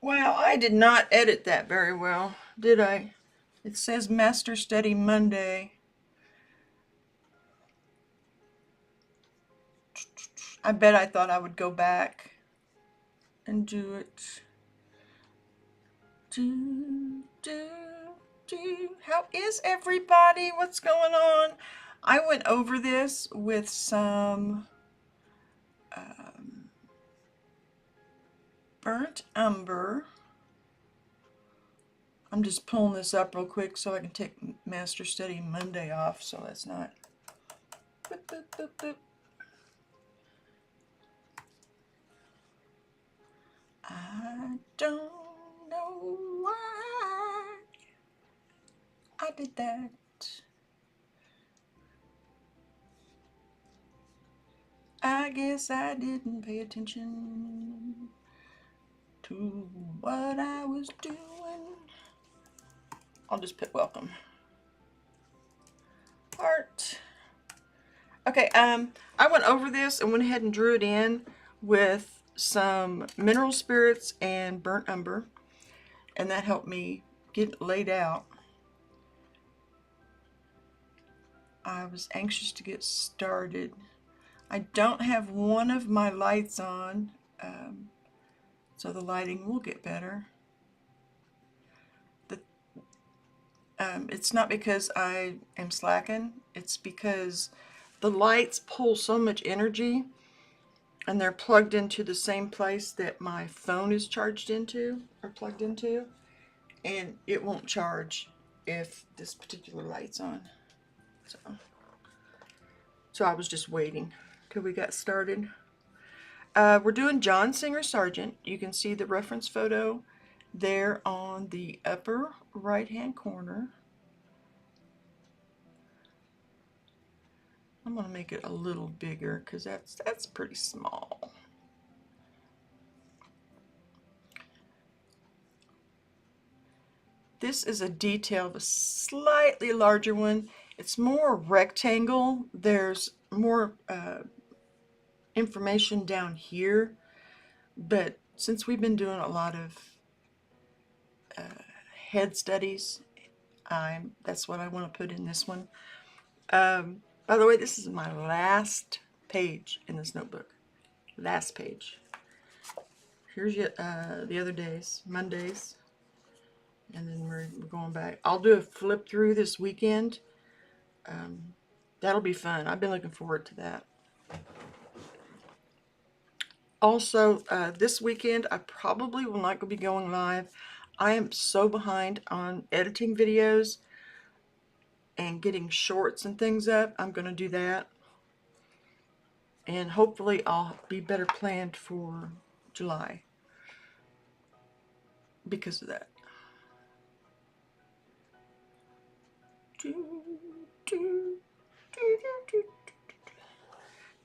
Wow, I did not edit that very well, did I? It says Master Study Monday. I bet I thought I would go back and do it. How is everybody? What's going on? I went over this with some burnt umber. I'm just pulling this up real quick so I can take Master Study Monday off, so that's not. Boop, boop, boop, boop. I don't know why I did that. I guess I didn't pay attention to what I was doing. I'll just put welcome. Heart. Okay, I went over this and went ahead and drew it in with some mineral spirits and burnt umber, and that helped me get it laid out. I was anxious to get started. I don't have one of my lights on, so the lighting will get better. It's not because I am slacking, it's because the lights pull so much energy and they're plugged into the same place that my phone is charged into or plugged into, and it won't charge if this particular light's on. So I was just waiting till we got started. We're doing John Singer Sargent. You can see the reference photo there on the upper right hand corner. I'm going to make it a little bigger because that's pretty small. This is a detail of a slightly larger one. It's more rectangle. There's more information down here, but since we've been doing a lot of head studies, that's what I want to put in this one. By the way, this is my last page in this notebook. Last page. Here's the other days, Mondays, and then we're going back. I'll do a flip through this weekend. That'll be fun. I've been looking forward to that. Also, this weekend, I probably will not be going live. I am so behind on editing videos and getting shorts and things up. I'm going to do that. And hopefully I'll be better planned for July because of that.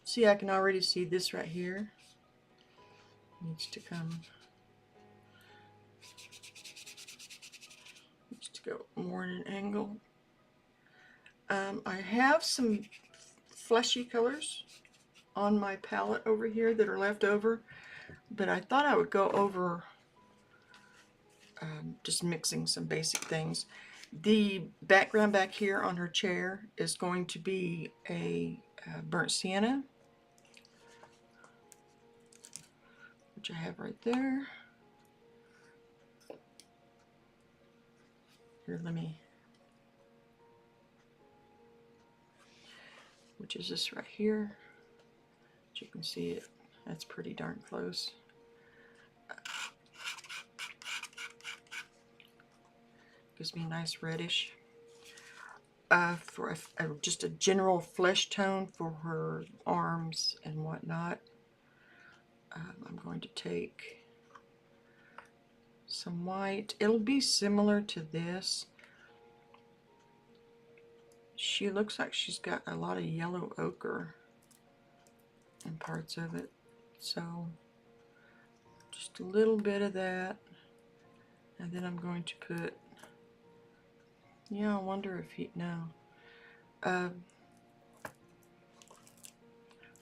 See, I can already see this right here. Needs to come. Needs to go more in an angle. I have some fleshy colors on my palette over here that are left over, but I thought I would go over just mixing some basic things. The background back here on her chair is going to be a burnt sienna, which I have right there. Here, which is this right here. As you can see it, that's pretty darn close. Gives me a nice reddish. For just a general flesh tone for her arms and whatnot, I'm going to take some white. It'll be similar to this. She looks like she's got a lot of yellow ochre in parts of it, so just a little bit of that, and then I'm going to put, yeah, I wonder if he, no. I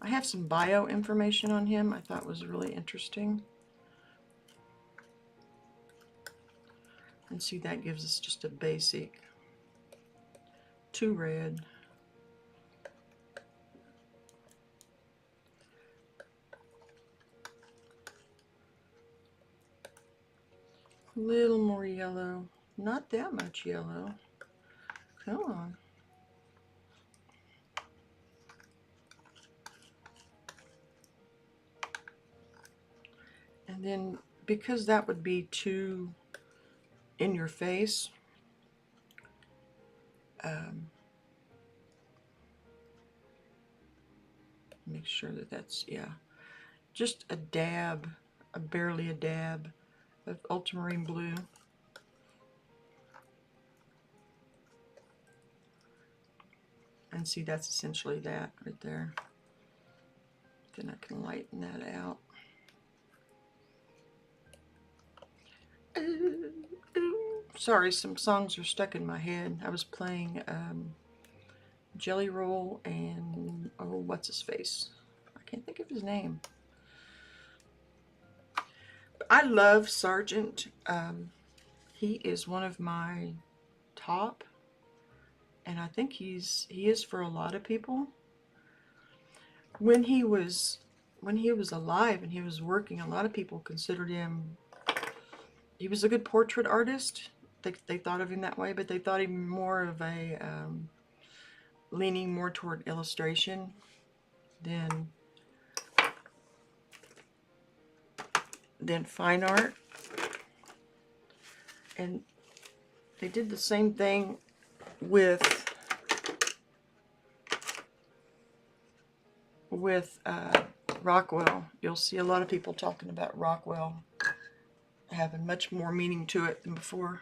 have some bio information on him I thought was really interesting. And see, that gives us just a basic 2 red. A little more yellow. Not that much yellow. Come on. And then, because that would be too in your face, make sure that that's, yeah, just a dab, barely a dab of ultramarine blue. And see, that's essentially that right there. Then I can lighten that out. Sorry, some songs are stuck in my head. I was playing Jelly Roll and, oh, what's his face? I can't think of his name. I love Sargent. He is one of my top, and I think he is for a lot of people. When he was alive and he was working, a lot of people considered him, he was a good portrait artist. They thought of him that way, but they thought him more of a leaning more toward illustration than fine art. And they did the same thing with Rockwell. You'll see a lot of people talking about Rockwell having much more meaning to it than before.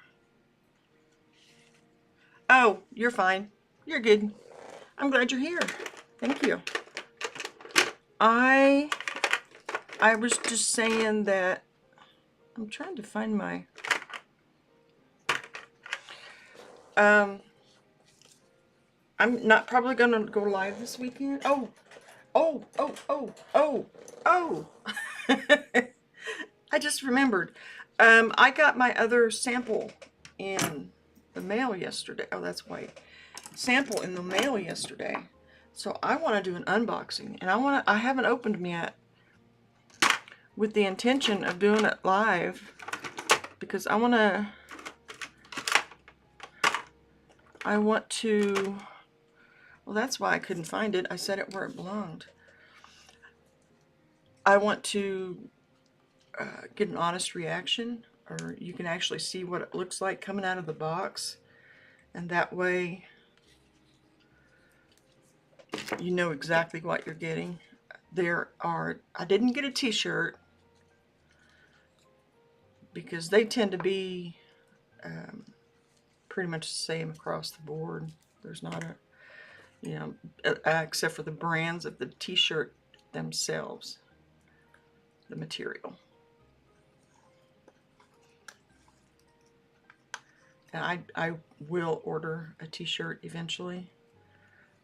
Oh, you're fine. You're good. I'm glad you're here. Thank you. I was just saying that I'm trying to find my I'm not probably gonna go live this weekend. Oh. I just remembered. I got my other sample in the mail yesterday. Oh, that's white. Sample in the mail yesterday. So I want to do an unboxing, and I haven't opened them yet, with the intention of doing it live, because I want to, well, that's why I couldn't find it. I set it where it belonged. I want to get an honest reaction, or you can actually see what it looks like coming out of the box, and that way you know exactly what you're getting. I didn't get a t-shirt because they tend to be pretty much the same across the board. There's not a, you know, except for the brands of the t-shirt themselves, the material. And I will order a t-shirt eventually.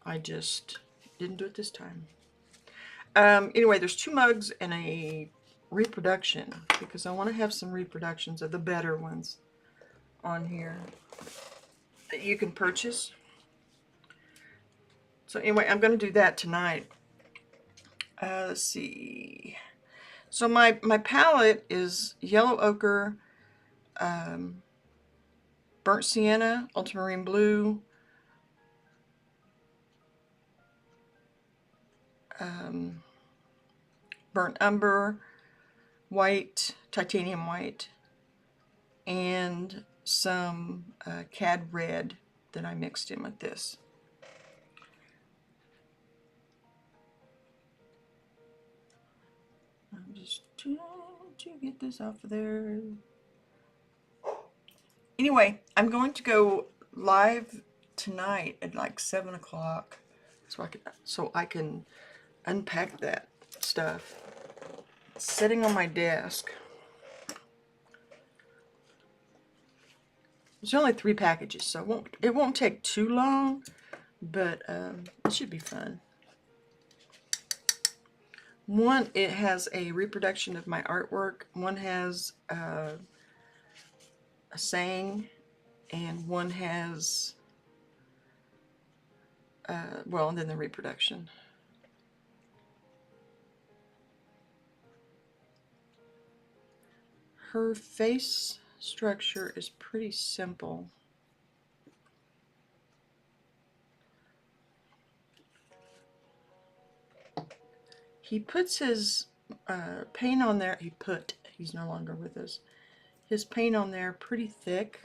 I just didn't do it this time. Anyway, there's 2 mugs and a reproduction, because I want to have some reproductions of the better ones on here that you can purchase. So anyway, I'm going to do that tonight. Let's see. So my palette is yellow ochre, burnt sienna, ultramarine blue, burnt umber, white, titanium white, and some cad red that I mixed in with this. I'm just trying to get this off of there. Anyway, I'm going to go live tonight at like 7 o'clock, so I can unpack that stuff. It's sitting on my desk. There's only 3 packages, so it won't take too long, but it should be fun. One, it has a reproduction of my artwork. One has a saying, and one has, well, and then the reproduction. Her face structure is pretty simple. He puts his paint on there. He's no longer with us. His paint on there pretty thick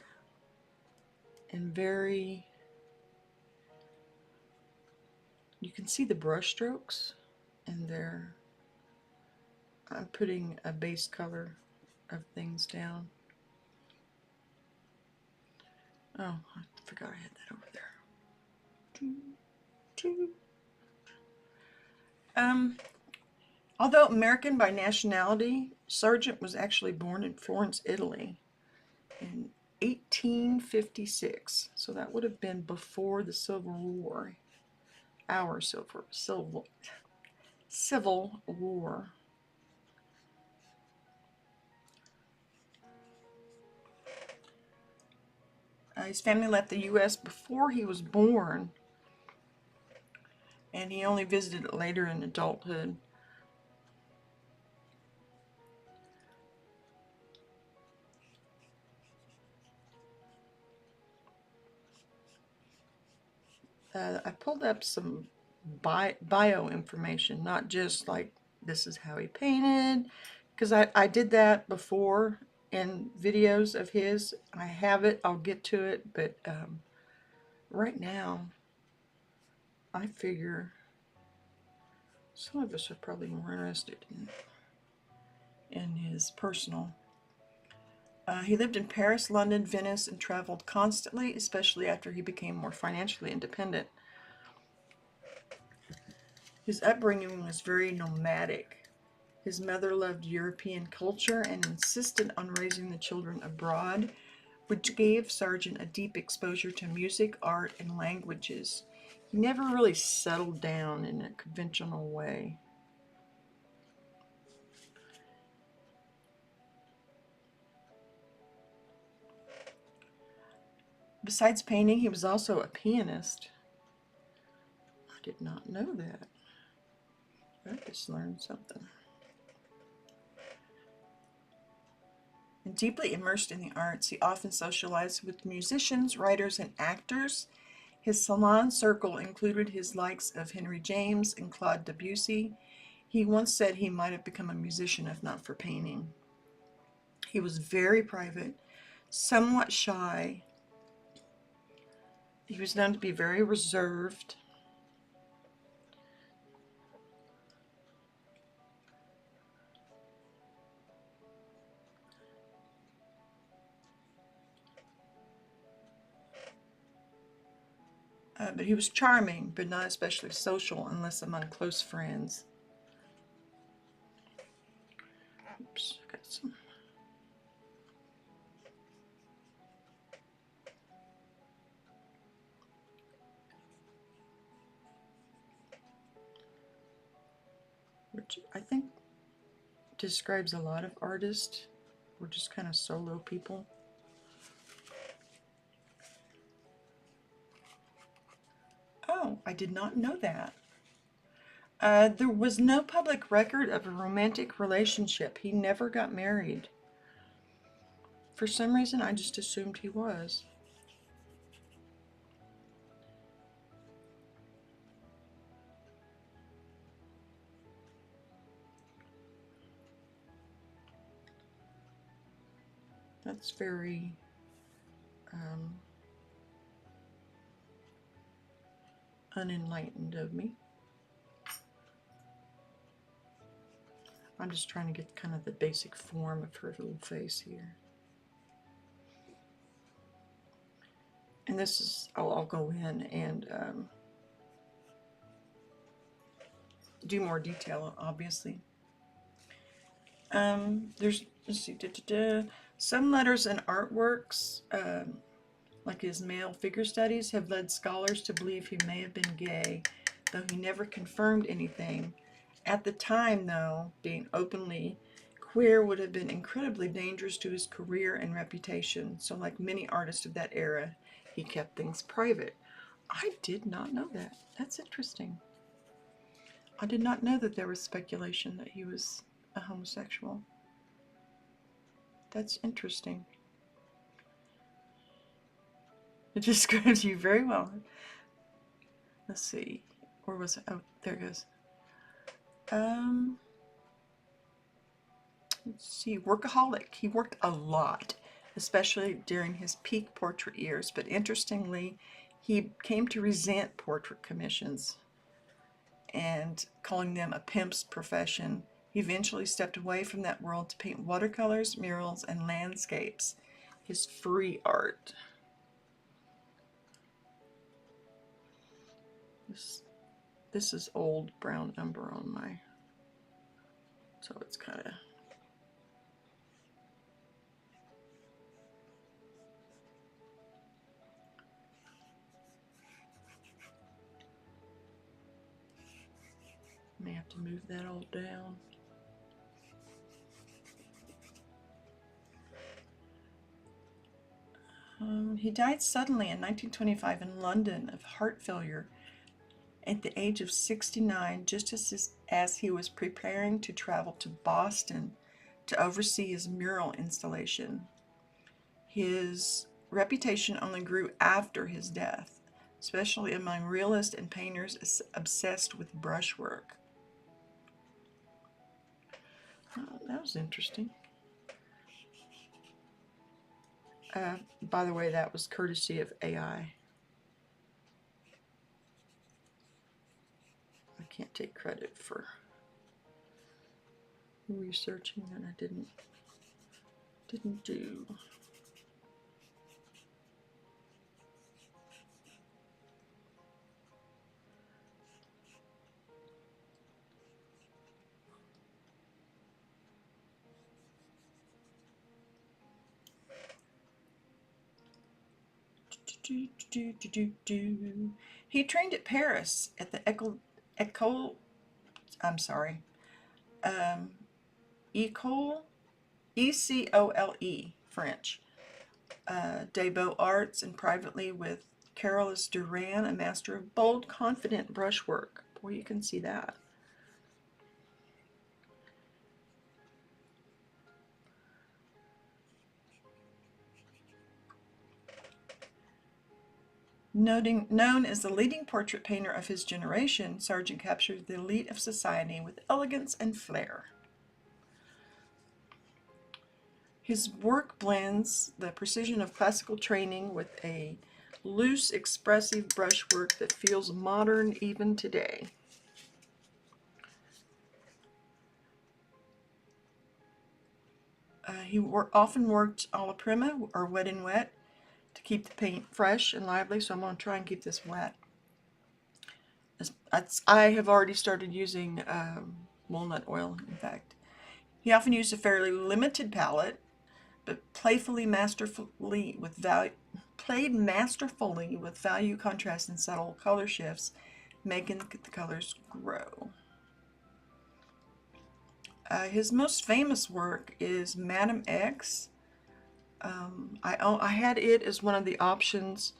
and very, you can see the brush strokes in there. I'm putting a base color of things down. Oh, I forgot I had that over there. Although American by nationality, Sargent was actually born in Florence, Italy in 1856. So that would have been before the Civil War. Our Civil War. His family left the U.S. before he was born, and he only visited it later in adulthood. I pulled up some bio information, not just like this is how he painted, because I did that before in videos of his. I have it, I'll get to it, but right now I figure some of us are probably more interested in his personal. He lived in Paris, London, Venice, and traveled constantly, especially after he became more financially independent. His upbringing was very nomadic. His mother loved European culture and insisted on raising the children abroad, which gave Sargent a deep exposure to music, art, and languages. He never really settled down in a conventional way. Besides painting, he was also a pianist. I did not know that. I just learned something. And deeply immersed in the arts, he often socialized with musicians, writers, and actors. His salon circle included his likes of Henry James and Claude Debussy. He once said he might have become a musician if not for painting. He was very private, somewhat shy. He was known to be very reserved. But he was charming, but not especially social unless among close friends. Oops, I got some. Which I think describes a lot of artists. We're just kind of solo people. Oh, I did not know that. There was no public record of a romantic relationship. He never got married. For some reason, I just assumed he was. That's very unenlightened of me. I'm just trying to get kind of the basic form of her little face here. And this is, I'll go in and do more detail, obviously. There's, let's see, some letters and artworks, like his male figure studies, have led scholars to believe he may have been gay, though he never confirmed anything. At the time, though, being openly queer would have been incredibly dangerous to his career and reputation. So like many artists of that era, he kept things private. I did not know that. That's interesting. I did not know that there was speculation that he was a homosexual. That's interesting. It describes you very well. Let's see. Where was it? Oh, there it goes. Let's see. Workaholic. He worked a lot, especially during his peak portrait years. But interestingly, he came to resent portrait commissions and calling them a pimp's profession. He eventually stepped away from that world to paint watercolors, murals, and landscapes. His free art. This is old brown umber on my, so it's kind of, may have to move that all down. He died suddenly in 1925 in London of heart failure at the age of 69, just as he was preparing to travel to Boston to oversee his mural installation. His reputation only grew after his death, especially among realists and painters obsessed with brushwork. Oh, that was interesting. By the way, that was courtesy of AI. I can't take credit for researching that I didn't do. He trained at Paris at the École École French des Beaux-Arts, and privately with Carolus Duran, a master of bold, confident brushwork. Boy, you can see that. Known as the leading portrait painter of his generation, Sargent captured the elite of society with elegance and flair. His work blends the precision of classical training with a loose, expressive brushwork that feels modern even today. He often worked a la prima, or wet and wet, to keep the paint fresh and lively, so I'm going to try and keep this wet. I have already started using walnut oil, in fact. He often used a fairly limited palette, but played masterfully with value, contrast, and subtle color shifts, making the colors grow. His most famous work is Madame X. I had it as one of the options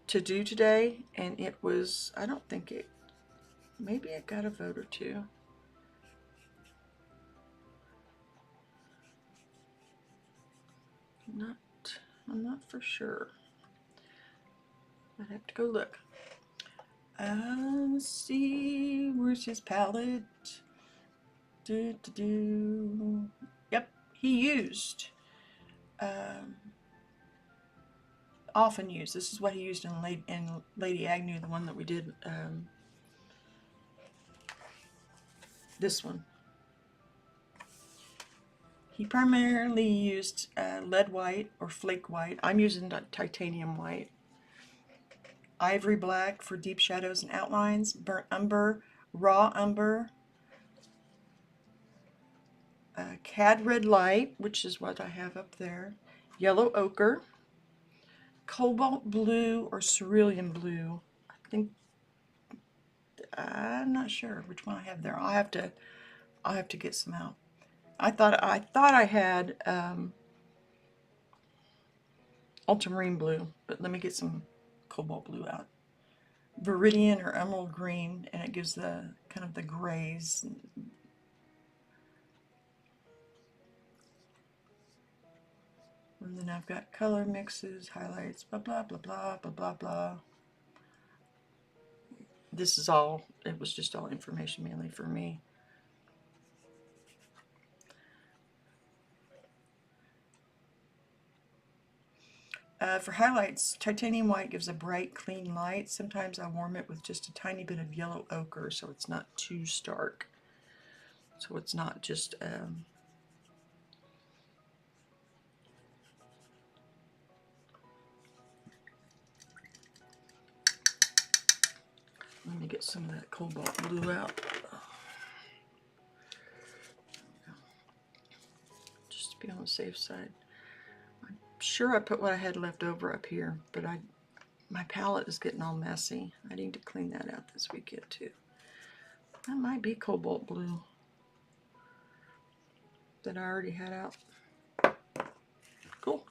to do today, and it was, I don't think it, maybe it got a vote or two. I'm not for sure. I'd have to go look. Let's see, where's his palette? Yep, he used, often used, this is what he used in Lady Agnew, the one that we did, this one. He primarily used lead white or flake white. I'm using titanium white. Ivory black for deep shadows and outlines. Burnt umber, raw umber. Cad red light, which is what I have up there. Yellow ochre. Cobalt blue or cerulean blue. I'm not sure which one I have there. I'll have to get some out. I thought I had ultramarine blue, but let me get some cobalt blue out. Viridian or emerald green, and it gives the kind of the grays. And then I've got color mixes, highlights, blah blah blah blah blah blah blah. This is all, it was just all information mainly for me. For highlights, titanium white gives a bright, clean light. Sometimes I warm it with just a tiny bit of yellow ochre so it's not too stark. So it's not just let me get some of that cobalt blue out. Just to be on the safe side. I'm sure I put what I had left over up here, but my palette is getting all messy. I need to clean that out this weekend too. That might be cobalt blue that I already had out. Cool.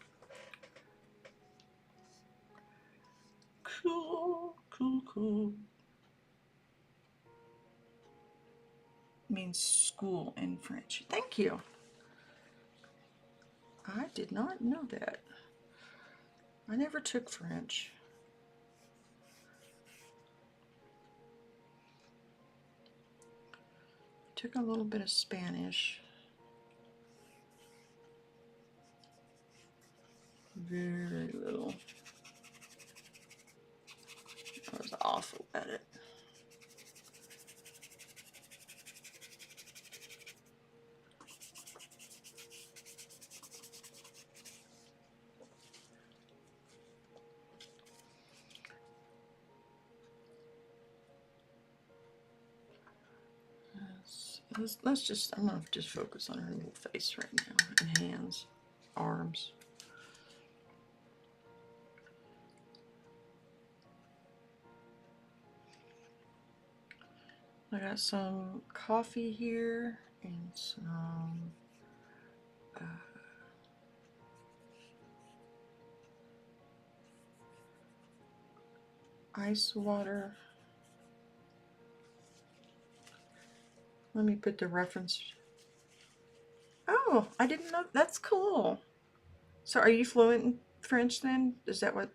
Cool, cool, cool. Means school in French. Thank you. I did not know that. I never took French. Took a little bit of Spanish. Very little. I was awful at it. Let's just, I'm going to just focus on her little face right now, and hands, arms. I got some coffee here and some ice water. Let me put the reference. Oh, I didn't know. That's cool. So are you fluent in French then? Is that what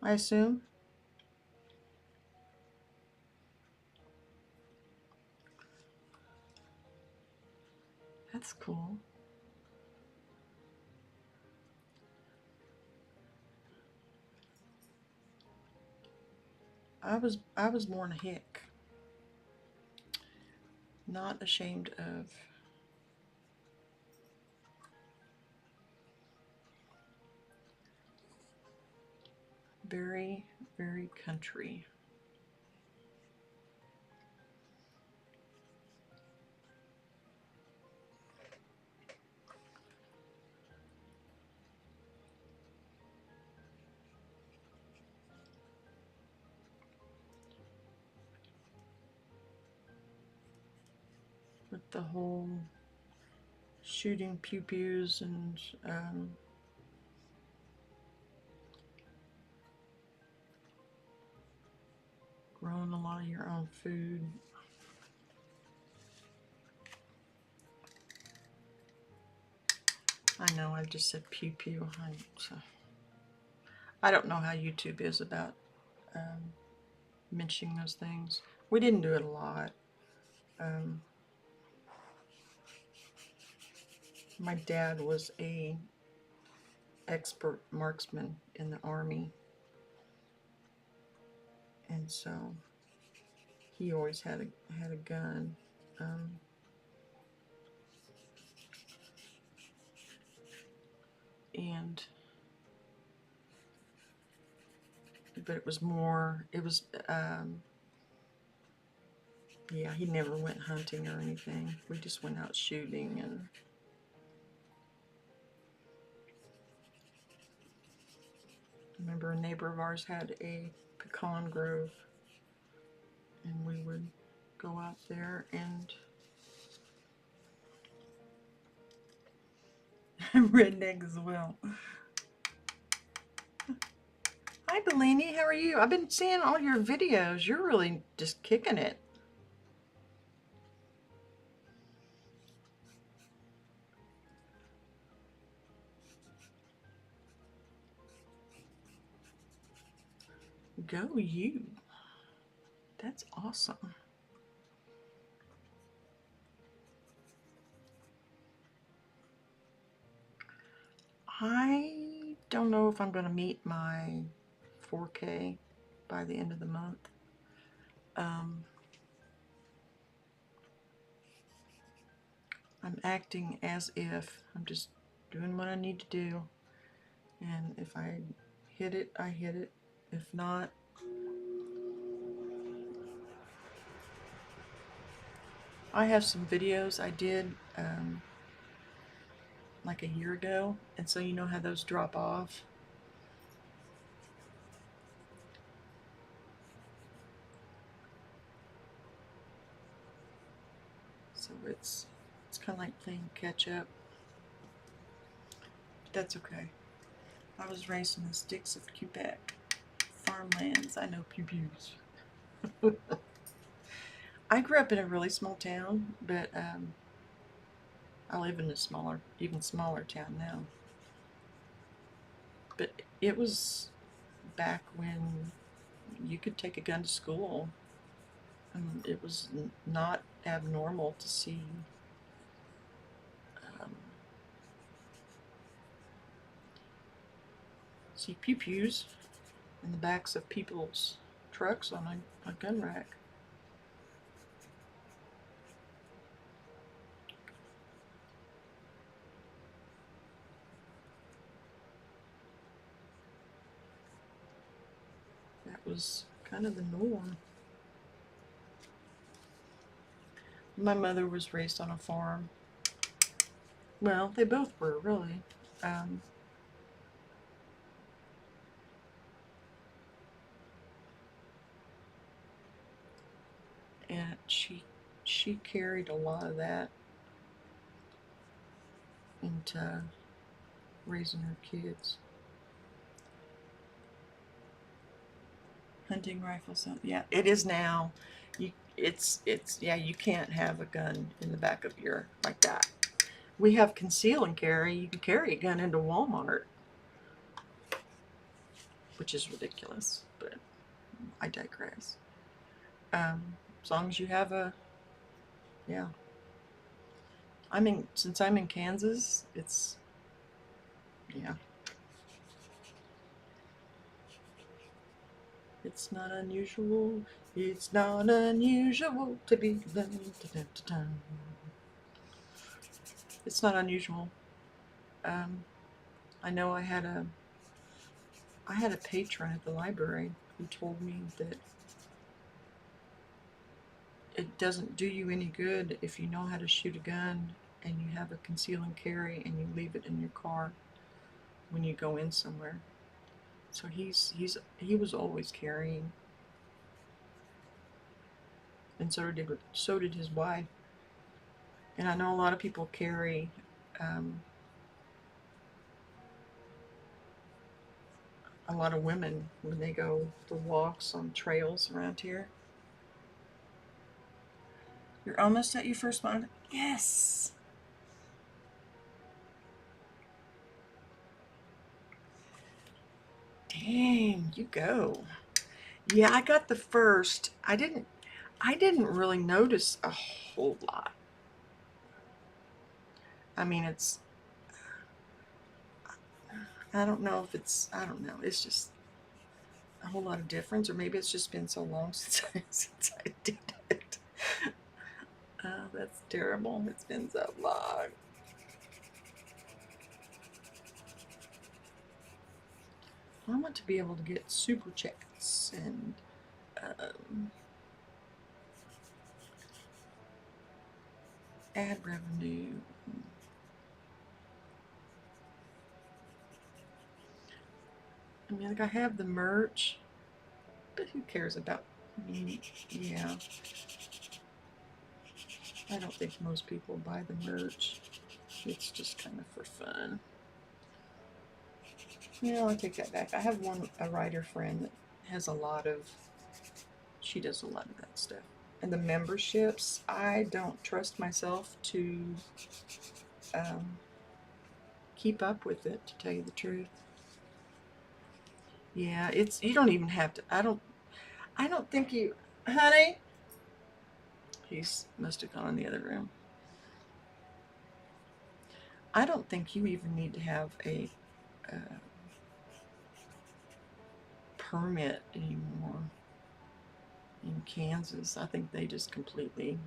I assume? That's cool. I was born a hick. Not ashamed of. Very, very country. With the whole shooting pew-pews and growing a lot of your own food. I know I just said pew-pew. I don't know how YouTube is about mentioning those things. We didn't do it a lot. My dad was a expert marksman in the Army, and so he always had a gun. But it was more, yeah, he never went hunting or anything. We just went out shooting. And I remember a neighbor of ours had a pecan grove, and we would go out there and I'm redneck as well. Hi, Delaney. How are you? I've been seeing all your videos. You're really just kicking it. Go you. That's awesome. I don't know if I'm going to meet my 4K by the end of the month. I'm acting as if I'm just doing what I need to do, and if I hit it, I hit it. If not, I have some videos I did like a year ago, and so you know how those drop off. So it's kind of like playing catch up. But that's okay. I was raised in the sticks of Quebec. Farmlands, I know pew-pews. I grew up in a really small town, but I live in a smaller, even smaller town now. But it was back when you could take a gun to school. And it was not abnormal to um, see pew-pews in the backs of people's trucks on a gun rack. That was kind of the norm. My mother was raised on a farm. Well, they both were, really. Um, and she carried a lot of that into raising her kids. Hunting rifles, yeah, it is now. It's yeah, you can't have a gun in the back of your like that. We have conceal and carry. You can carry a gun into Walmart, which is ridiculous, but I digress. As long as you have a, yeah. Since I'm in Kansas, it's, yeah. It's not unusual. It's not unusual to be. It's not unusual. I know I had a patron at the library who told me that it doesn't do you any good if you know how to shoot a gun and you have a conceal and carry and you leave it in your car when you go in somewhere. So he was always carrying, and so did his wife. And I know a lot of people carry. A lot of women when they go for walks on trails around here. You're almost at your first one. Yes. Dang, you go. Yeah, I got the first. I didn't really notice a whole lot. I mean, I don't know if I don't know. It's just a whole lot of difference, or maybe it's just been so long since I did it. Oh, that's terrible. It's been so long. I want to be able to get super chats and ad revenue. I mean, like, I have the merch, but who cares about me? Yeah. I don't think most people buy the merch. It's just kind of for fun. Yeah, I take that back. I have a writer friend that has a lot of, she does a lot of that stuff. And the memberships, I don't trust myself to um, keep up with it, to tell you the truth. Yeah, it's, you don't even have to, I don't think you, honey, he's must have gone in the other room. I don't think you even need to have a permit anymore in Kansas. I think they just completely.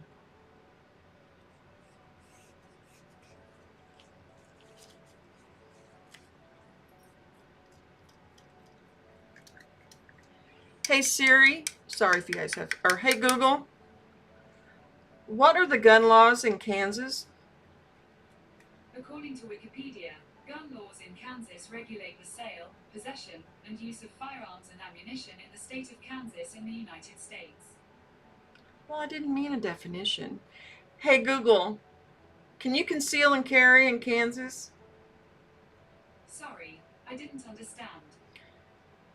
Hey Siri, sorry if you guys have, or hey Google, what are the gun laws in Kansas? According to Wikipedia, gun laws in Kansas regulate the sale, possession, and use of firearms and ammunition in the state of Kansas in the United States. Well, I didn't mean a definition. Hey Google, can you conceal and carry in Kansas? Sorry, I didn't understand.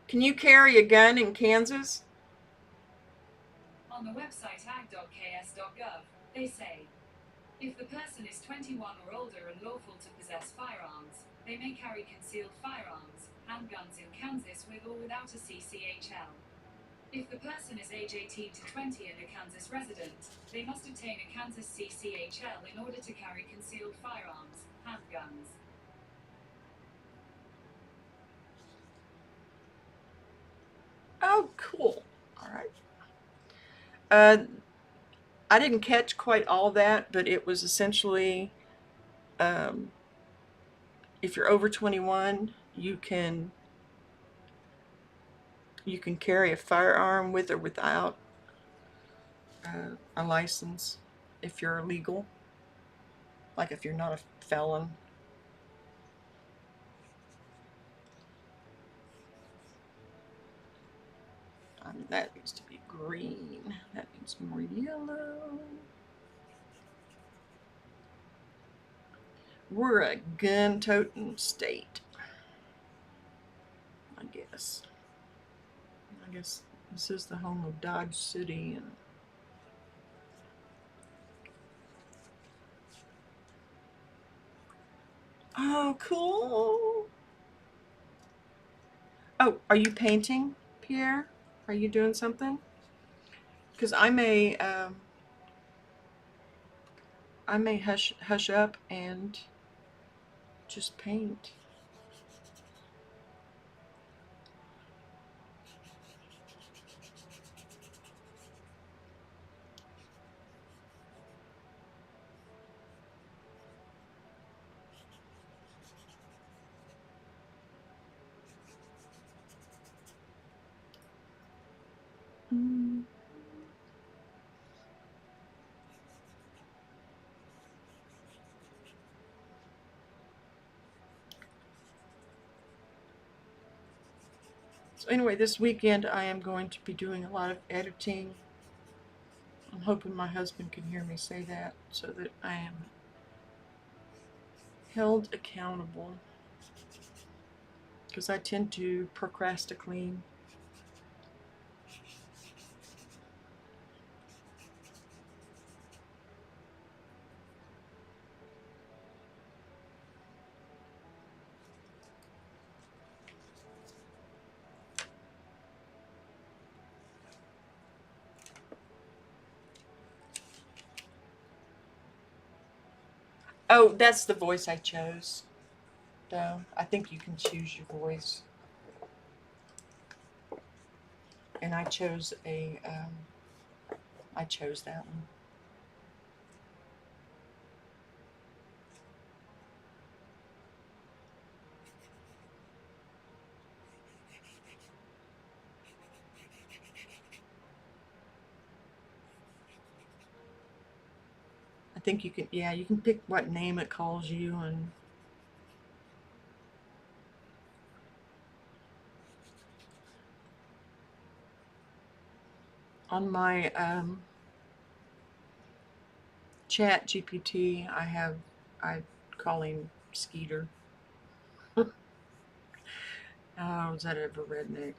Can you carry a gun in Kansas? On the website ag.ks.gov, they say, if the person is 21 or older and lawful to possess firearms, they may carry concealed firearms, handguns in Kansas with or without a CCHL. If the person is age 18 to 20 and a Kansas resident, they must obtain a Kansas CCHL in order to carry concealed firearms, handguns. Oh, cool. All right. I didn't catch quite all that, but it was essentially, um, if you're over 21, you can carry a firearm with or without a license if you're legal, like if you're not a felon. That needs to be green. That needs more yellow. We're a gun-toting state, I guess. I guess this is the home of Dodge City and oh, cool. Oh, are you painting, Pierre? Are you doing something? Because I may hush up and just paint. Mm. So anyway, this weekend I am going to be doing a lot of editing. I'm hoping my husband can hear me say that so that I am held accountable, because I tend to procrastinate. Oh, that's the voice I chose, though. I think you can choose your voice. And I chose that one. I think you can, yeah, you can pick what name it calls you. And on my chat GPT, I've call him Skeeter. Oh, was that ever redneck?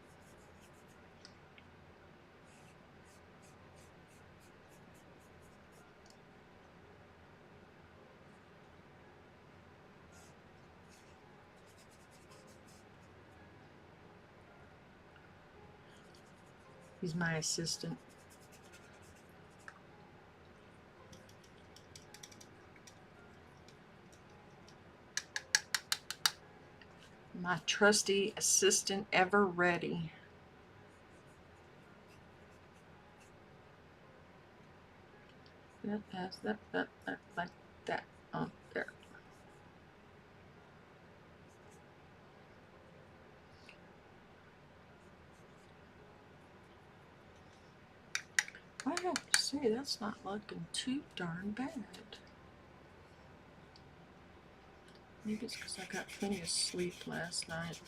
He's my assistant. My trusty assistant, ever ready. That, like that. Oh, there. I have to say, that's not looking too darn bad. Maybe it's because I got plenty of sleep last night.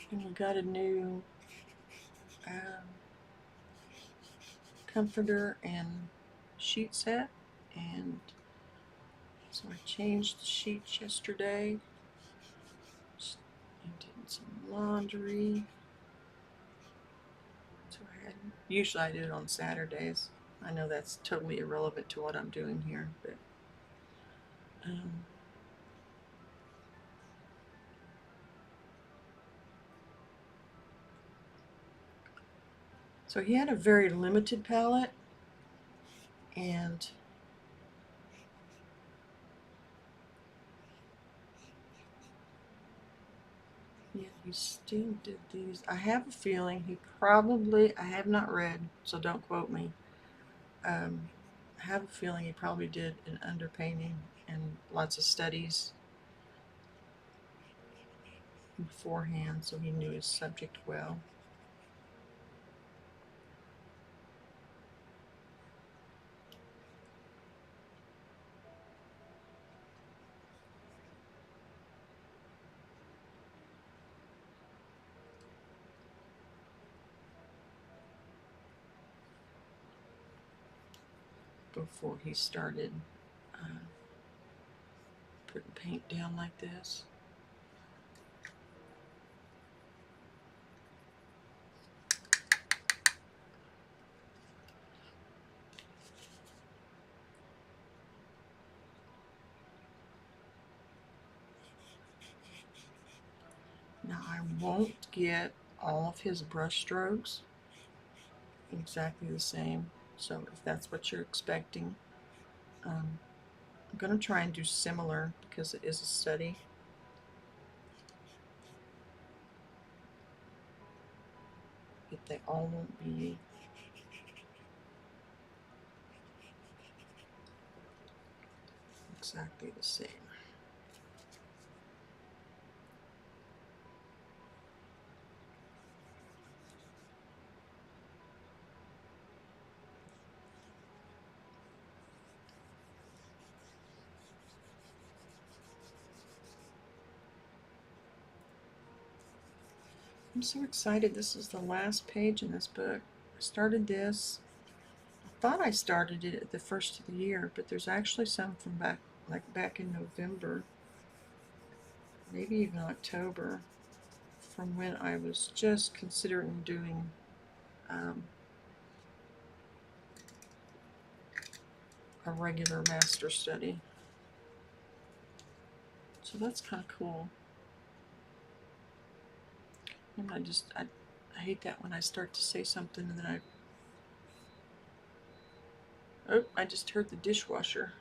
And we got a new comforter and sheet set, and so I changed the sheets yesterday. I did some laundry. So usually I do it on Saturdays. I know that's totally irrelevant to what I'm doing here, but so he had a very limited palette, and yeah, he still did these. I have a feeling he probably, I have not read, so don't quote me. I have a feeling he probably did an underpainting and lots of studies beforehand, so he knew his subject well. Before he started putting paint down like this. Now I won't get all of his brush strokes exactly the same, so if that's what you're expecting, I'm going to try and do similar because it is a study. But they all won't be exactly the same. I'm so excited. This is the last page in this book. I started this. I thought I started it at the first of the year, but there's actually some from back in November, maybe even October, from when I was just considering doing a regular master study. So that's kind of cool. And I hate that when I start to say something and then I just heard the dishwasher.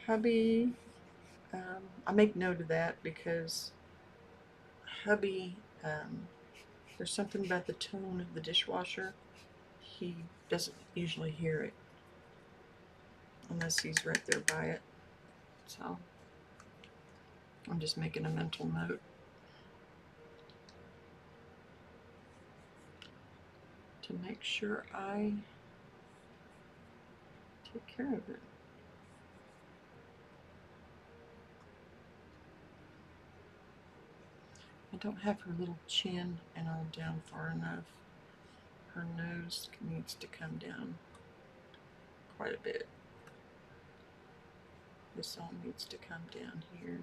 Hubby, I make note of that because hubby, there's something about the tone of the dishwasher. He doesn't usually hear it unless he's right there by it. So I'm just making a mental note to make sure I take care of it. I don't have her little chin and all down far enough. Her nose needs to come down quite a bit. This all needs to come down here.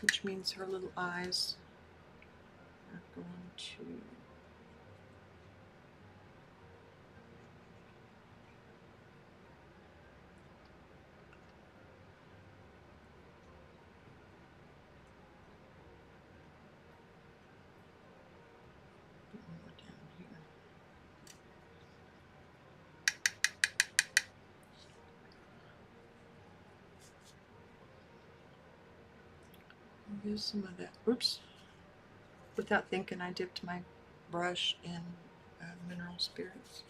Which means her little eyes are going to be more down here. Use some of that. Oops. Without thinking, I dipped my brush in mineral spirits.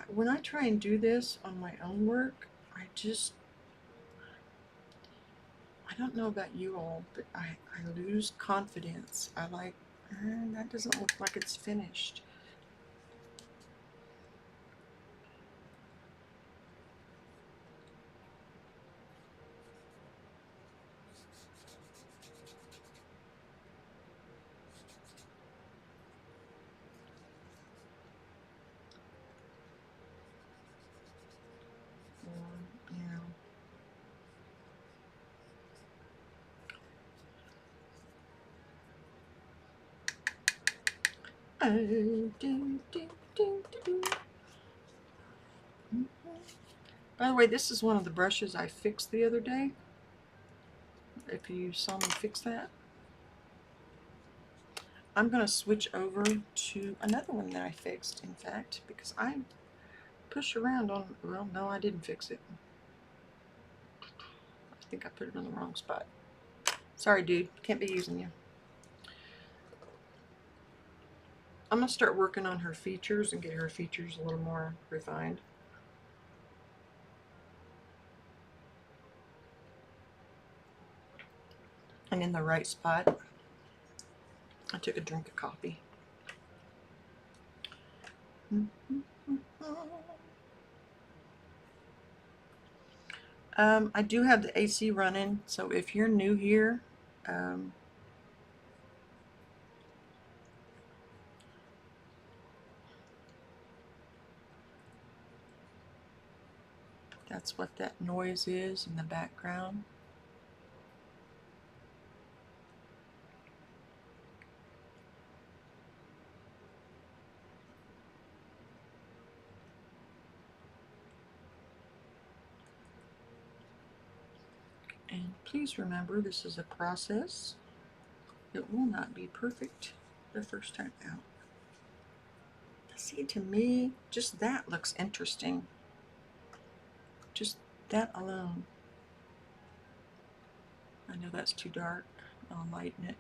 When I try and do this on my own work, I don't know about you all, but I lose confidence. I like, that doesn't look like it's finished. Or, you know, do, do, do, do, do. By the way, this is one of the brushes I fixed the other day. If you saw me fix that. I'm going to switch over to another one that I fixed, in fact, because I push around on, well, no, I didn't fix it. I think I put it in the wrong spot. Sorry, dude. Can't be using you. I'm going to start working on her features and get her features a little more refined. And in the right spot. I took a drink of coffee. I do have the AC running, so if you're new here, that's what that noise is in the background. And please remember, this is a process. It will not be perfect the first time out. See, to me, just that looks interesting. Just that alone. I know that's too dark. I'll lighten it.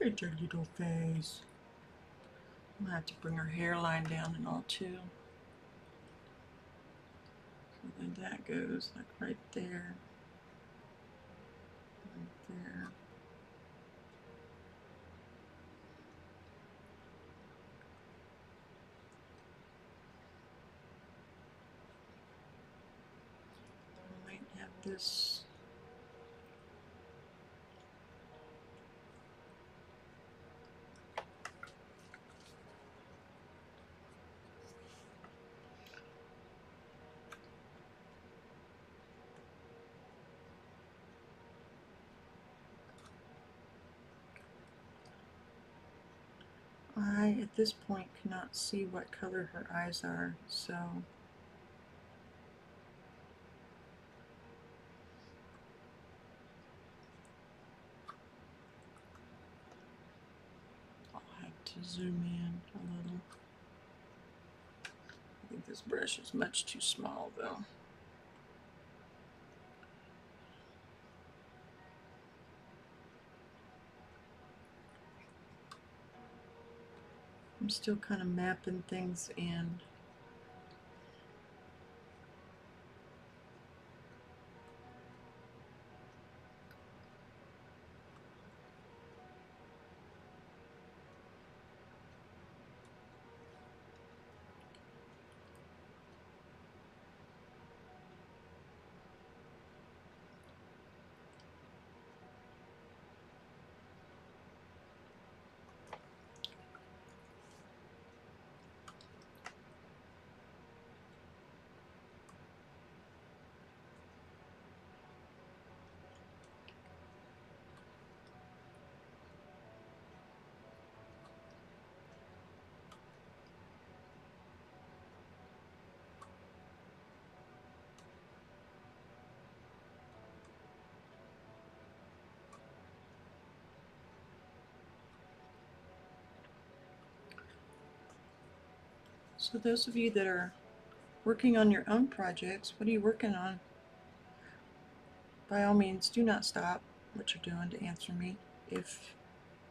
It's a little face. I'm gonna have to bring her hairline down and all too. So then that goes like right there. Right there. I might have this. I, at this point, cannot see what color her eyes are, so I'll have to zoom in a little. I think this brush is much too small, though. I'm still kind of mapping things in. So those of you that are working on your own projects, what are you working on? By all means, do not stop what you're doing to answer me if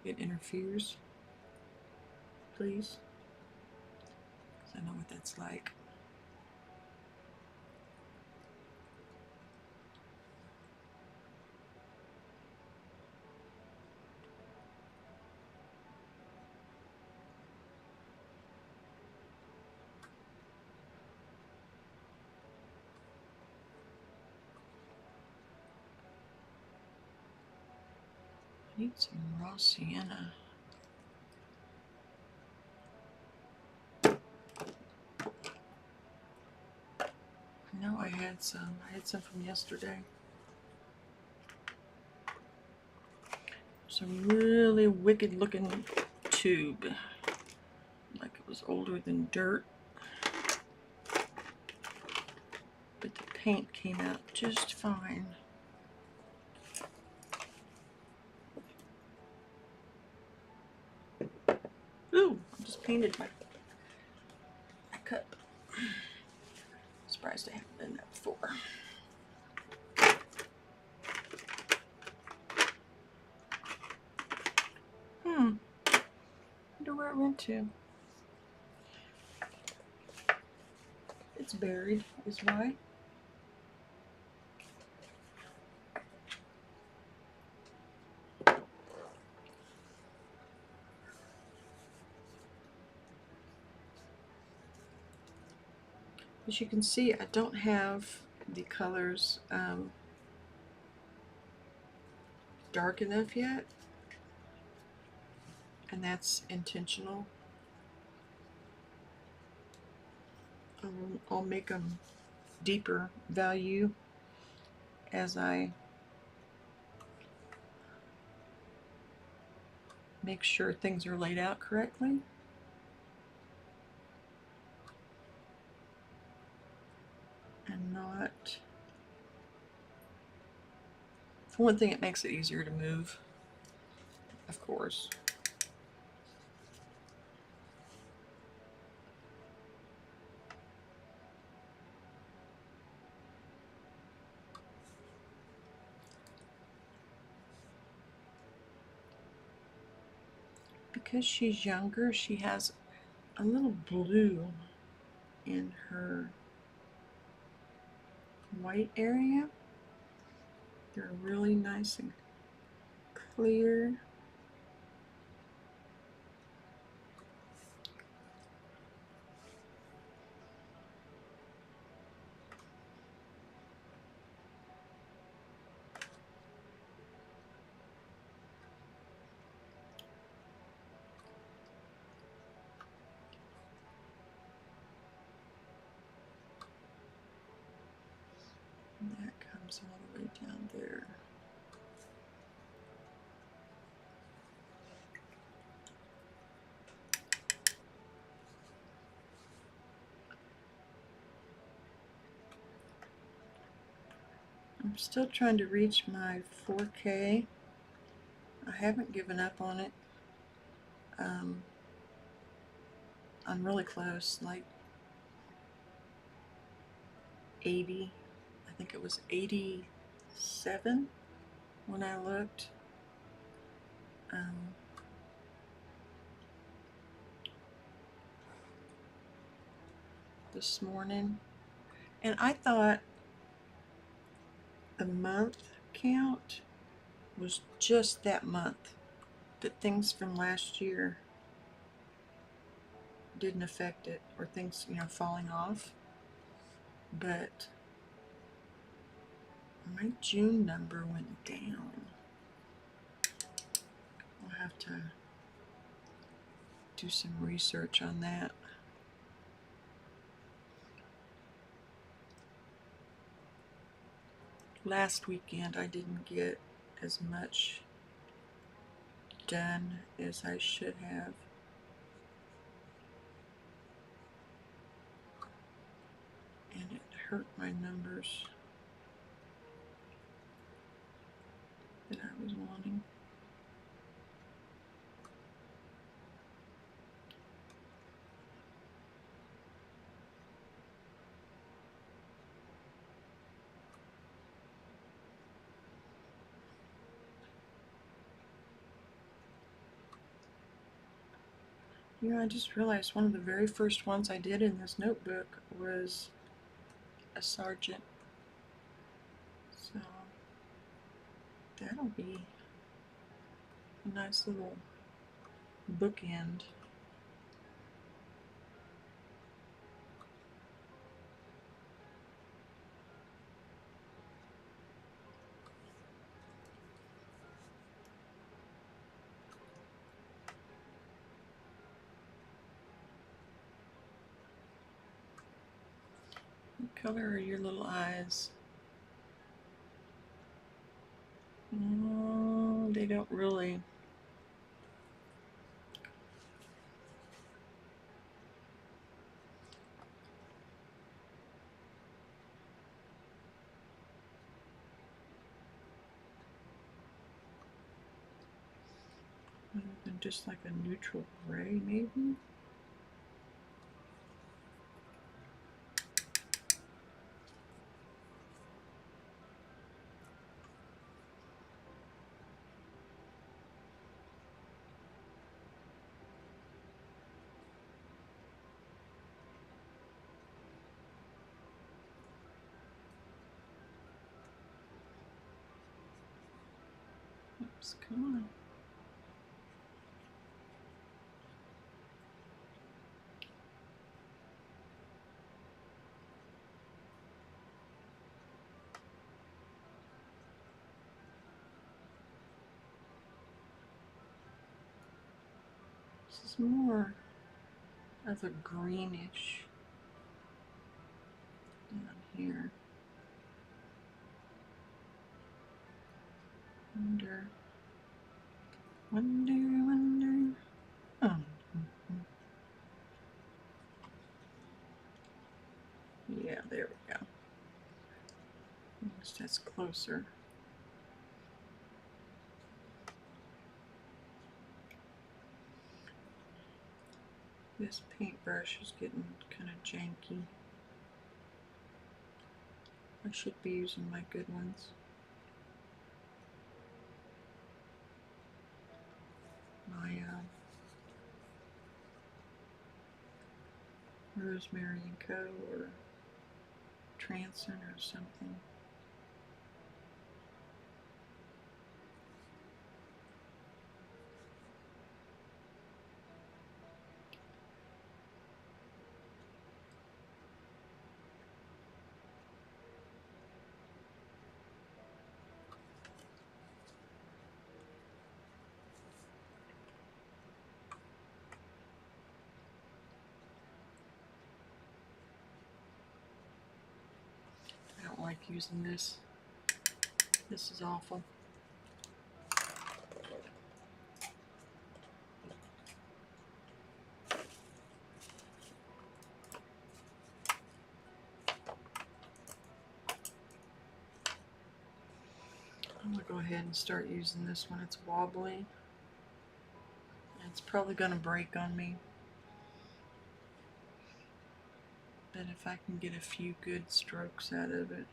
it interferes, please, because I know what that's like. I need some raw sienna. I know I had some. I had some from yesterday. Some really wicked looking tube. Like it was older than dirt. But the paint came out just fine. Ooh, I just painted my cup. Surprised I haven't done that before. Wonder where it went to. It's buried, is why. As you can see, I don't have the colors dark enough yet, and that's intentional. I'll make them deeper value as I make sure things are laid out correctly. And not, for one thing, it makes it easier to move, of course. because she's younger, she has a little blue in her white area. They're really nice and clear. And that comes all the way down there. I'm still trying to reach my 4K. I haven't given up on it. I'm really close, like 80. I think it was 87 when I looked. This morning. And I thought the month count was just that month, that things from last year didn't affect it, or things, falling off. But my June number went down. I'll have to do some research on that. Last weekend I didn't get as much done as I should have. And it hurt my numbers that I was wanting. I just realized one of the very first ones I did in this notebook was a Sargent. So that'll be a nice little bookend. What color are your little eyes? Oh, they don't really. Other than just like a neutral gray, maybe? Oops, come on. This is more of a greenish down here. Wonder. Oh. Yeah, there we go. At least that's closer. This paintbrush is getting kind of janky. I should be using my good ones. My Rosemary and Co. or Transon or something. I don't like using this. This is awful. I'm going to go ahead and start using this one. It's wobbly. It's probably going to break on me. But if I can get a few good strokes out of it.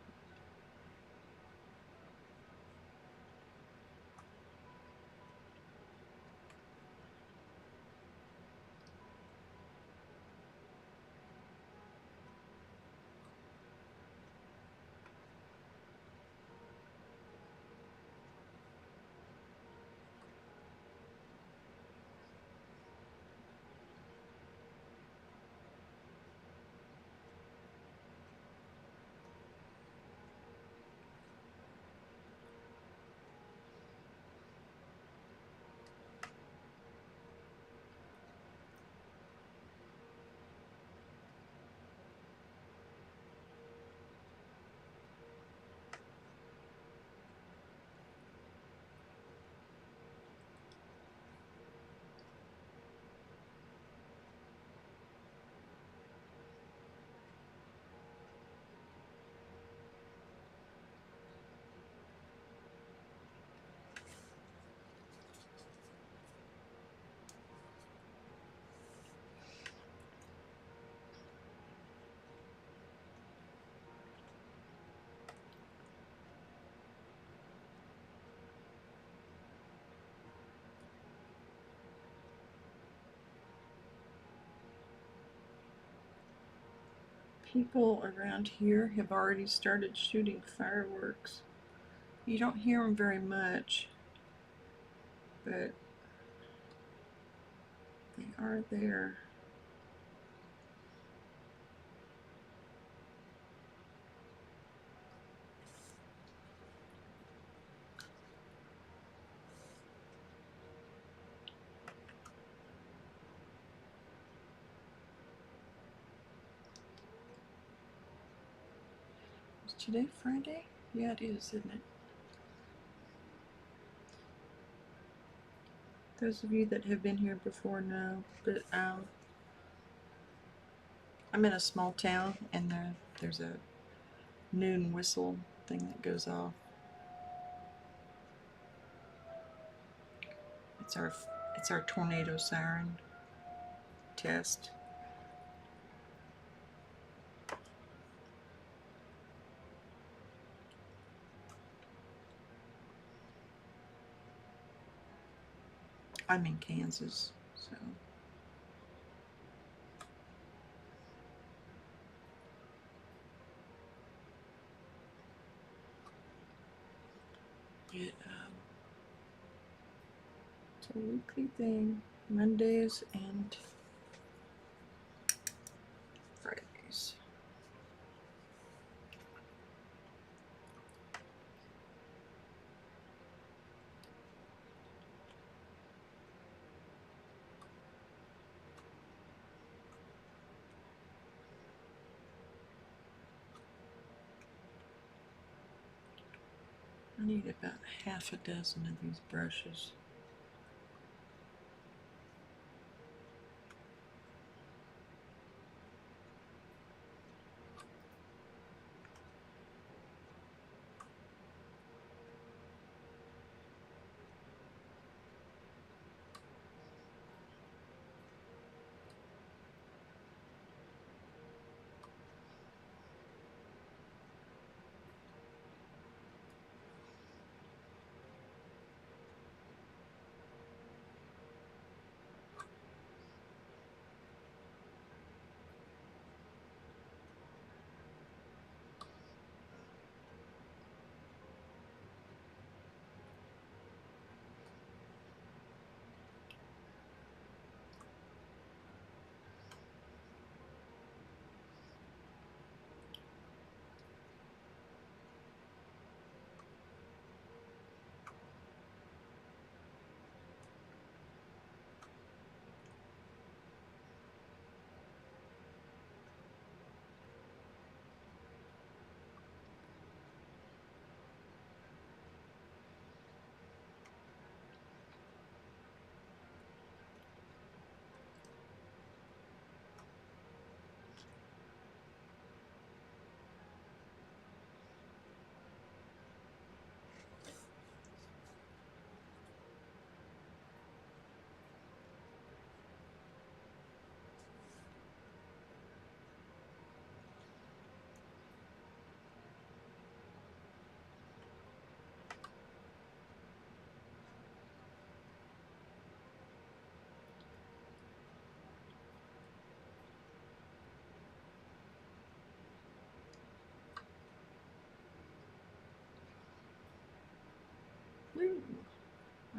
People around here have already started shooting fireworks. You don't hear them very much, but they are there. Is today Friday? Yeah, it is, isn't it? Those of you that have been here before know, but I'm in a small town, and there's a noon whistle thing that goes off. It's our tornado siren test. I'm in Kansas, so. It's a weekly thing, Mondays and Fridays. I need about half a dozen of these brushes.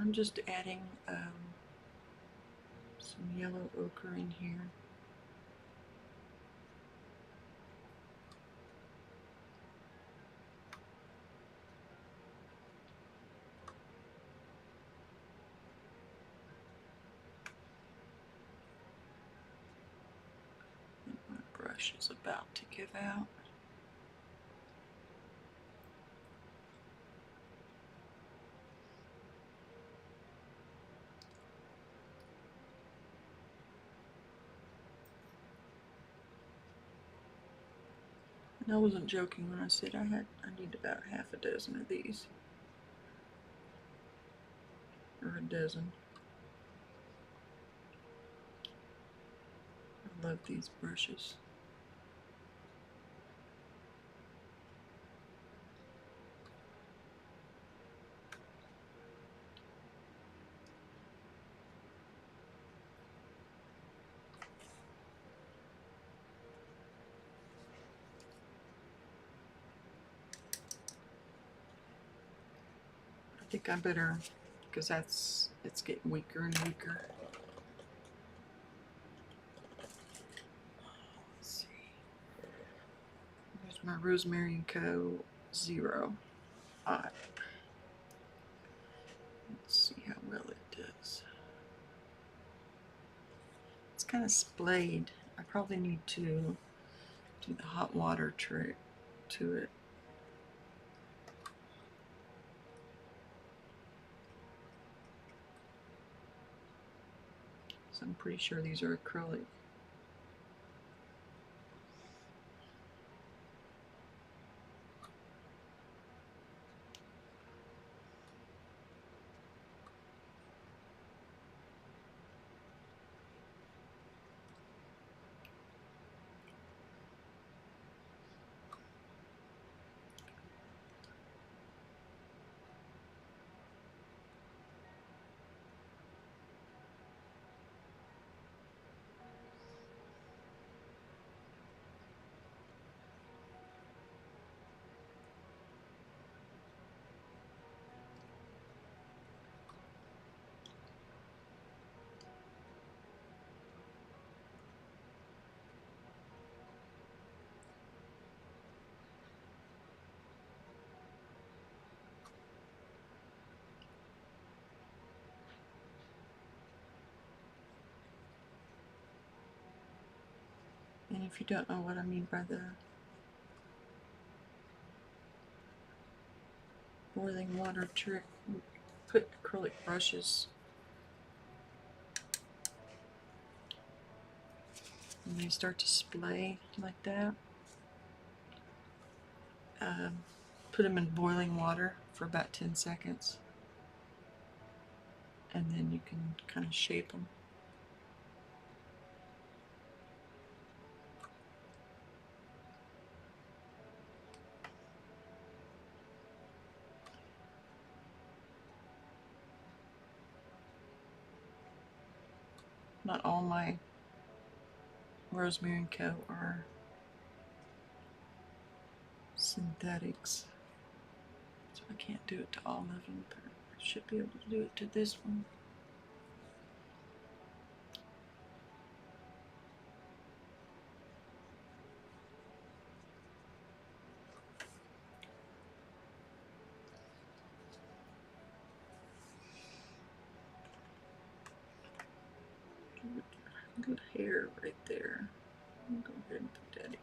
I'm just adding some yellow ochre in here. My brush is about to give out. And I wasn't joking when I said I need about half a dozen of these. Or a dozen. I love these brushes. I think I better, because it's getting weaker and weaker. Let's see. There's my Rosemary & Co. 0. Let's see how well it does. It's kind of splayed. I probably need to do the hot water trick to it. So I'm pretty sure these are acrylic. And if you don't know what I mean by the boiling water trick, put acrylic brushes and they start to splay like that. Put them in boiling water for about 10 seconds and then you can kind of shape them. Not all my Rosemary & Co. are synthetics, so I can't do it to all of them, but I should be able to do it to this one. Good hair right there. I'll go ahead and put that in.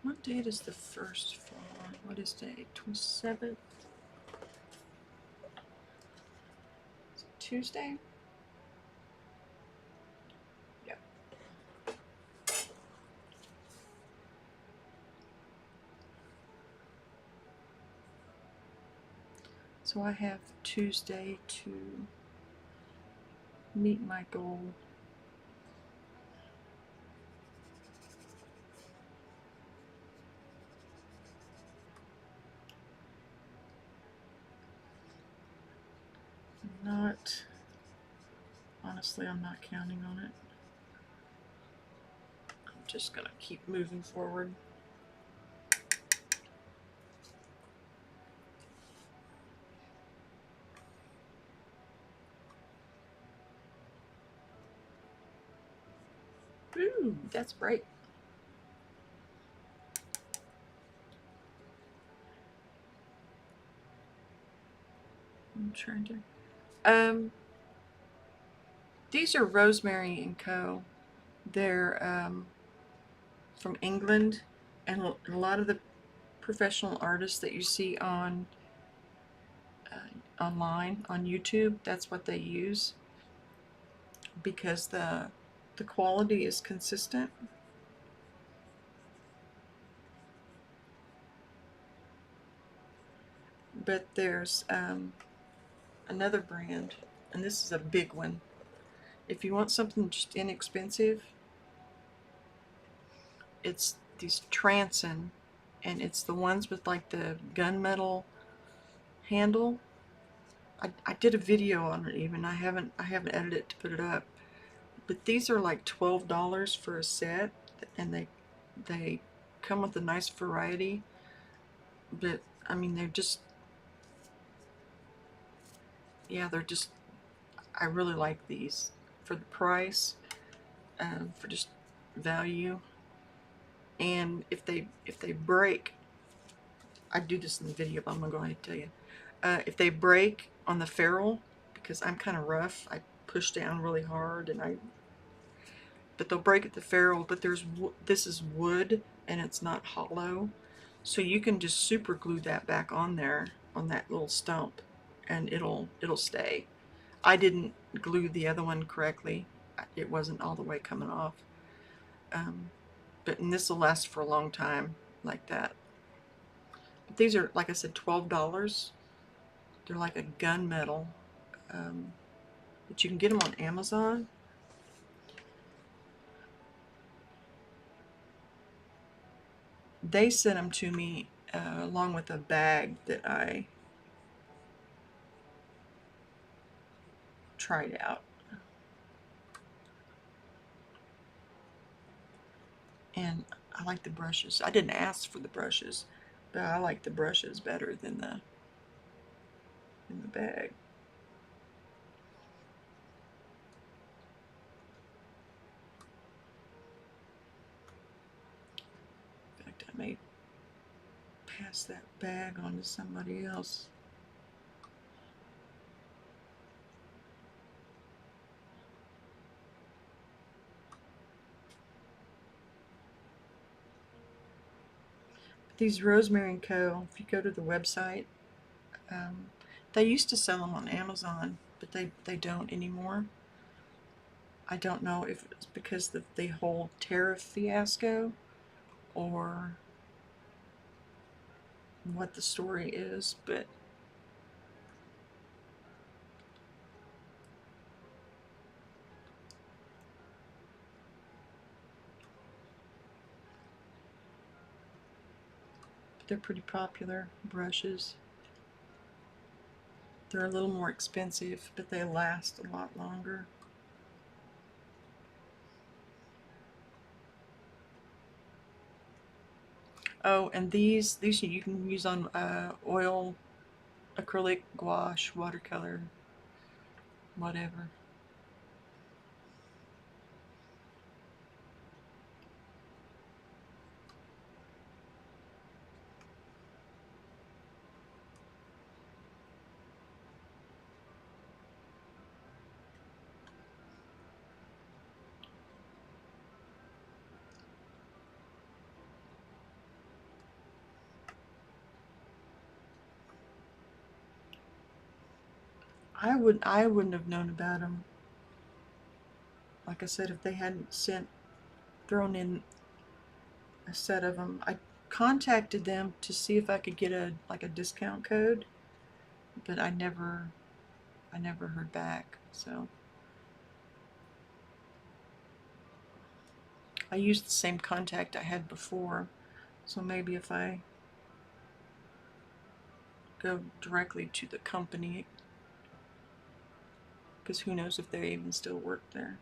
What date is the first fall? What is day? 27th? Is it Tuesday? Yeah. So I have Tuesday to meet my goal. Honestly, I'm not counting on it. I'm just gonna keep moving forward. Ooh, that's bright. I'm trying to. These are Rosemary and Co. They're from England, and a lot of the professional artists that you see on online on YouTube, that's what they use because the quality is consistent. But there's another brand, and this is a big one. If you want something just inexpensive, it's these Transon, and it's the ones with like the gunmetal handle. I did a video on it even. I haven't edited it to put it up. But these are like $12 for a set, and they come with a nice variety. But I mean, they're just, yeah, they're just. I really like these for the price, for just value. And if they break, I do this in the video, but I'm gonna go ahead and tell you. If they break on the ferrule, because I'm kind of rough, I push down really hard, but they'll break at the ferrule. But this is wood and it's not hollow, so you can just super glue that back on there on that little stump, and it'll stay. I didn't glue the other one correctly; it wasn't all the way coming off. But and this will last for a long time like that. But these are, like I said, $12. They're like a gunmetal, but you can get them on Amazon. They sent them to me along with a bag that I tried out. And I like the brushes. I didn't ask for the brushes, but I like the brushes better than the bag. In fact, I may pass that bag on to somebody else. These Rosemary & Co., if you go to the website, they used to sell them on Amazon, but they don't anymore. I don't know if it's because of the whole tariff fiasco or what the story is, but they're pretty popular brushes. They're a little more expensive, but they last a lot longer. Oh, and these you can use on oil, acrylic, gouache, watercolor, whatever. I wouldn't have known about them. Like I said, if they hadn't thrown in a set of them, I contacted them to see if I could get a discount code, but I never heard back. So I used the same contact I had before, so maybe if I go directly to the company, because who knows if they even still work there.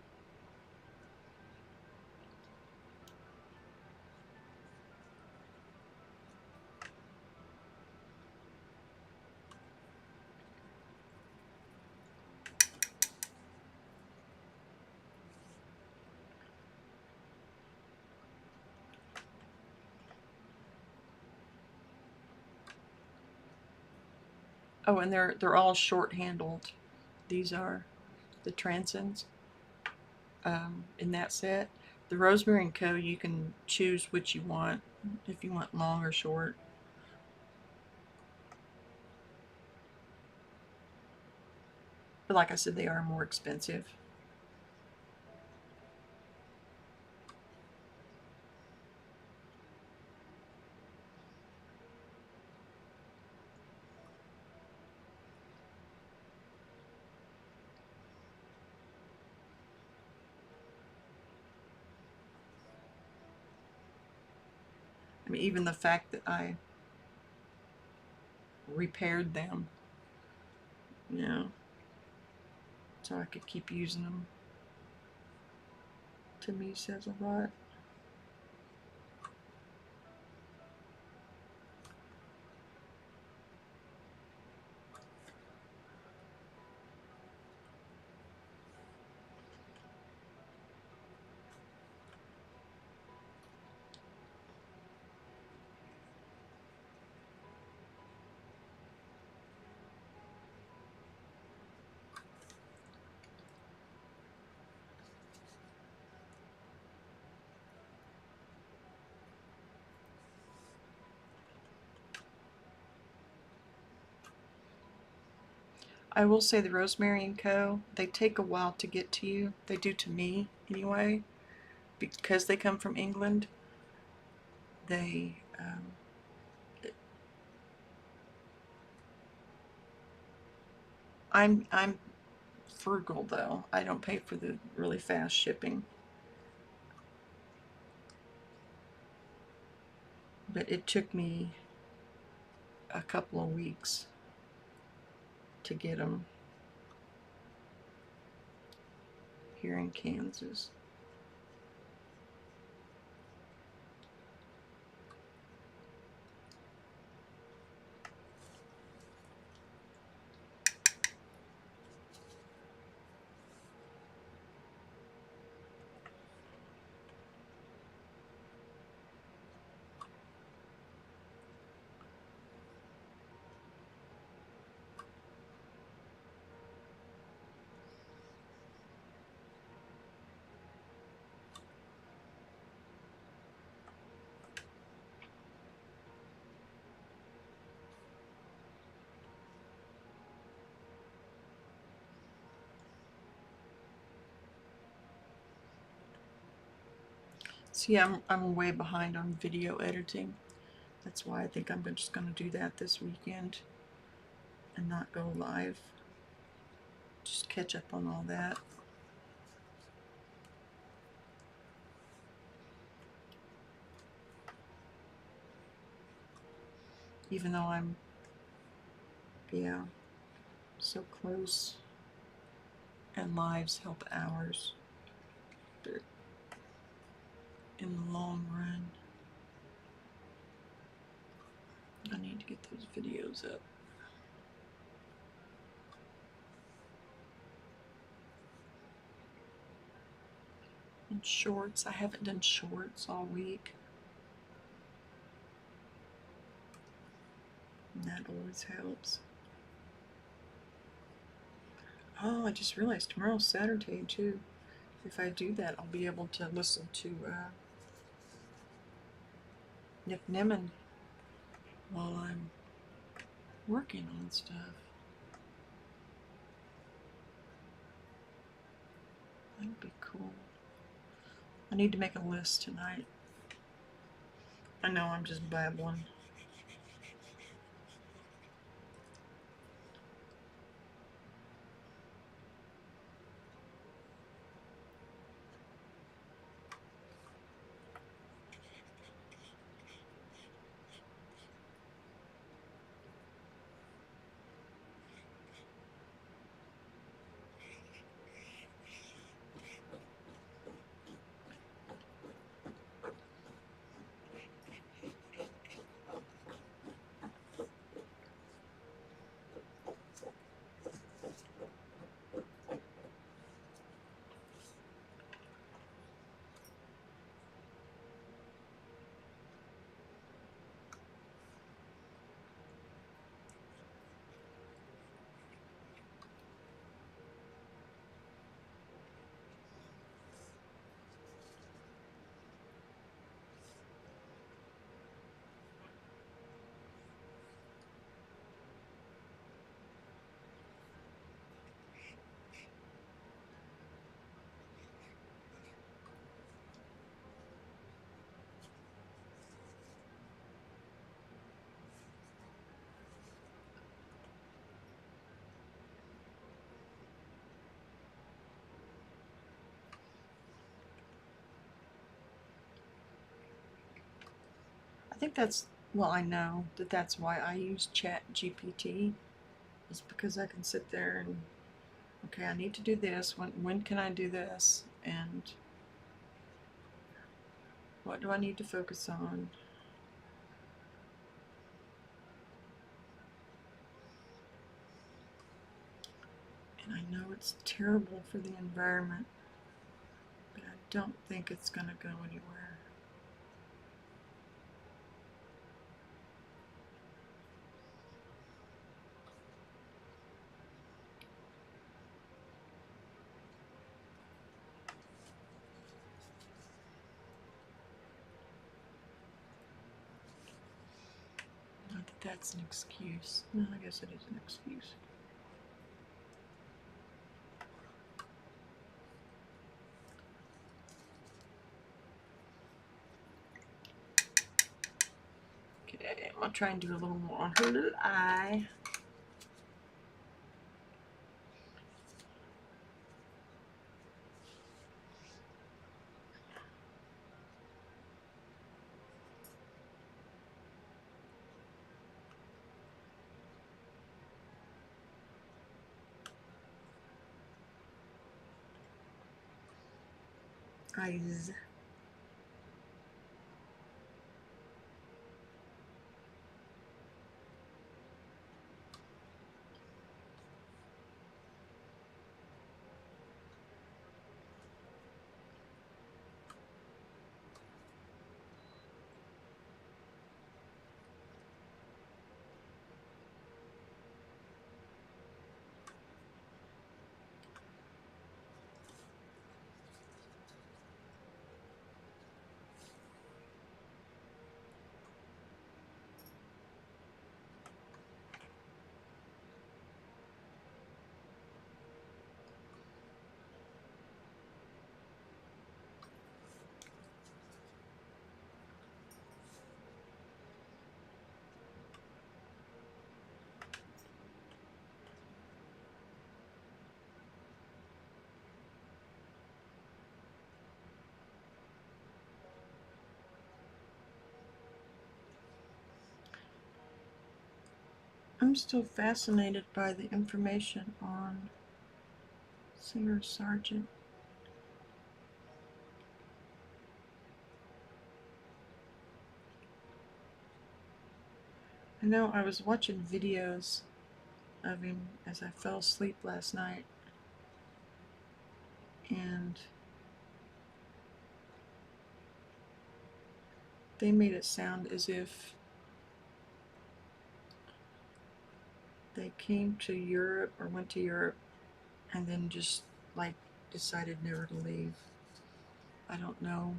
Oh, and they're all short-handled. These are the transcends in that set. The Rosemary & Co., you can choose which you want, if you want long or short. But like I said, they are more expensive. I mean, even the fact that I repaired them, you know, so I could keep using them, to me says a lot. I will say the Rosemary & Co., they take a while to get to you. They do to me, anyway. Because they come from England, they... I'm frugal, though. I don't pay for the really fast shipping. But it took me a couple of weeks to get them here in Kansas. See, I'm way behind on video editing. That's why I think I'm just going to do that this weekend and not go live. Just catch up on all that. Even though I'm, yeah, so close, and lives help ours. But in the long run, I need to get those videos up. And shorts, I haven't done shorts all week. And that always helps. Oh, I just realized tomorrow's Saturday too. If I do that, I'll be able to listen to Nick Nimmin while I'm working on stuff. That'd be cool. I need to make a list tonight. I know I'm just babbling. think that's, well, I know that that's why I use Chat GPT, is because I can sit there and, okay, I need to do this. When can I do this? And what do I need to focus on? And I know it's terrible for the environment, but I don't think it's going to go anywhere. Not that that's an excuse. No, I guess it is an excuse. Okay, I'll try and do a little more on her little eye. Eyes. I'm still fascinated by the information on singer Sargent. I know I was watching videos of him as I fell asleep last night, and they made it sound as if they came to Europe or went to Europe and then just like decided never to leave. I don't know.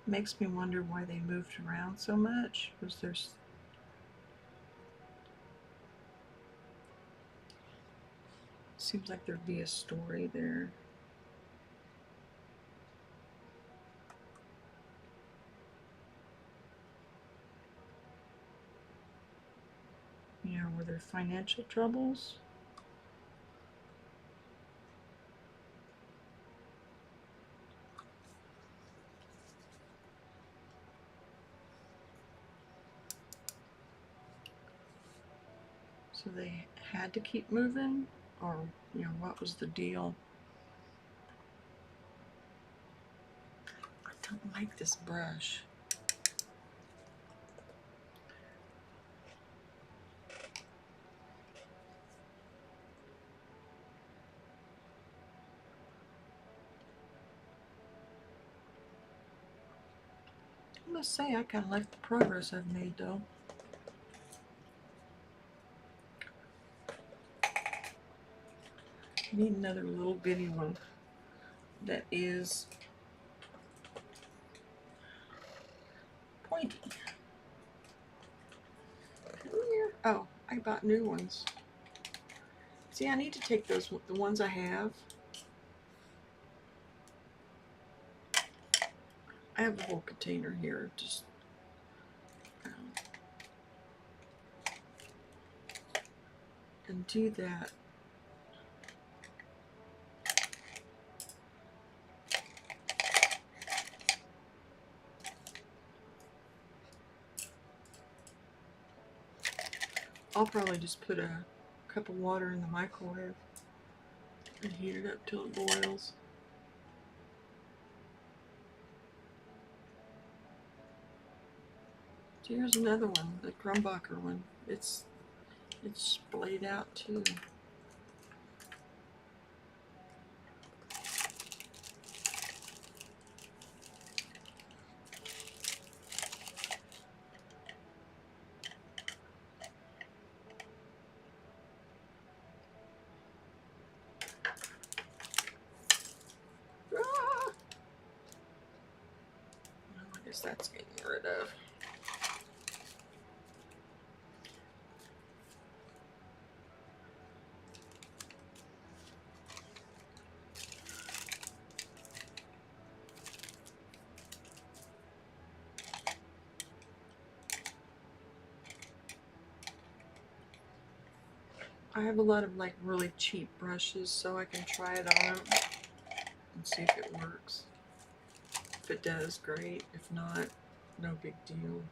Makes me wonder why they moved around so much. Was there seems like there'd be a story there. You know, were there financial troubles? So they had to keep moving? Or, you know, what was the deal? I don't like this brush. I must say, I kind of like the progress I've made, though. I need another little bitty one that is pointy. Come here. Oh, I bought new ones. See, I need to take those, the ones I have. I have a whole container here. Just and do that. I'll probably just put a cup of water in the microwave and heat it up till it boils. Here's another one, the Krumbacher one. It's splayed out too. Ah! Well, I guess that's getting rid of. I have a lot of like really cheap brushes, so I can try it on them and see if it works. If it does, great. If not, no big deal.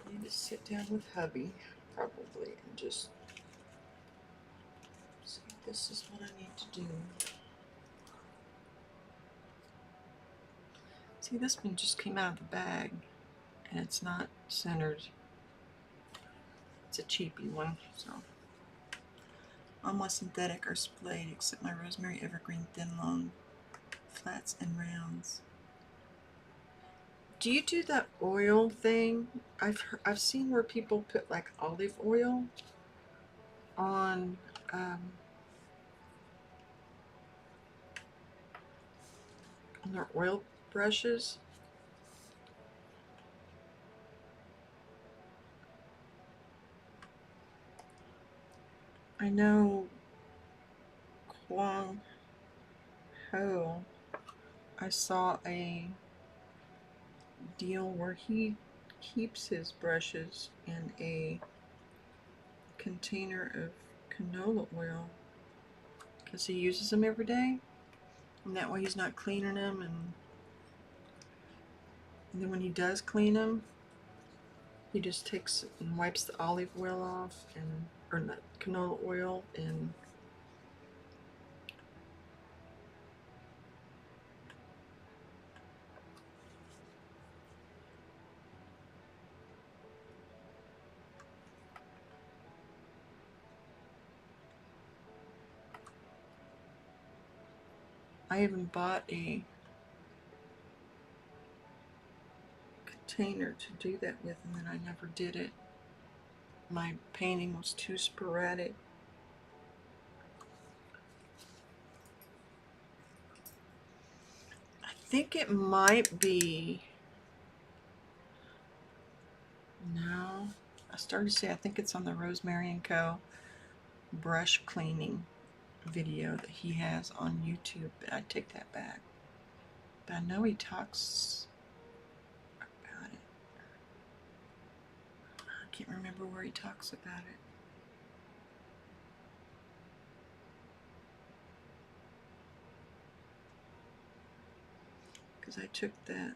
I need to sit down with hubby, probably, and just see if this is what I need to do. See, this one just came out of the bag, and it's not centered. It's a cheapy one, so. All my synthetic are splayed except my rosemary evergreen thin long flats and rounds. Do you do that oil thing? I've seen where people put like olive oil on their oil brushes. I know Kwang Ho, I saw a deal where he keeps his brushes in a container of canola oil because he uses them every day, and that way he's not cleaning them, and then when he does clean them, he just takes and wipes the olive oil off, and or not canola oil, and I even bought a container to do that with, and then I never did it. My painting was too sporadic. I think it might be, no, I started to say I think it's on the Rosemary & Co. brush cleaning video that he has on YouTube, but I take that back. But I know he talks about it. I can't remember where he talks about it. Because I took that,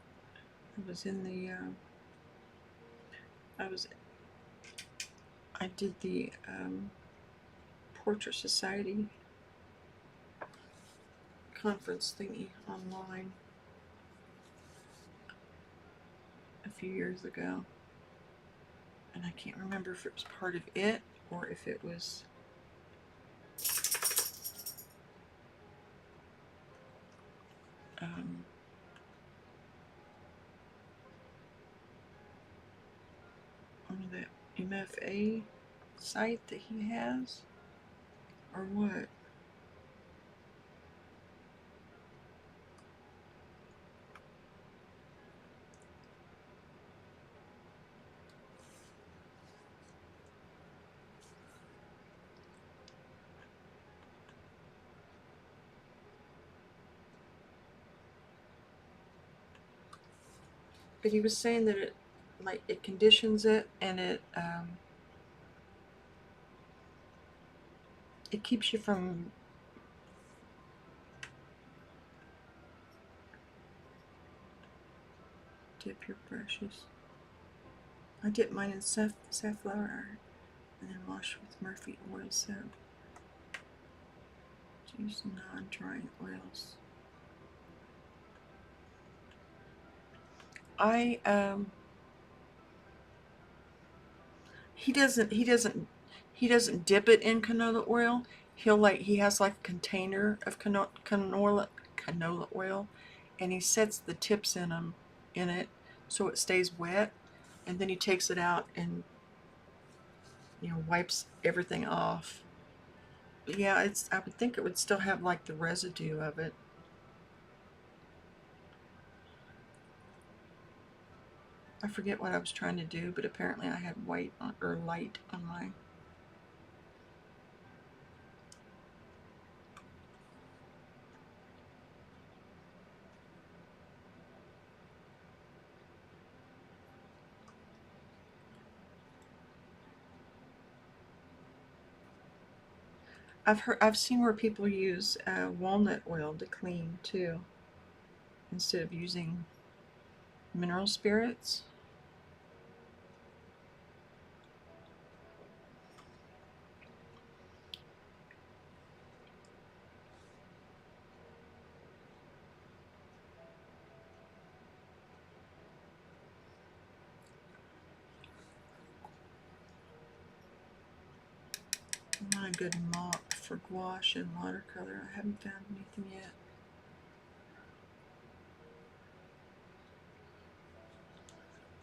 I was in the, I did the Portrait Society conference thingy online a few years ago, and I can't remember if it was part of it or if it was one of the MFA site that he has? Or what? But he was saying that it conditions it, and it keeps you from dip your brushes. I dip mine in safflower and then wash with Murphy oil soap. Use non-drying oils. I he doesn't dip it in canola oil. He has like a container of canola oil, and he sets the tips in it so it stays wet, and then he takes it out and wipes everything off. Yeah, I would think it would still have like the residue of it. I forget what I was trying to do, but apparently I had white or light on mine. I've seen where people use walnut oil to clean too, instead of using mineral spirits. I want a good mop for gouache and watercolor. I haven't found anything yet.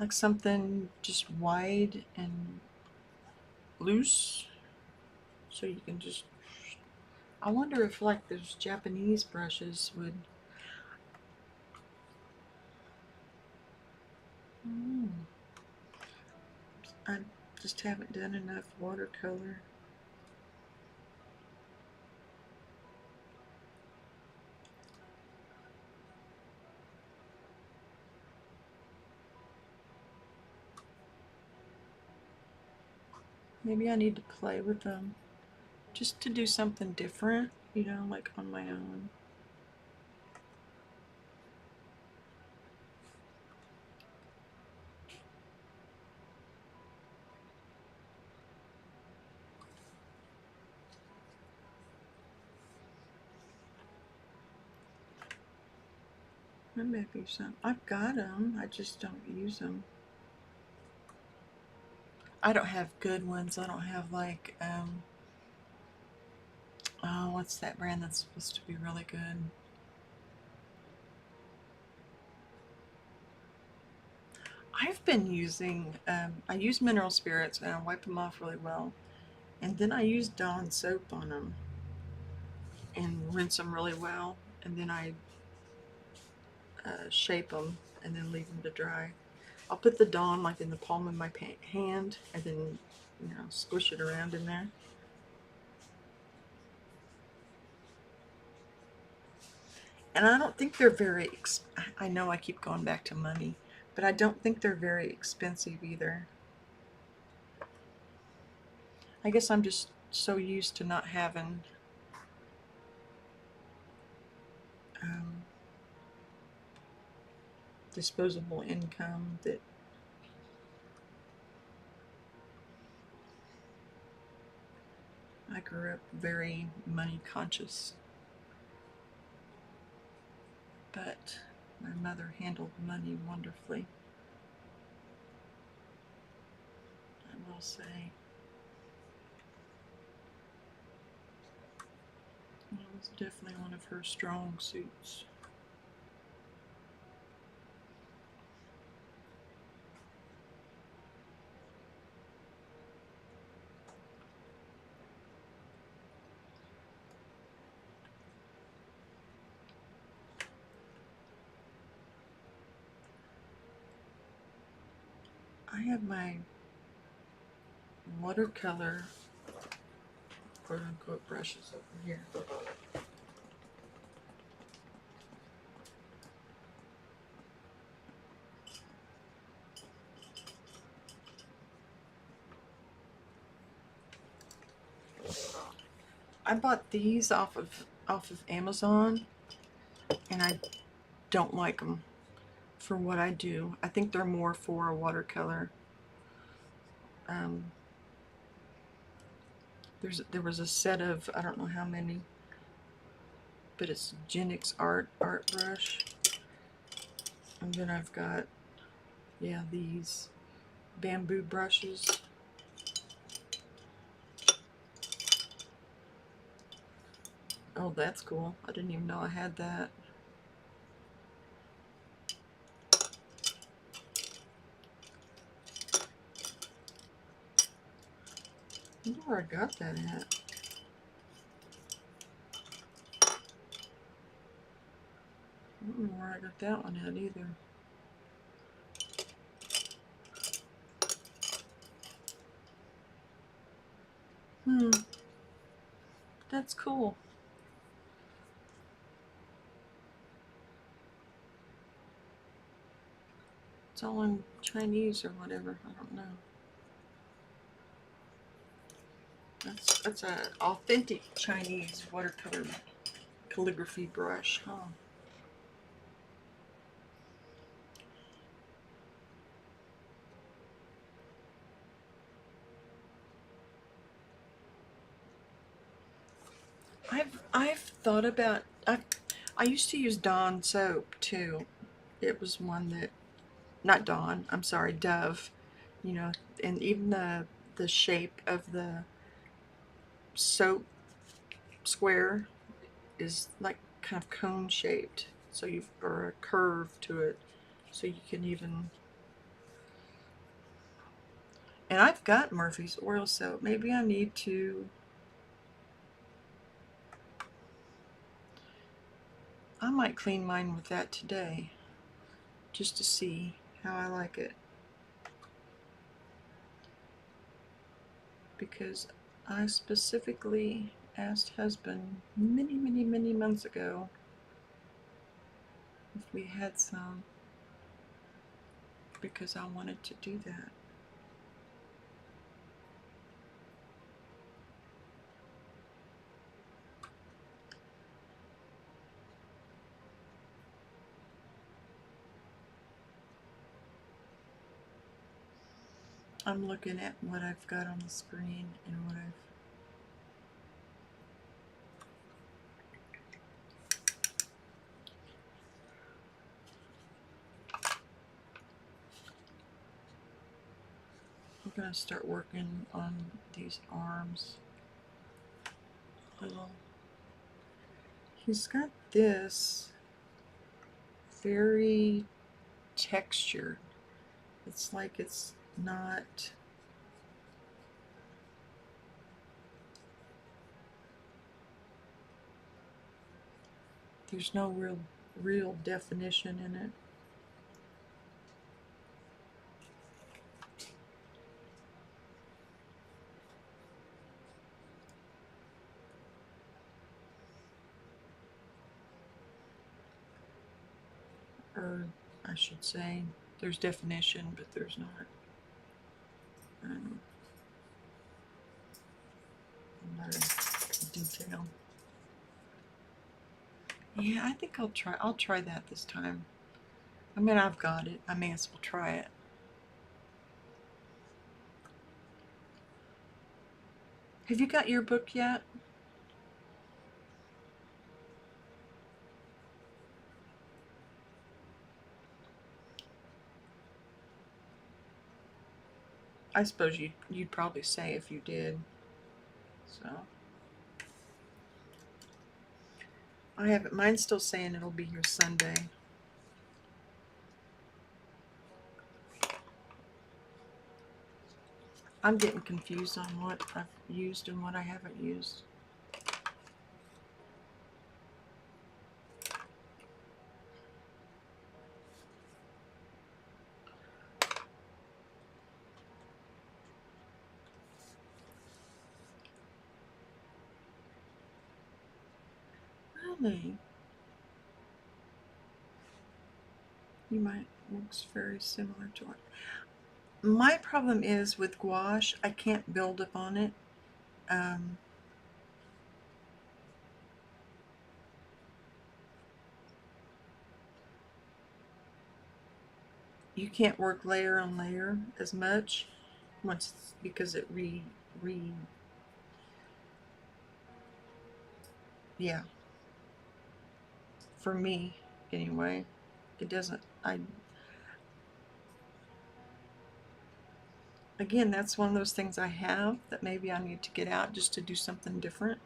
Like something just wide and loose, so you can just. I wonder if like those Japanese brushes would. Mm, I just haven't done enough watercolor. Maybe I need to play with them just to do something different, like on my own. There may be some. I've got them, I just don't use them. I don't have good ones. I don't have like, oh, what's that brand that's supposed to be really good? I've been using, I use mineral spirits and I wipe them off really well. And then I use Dawn soap on them and rinse them really well. And then I shape them and then leave them to dry. I'll put the Dawn like in the palm of my hand and then, squish it around in there. And I don't think they're very, I know I keep going back to money, but I don't think they're very expensive either. I guess I'm just so used to not having um, disposable income that I grew up very money conscious. But my mother handled money wonderfully, I will say. It was definitely one of her strong suits. I have my watercolor quote-unquote brushes over here. I bought these off of Amazon, and I don't like them for what I do. I think they're more for a watercolor. There was a set of, I don't know how many, but it's Genix art brush, and then I've got, yeah, these bamboo brushes. Oh, that's cool. I didn't even know I had that. I wonder where I got that at. I don't know where I got that one at either. That's cool. It's all in Chinese or whatever. I don't know. That's an authentic Chinese watercolor calligraphy brush, huh? I've thought about, I used to use Dawn soap too. It was one that, not Dawn, I'm sorry, Dove, you know, and even the shape of the soap square is like kind of cone shaped, so you've, or a curve to it, so you can even, and I've got Murphy's oil soap. Maybe I need to, I might clean mine with that today, just to see how I like it. Because I specifically asked husband many months ago if we had some, because I wanted to do that. I'm looking at what I've got on the screen and what I'm gonna start working on these arms. Little. He's got this very textured. It's like it's not. There's no real definition in it. Or I should say, there's definition, but there's not a lot of detail. Yeah, I think I'll try that this time. I mean, I've got it. I may as well try it. Have you got your book yet? I suppose you'd probably say if you did. So I have it. Mine's still saying it'll be here Sunday. I'm getting confused on what I've used and what I haven't used. Really? You might, looks very similar to it. My problem is with gouache, I can't build up on it. Um, you can't work layer on layer as much once because it re yeah, for me anyway, it doesn't. I Again, that's one of those things I have that maybe I need to get out just to do something different.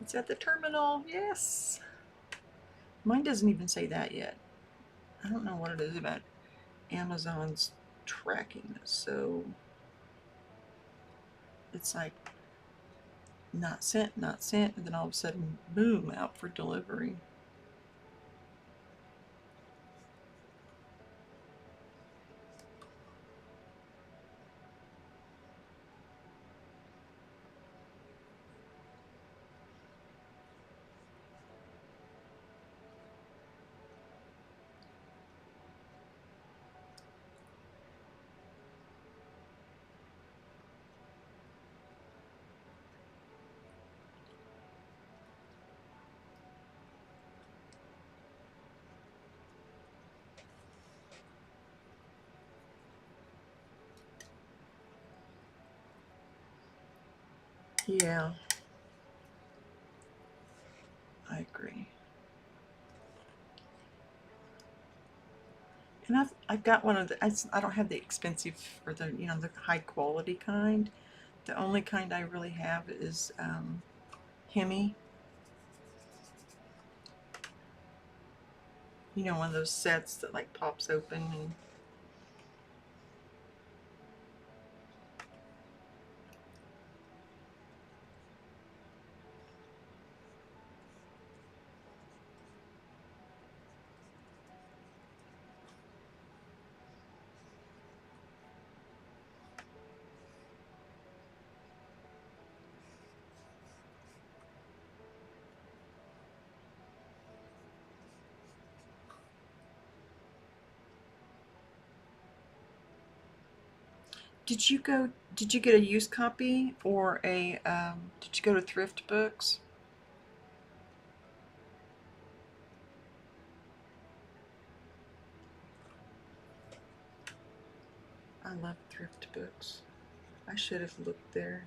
It's at the terminal. Yes. Mine doesn't even say that yet. I don't know what it is about Amazon's tracking this. So it's like not sent, not sent, and then all of a sudden, boom, out for delivery. Yeah, I agree. And I've got one of the. I don't have the expensive or the the high quality kind. The only kind I really have is Hemi. One of those sets that like pops open and did you get a used copy or did you go to thrift books? I love thrift books. I should have looked there.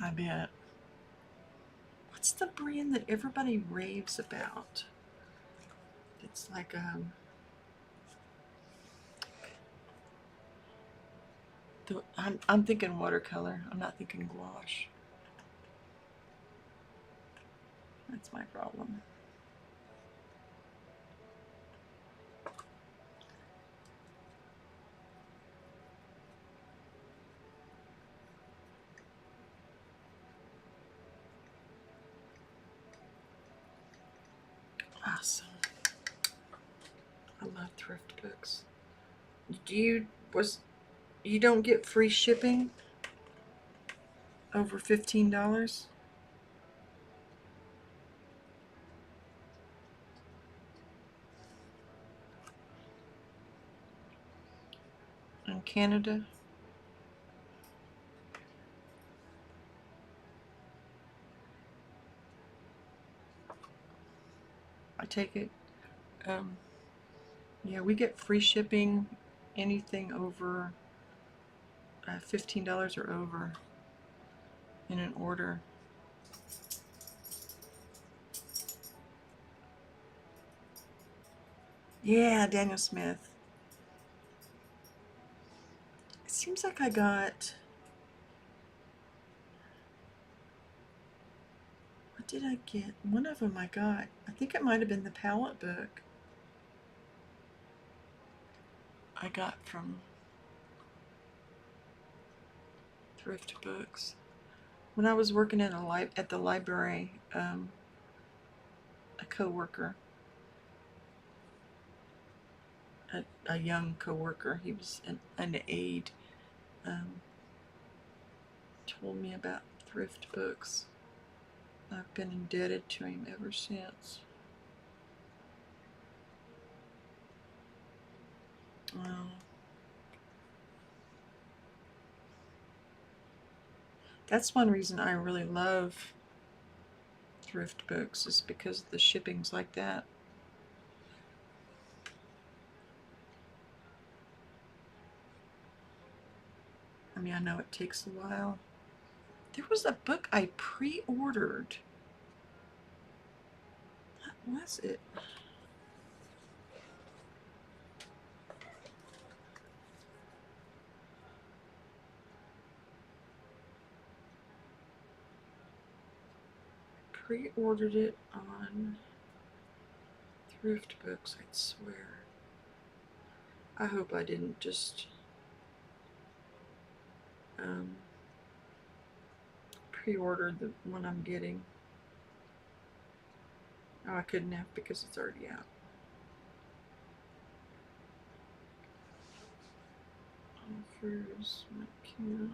I bet. What's the brand that everybody raves about? It's like I'm thinking watercolor. I'm not thinking gouache. That's my problem. I love thrift books. You don't get free shipping over $15? In Canada? I take it. Yeah, we get free shipping anything over $15 or over in an order. Yeah, Daniel Smith. It seems like I got... What did I get? One of them I got. I think it might have been the palette book I got from Thrift Books. When I was working at the library, a coworker, a young coworker, he was an aide, um, told me about Thrift Books. I've been indebted to him ever since. That's one reason I really love Thrift Books, is because the shipping's like that. I mean, I know it takes a while. There was a book I pre-ordered. What was it? Pre-ordered it on Thrift Books, I swear. I hope I didn't just pre-order the one I'm getting. Oh, I couldn't have because it's already out. Offers, my account.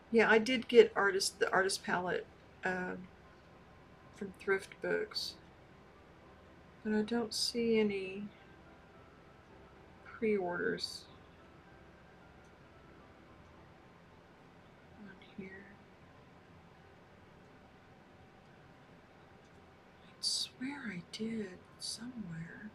Yeah, I did get the artist palette from Thrift Books, but I don't see any pre-orders on here. I swear I did somewhere.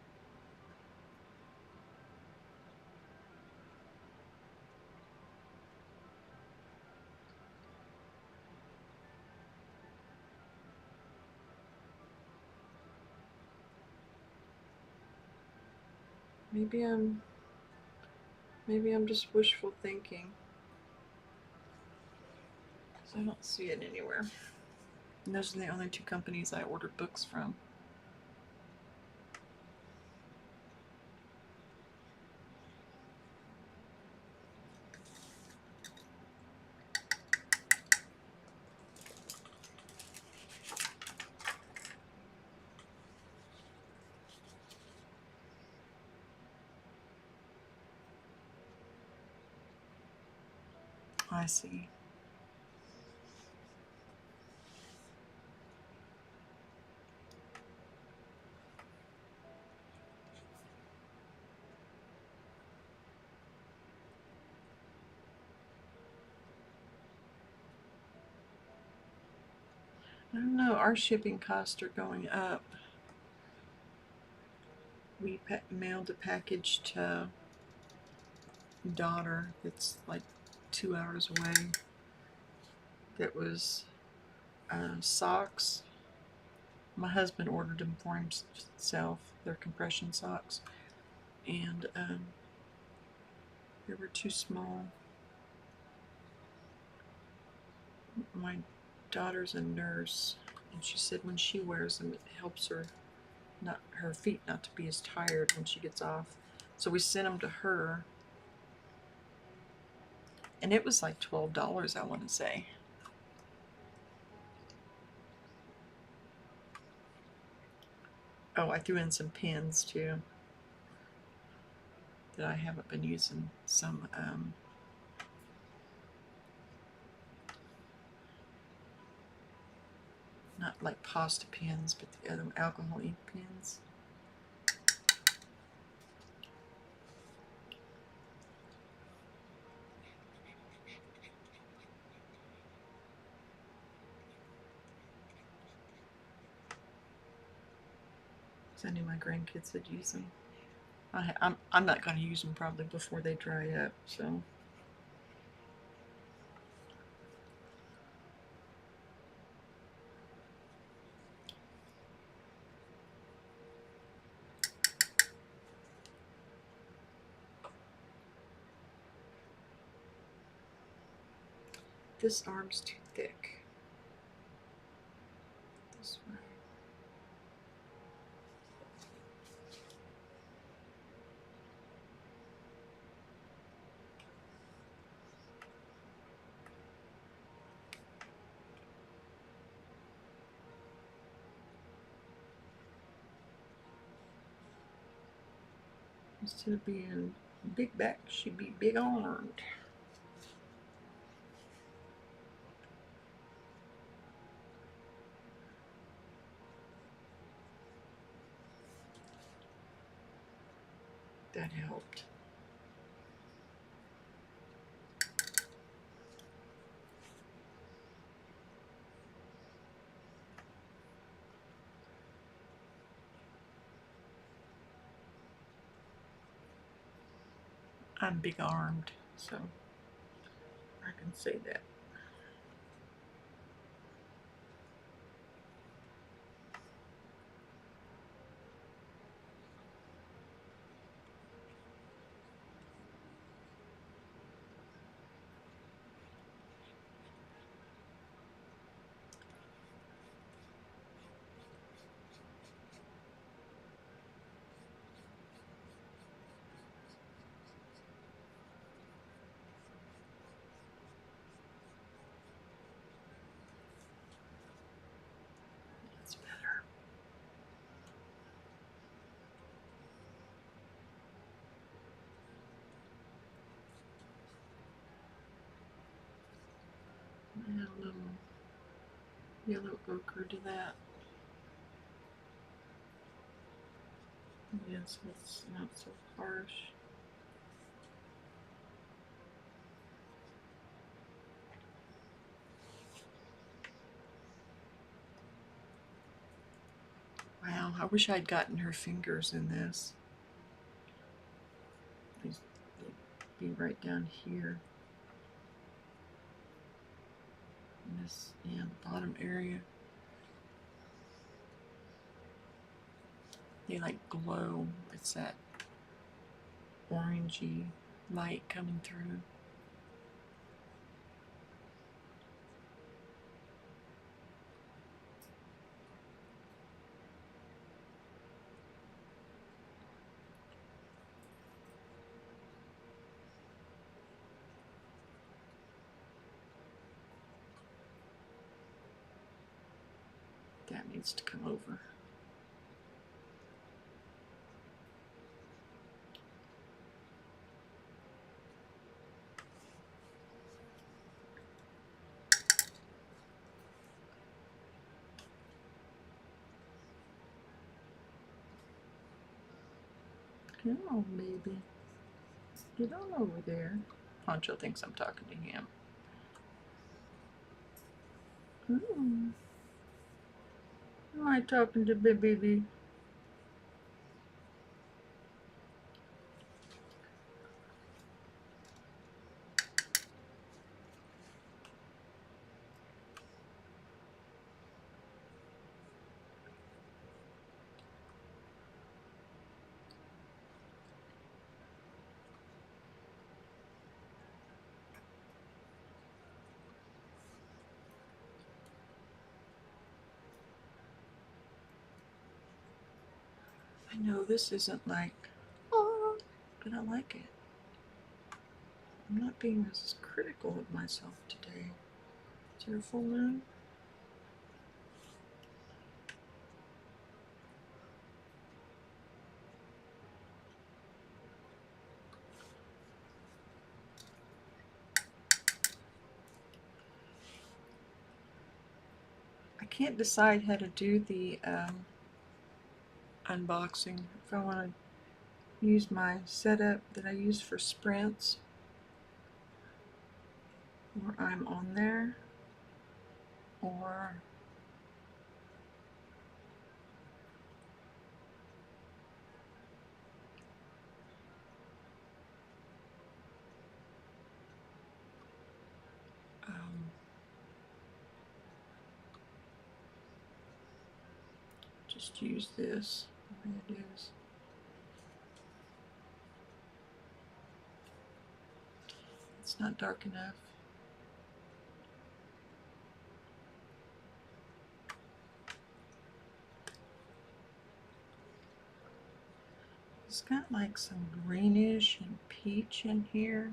Maybe I'm just wishful thinking, because I don't see it anywhere. And those are the only two companies I ordered books from. I see. I don't know, our shipping costs are going up. We mailed a package to daughter that's like 2 hours away. That was socks. My husband ordered them for himself. They're compression socks, and they were too small. My daughter's a nurse, and she said when she wears them, it helps her her feet not to be as tired when she gets off. So we sent them to her. And it was like $12, I want to say. Oh, I threw in some pins too that I haven't been using. Some not like pasta pins, but the other alcohol ink pins. I knew my grandkids would use them. I'm not going to use them probably before they dry up, so. This arm's too thick. This one. Instead of being big back, she'd be big armed. That helped. I'm big armed, so I can say that. That's better. Add a little yellow ochre to that. Yes, it's not so harsh. Wow, I wish I'd gotten her fingers in this. They'd be right down here. In this, yeah, the bottom area. They like glow. It's that orangey light coming through. That needs to come over. Come on, baby. Get on over there. Poncho thinks I'm talking to him. Ooh. Am I talking to baby? I know this isn't like, oh, but I like it. I'm not being as critical of myself today. Is there a full moon? I can't decide how to do the unboxing. If I want to use my setup that I use for sprints, where I'm on there, or um, just use this the way it is. It's not dark enough. It's got like some greenish and peach in here.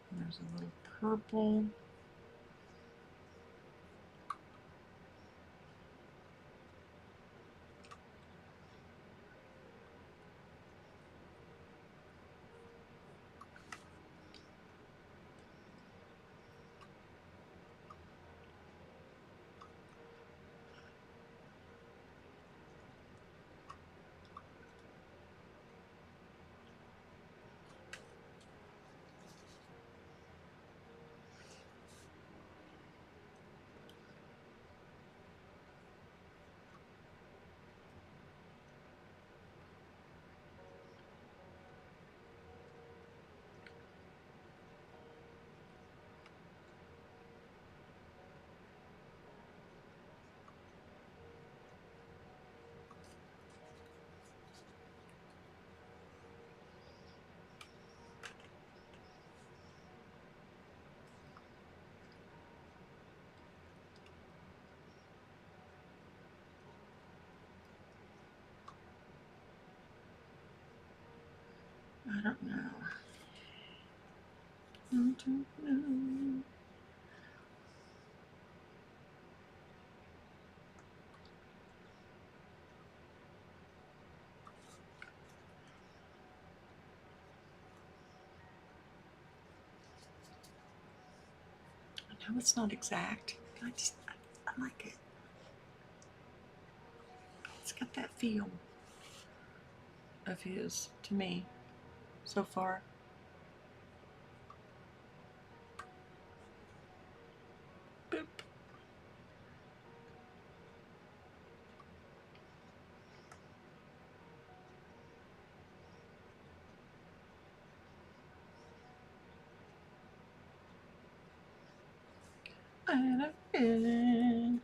And there's a little purple. I don't know. I don't know. I know it's not exact, but I like it. It's got that feel of his to me so far. Boop. And again.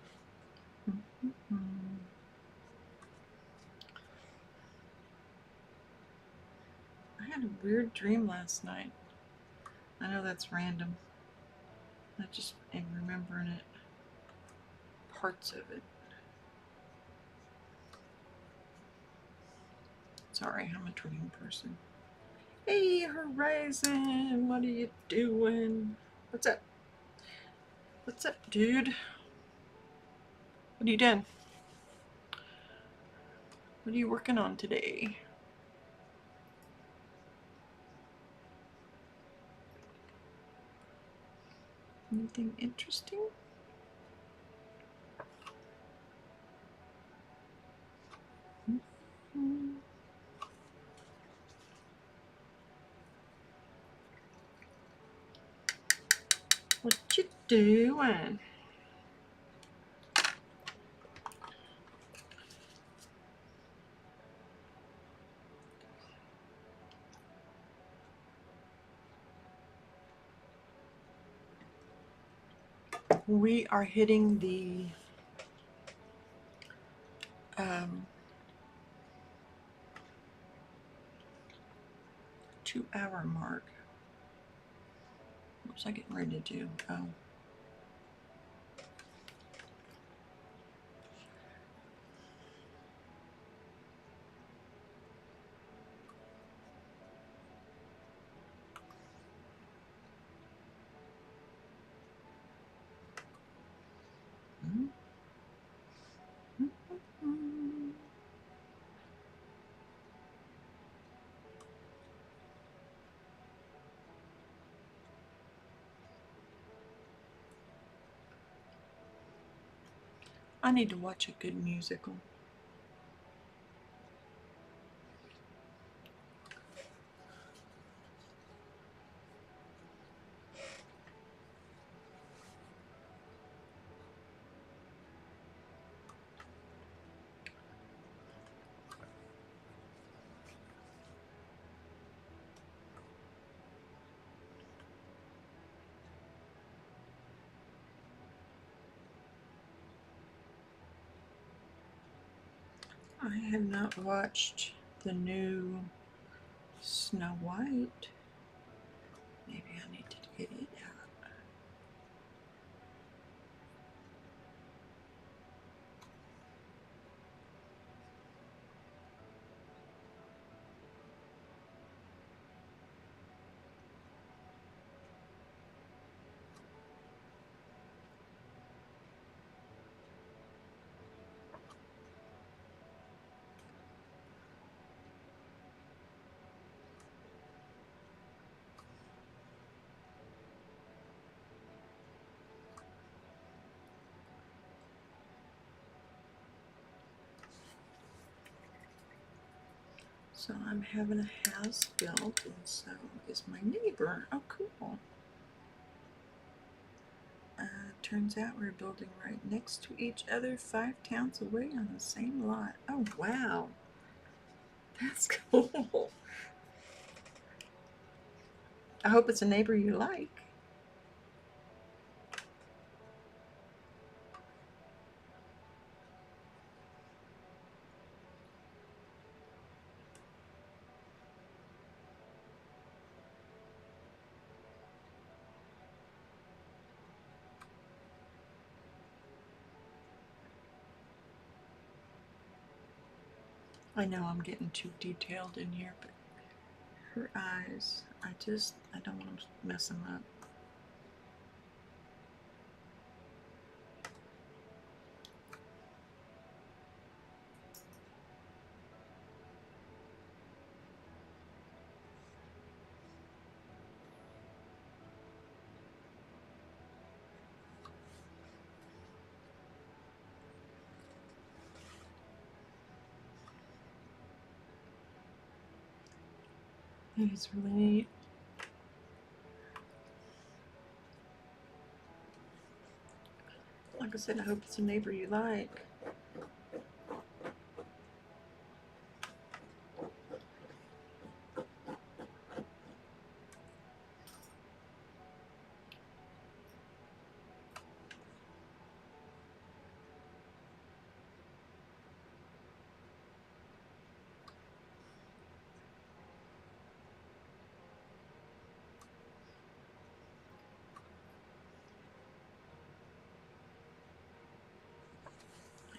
I had a weird dream last night. I know that's random. I just am remembering it. Parts of it. Sorry, I'm a dream person. Hey, Horizon, what are you doing? What's up? What's up, dude? What are you doing? What are you working on today? Anything interesting? Mm-hmm. What you doing? We are hitting the 2-hour mark. What was I getting ready to do? Oh. I need to watch a good musical. I have not watched the new Snow White. Maybe I need to get it out. So I'm having a house built, and so is my neighbor. Oh, cool. Turns out we're building right next to each other, 5 towns away on the same lot. Oh, wow. That's cool. I hope it's a neighbor you like. I know I'm getting too detailed in here, but her eyes, I don't want to mess them up. It's really neat. Like I said, I hope it's a neighbor you like.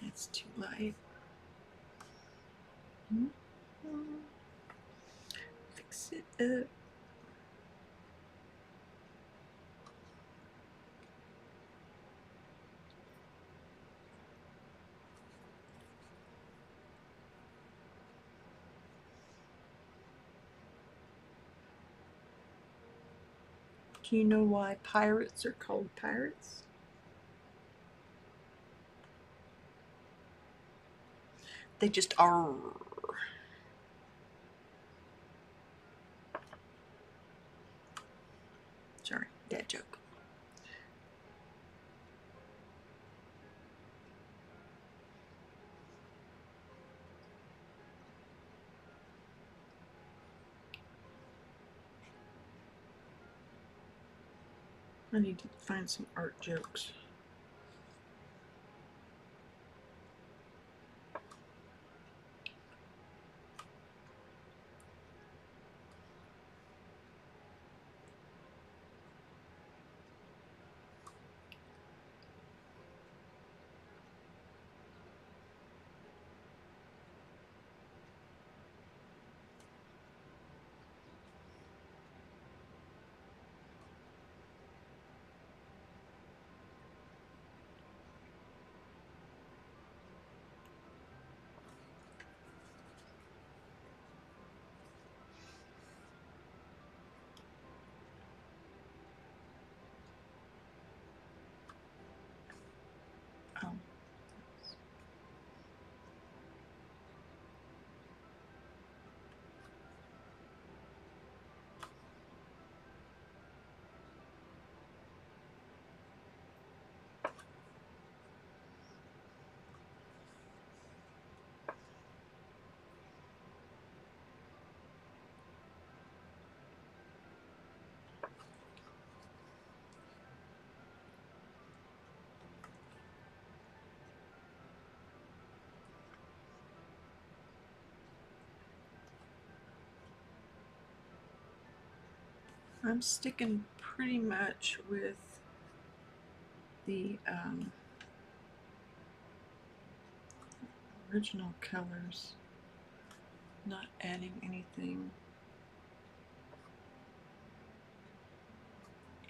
It's too light. Fix it up. Do you know why pirates are called pirates? They just are. Sorry, dad joke. I need to find some art jokes. I'm sticking pretty much with the original colors, not adding anything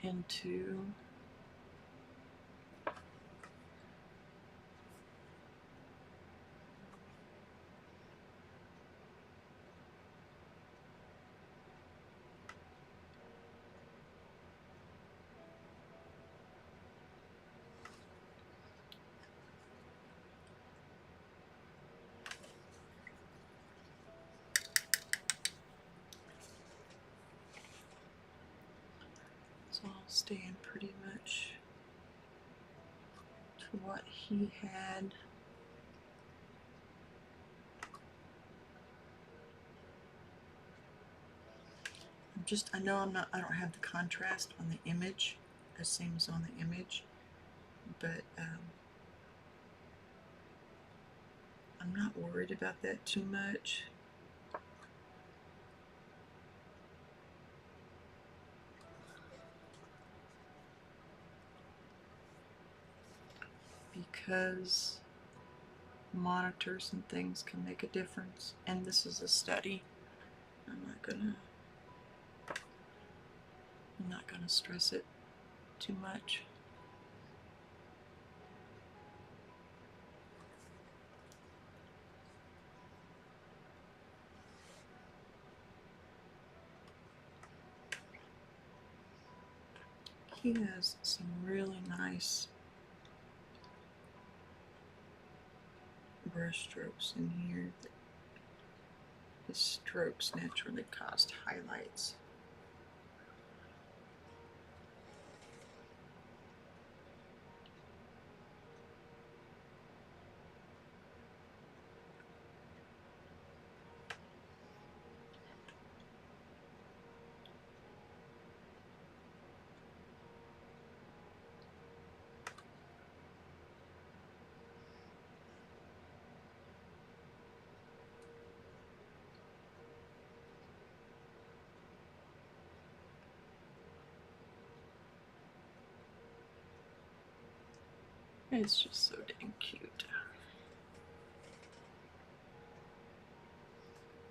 into so I'll stay in pretty much to what he had. I know I don't have the contrast on the image, the same as on the image, but I'm not worried about that too much. Because monitors and things can make a difference, and this is a study. I'm not gonna stress it too much. He has some really nice brush strokes in here. His strokes naturally caused highlights. It's just so dang cute.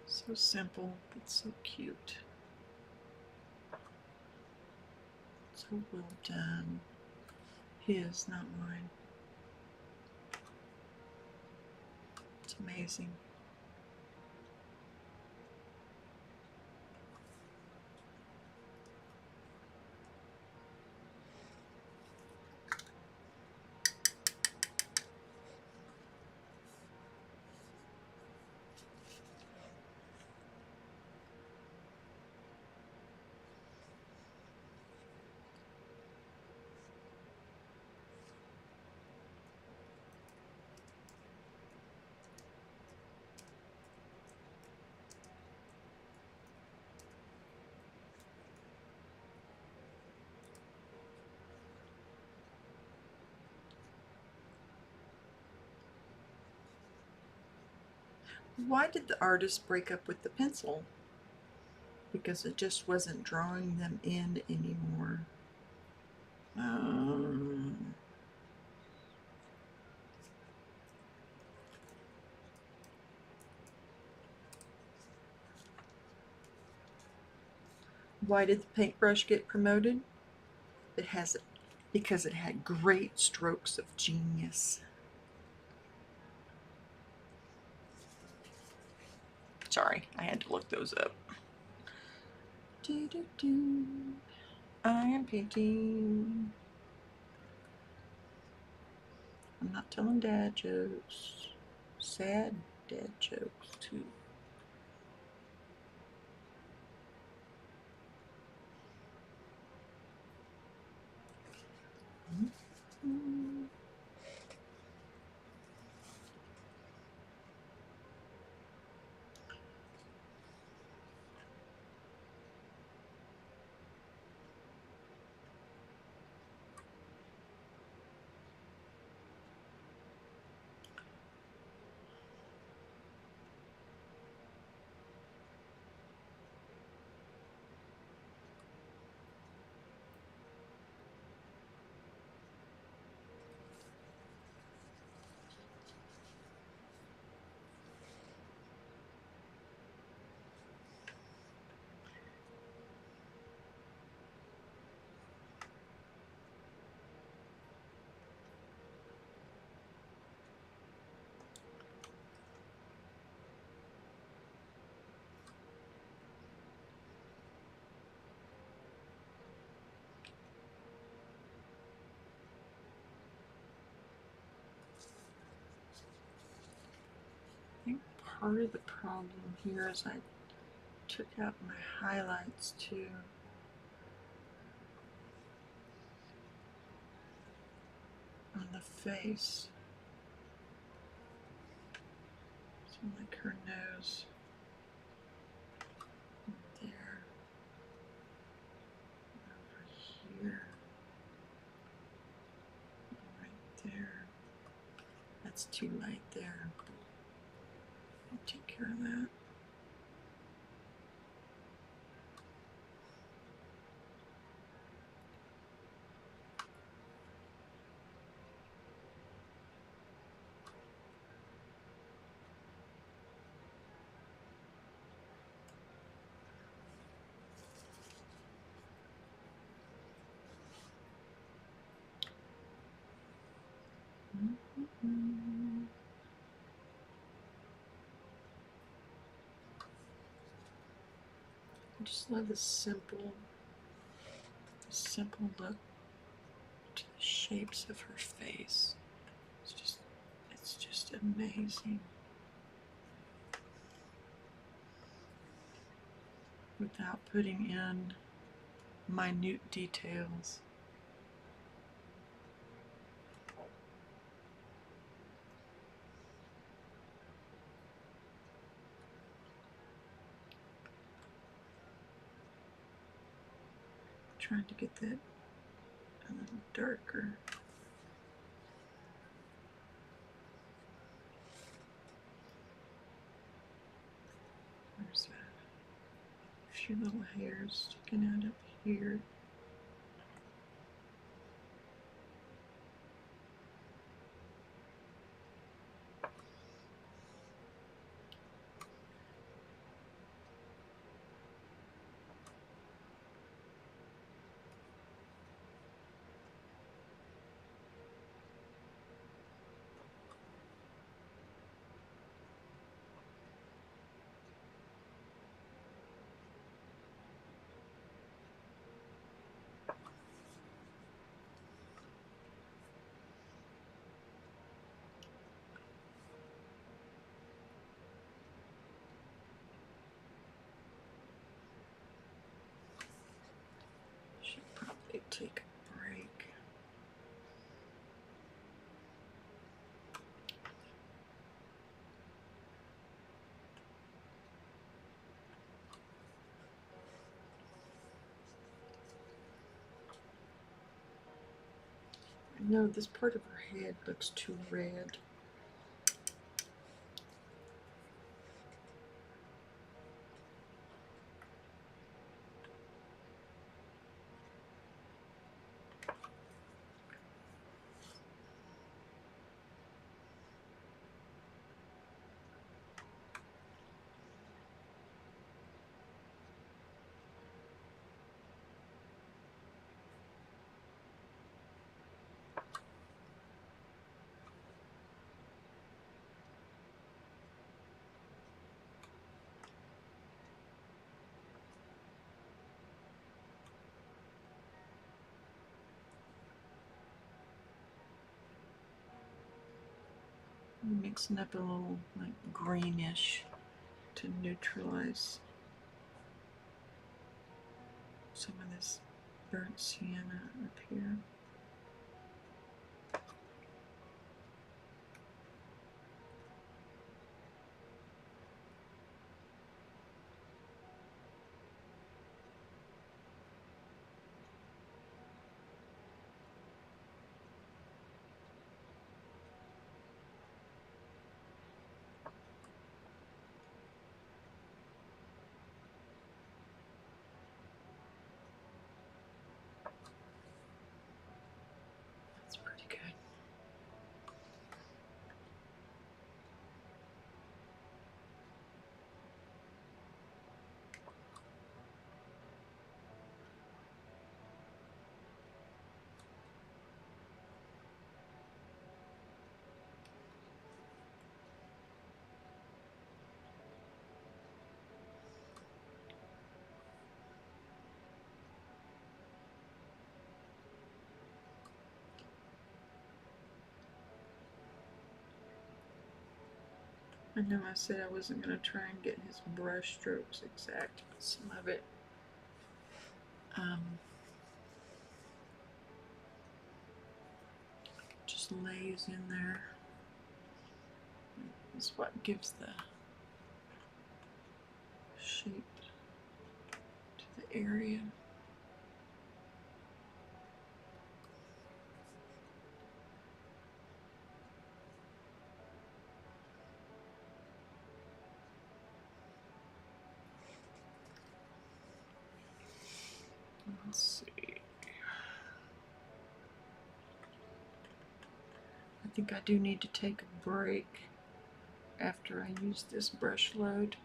So simple, but so cute. So well done. His, not mine. It's amazing. Why did the artist break up with the pencil? Because it just wasn't drawing them in anymore. Why did the paintbrush get promoted? Because it had great strokes of genius. Sorry, I had to look those up. I am painting. I'm not telling dad jokes. Sad dad jokes, too. Mm-hmm. part of the problem here is I took out my highlights too. On the face. So like her nose. There. Over here. Right there. That's too light there. I'll take care of that. I just love the simple look to the shapes of her face. It's just amazing. Without putting in minute details. Trying to get that a little darker. There's a few little hairs sticking out up here. Should probably take a break. No, this part of her head looks too red. Mixing up a little like greenish to neutralize some of this burnt sienna up here. I know I said I wasn't going to try and get his brush strokes exact, but some of it just lays in there. Is what gives the shape to the area. Let's see. I think I do need to take a break after I use this brush load.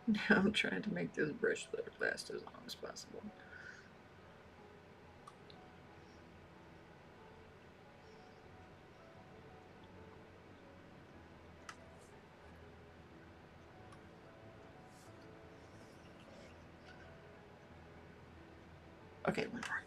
Now I'm trying to make this brush load last as long as possible. Okay, one more.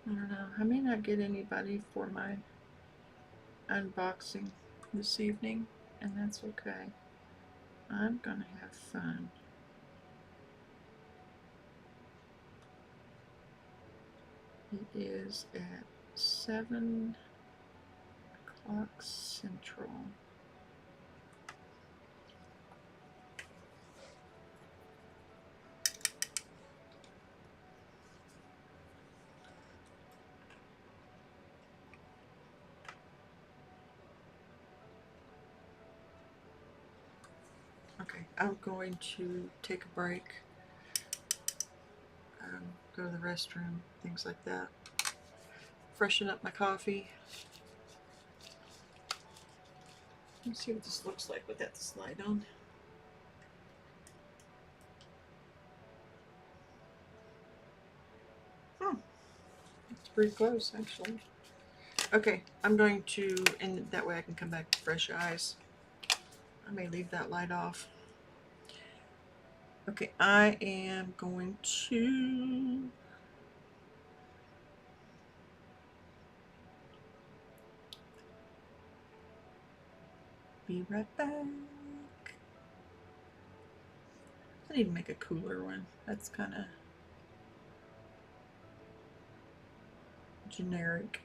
I don't know. I may not get anybody for my unboxing this evening, and that's okay. I'm gonna have fun. It is at 7 o'clock Central. Okay, I'm going to take a break, go to the restroom, things like that. Freshen up my coffee. Let's see what this looks like without the slide on. It's pretty close, actually. Okay, I'm going to, and that way I can come back with fresh eyes. I may leave that light off. Okay, I am going to be right back. I need to make a cooler one. That's kind of generic.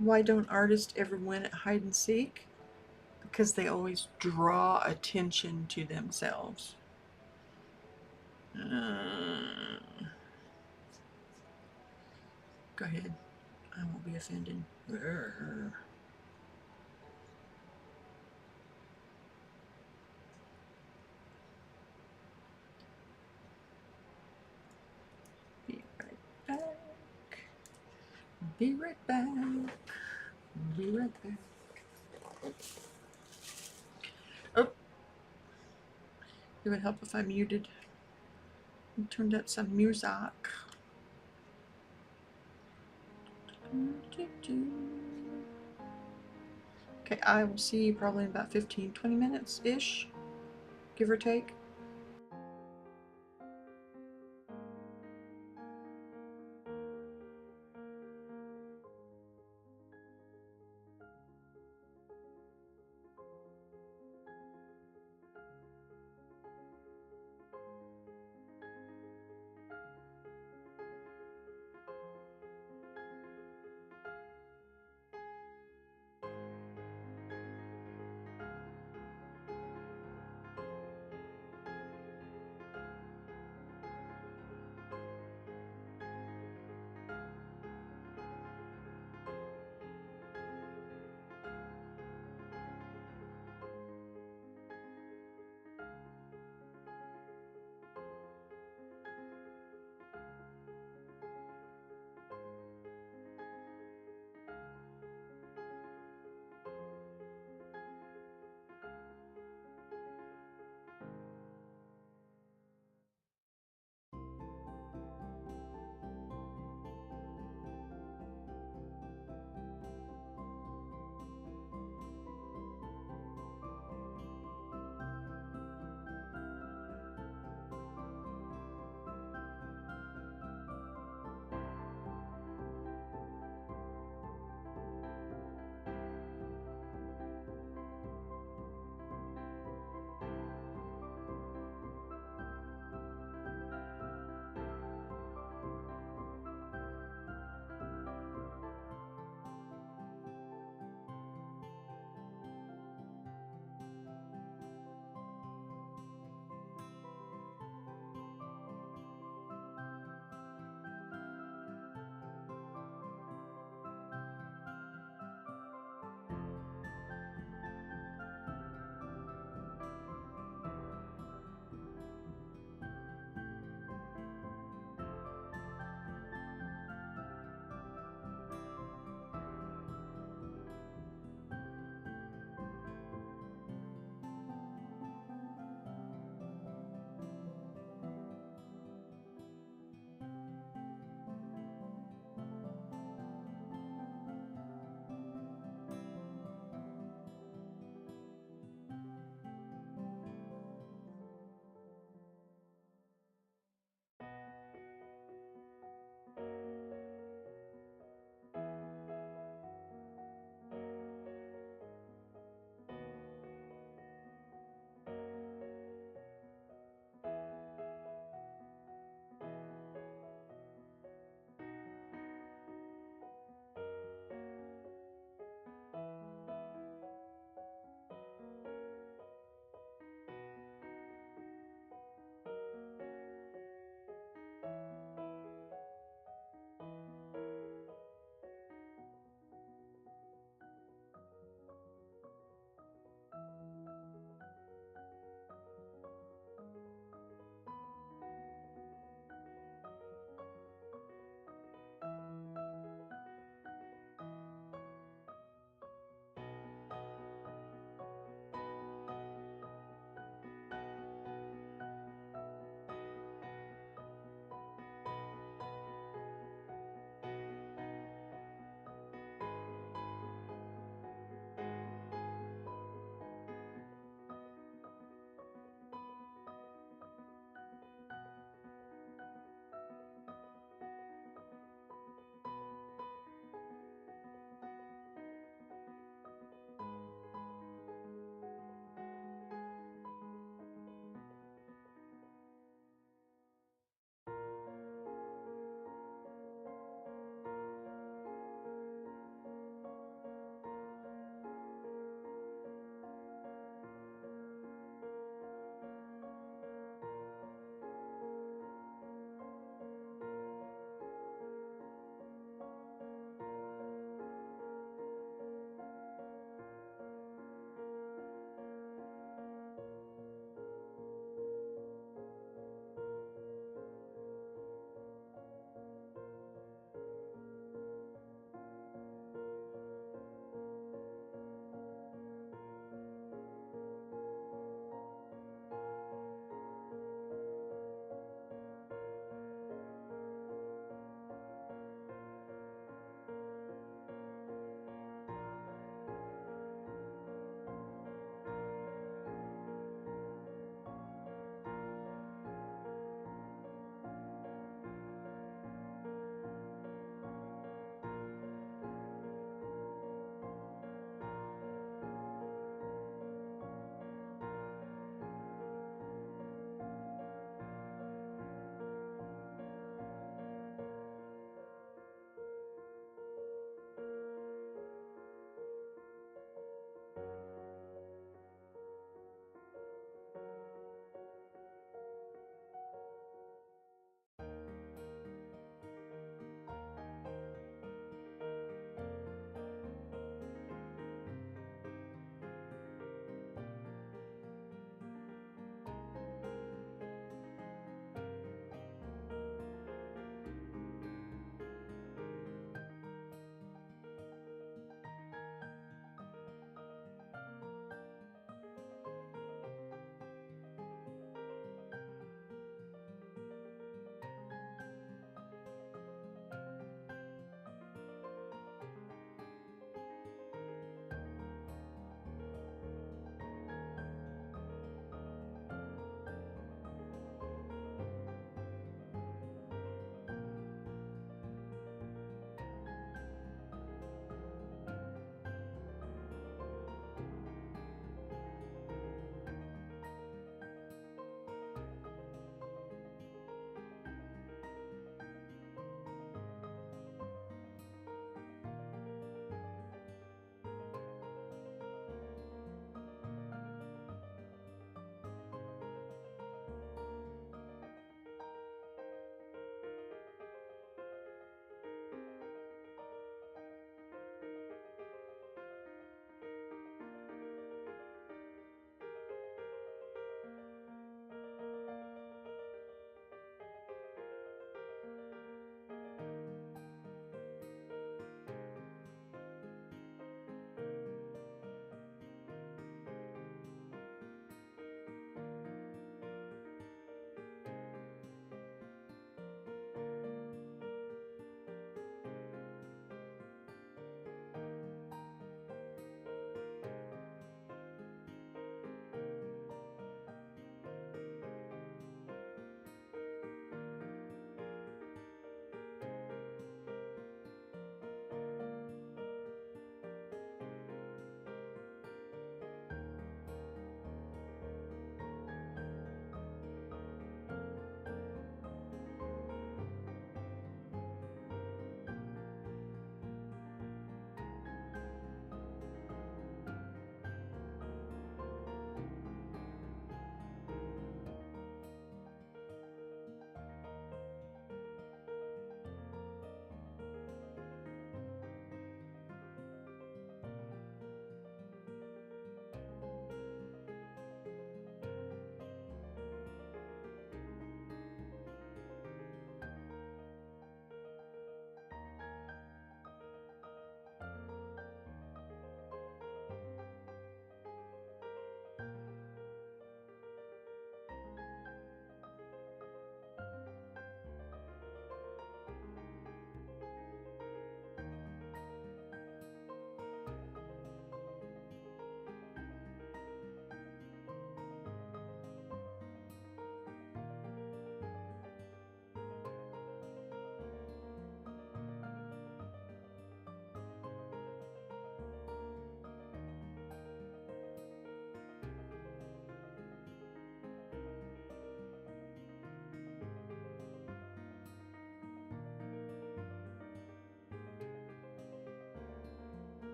Why don't artists ever win at hide and seek? Because they always draw attention to themselves. Go ahead. I won't be offended. Be right back. Be right back. Be right back. Oh, it would help if I muted and turned up some music. Okay, I will see you probably in about 15-20 minutes-ish, give or take.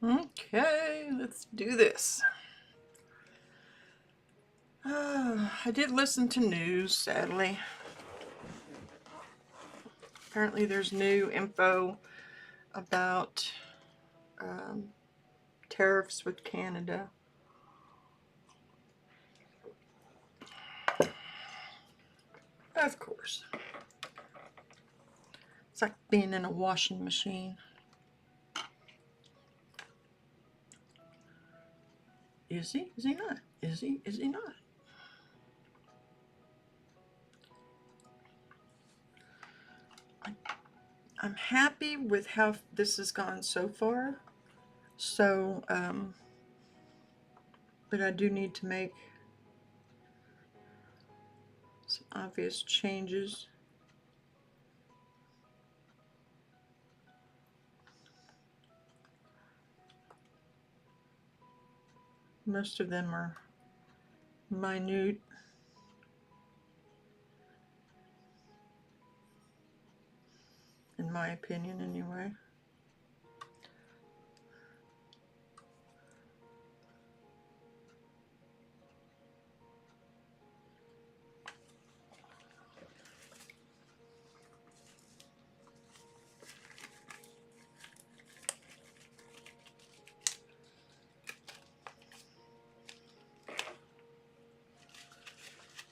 Okay, let's do this. I did listen to news, sadly. Apparently there's new info about tariffs with Canada. Of course. It's like being in a washing machine. Is he? Is he not? Is he? Is he not? I'm happy with how this has gone so far. So, but I do need to make some obvious changes. Most of them are minute. In my opinion, anyway.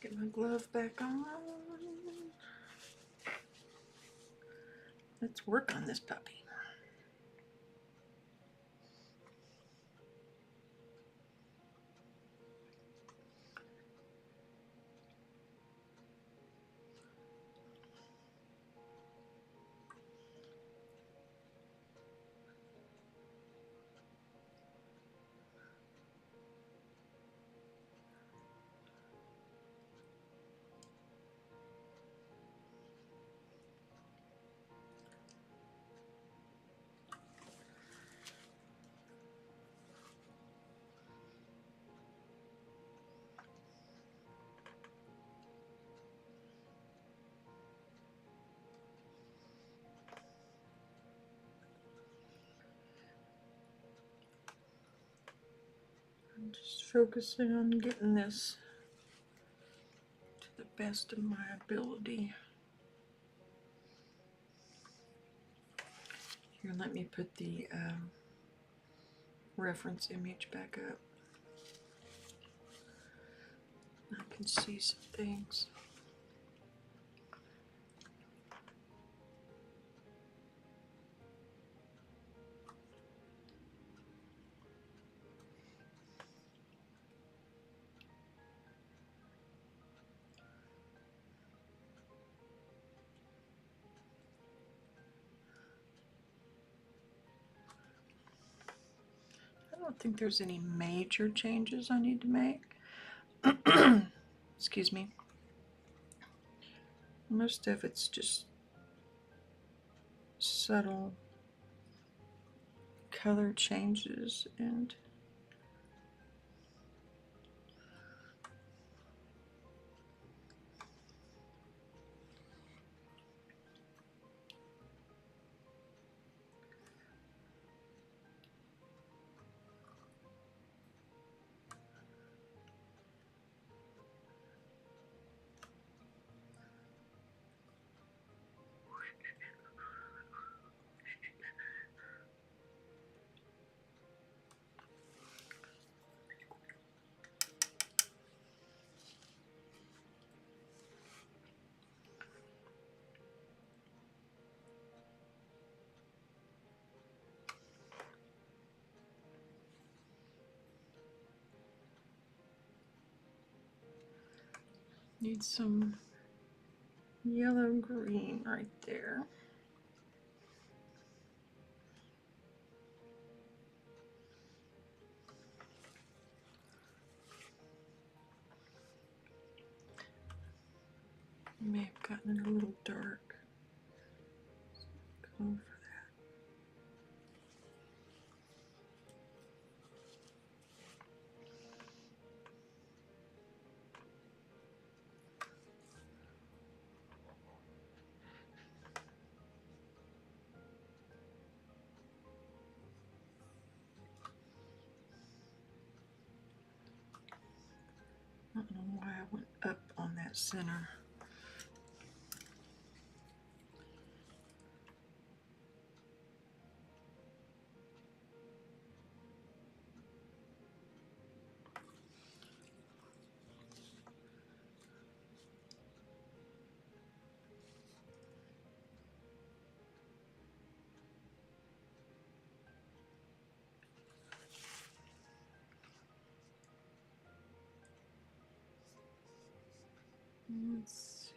Get my glove back on. Let's work on this puppy. I'm just focusing on getting this to the best of my ability. Here, let me put the reference image back up. I can see some things. I don't think there's any major changes I need to make. Excuse me. Most of it's just subtle color changes and need some yellow green right there. May have gotten it a little dark. Go for I don't know why I went up on that center. Let's see.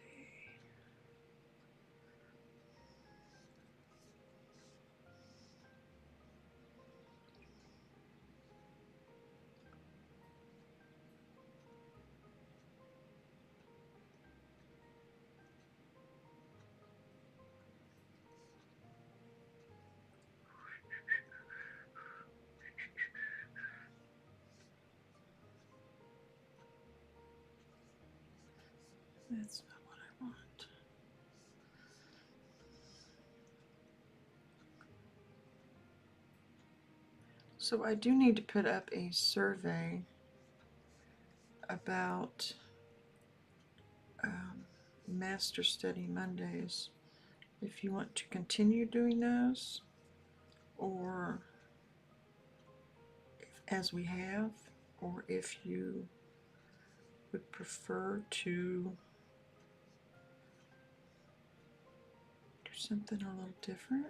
That's not what I want. So I do need to put up a survey about Master Study Mondays. If you want to continue doing those, or as we have, or if you would prefer to do something a little different.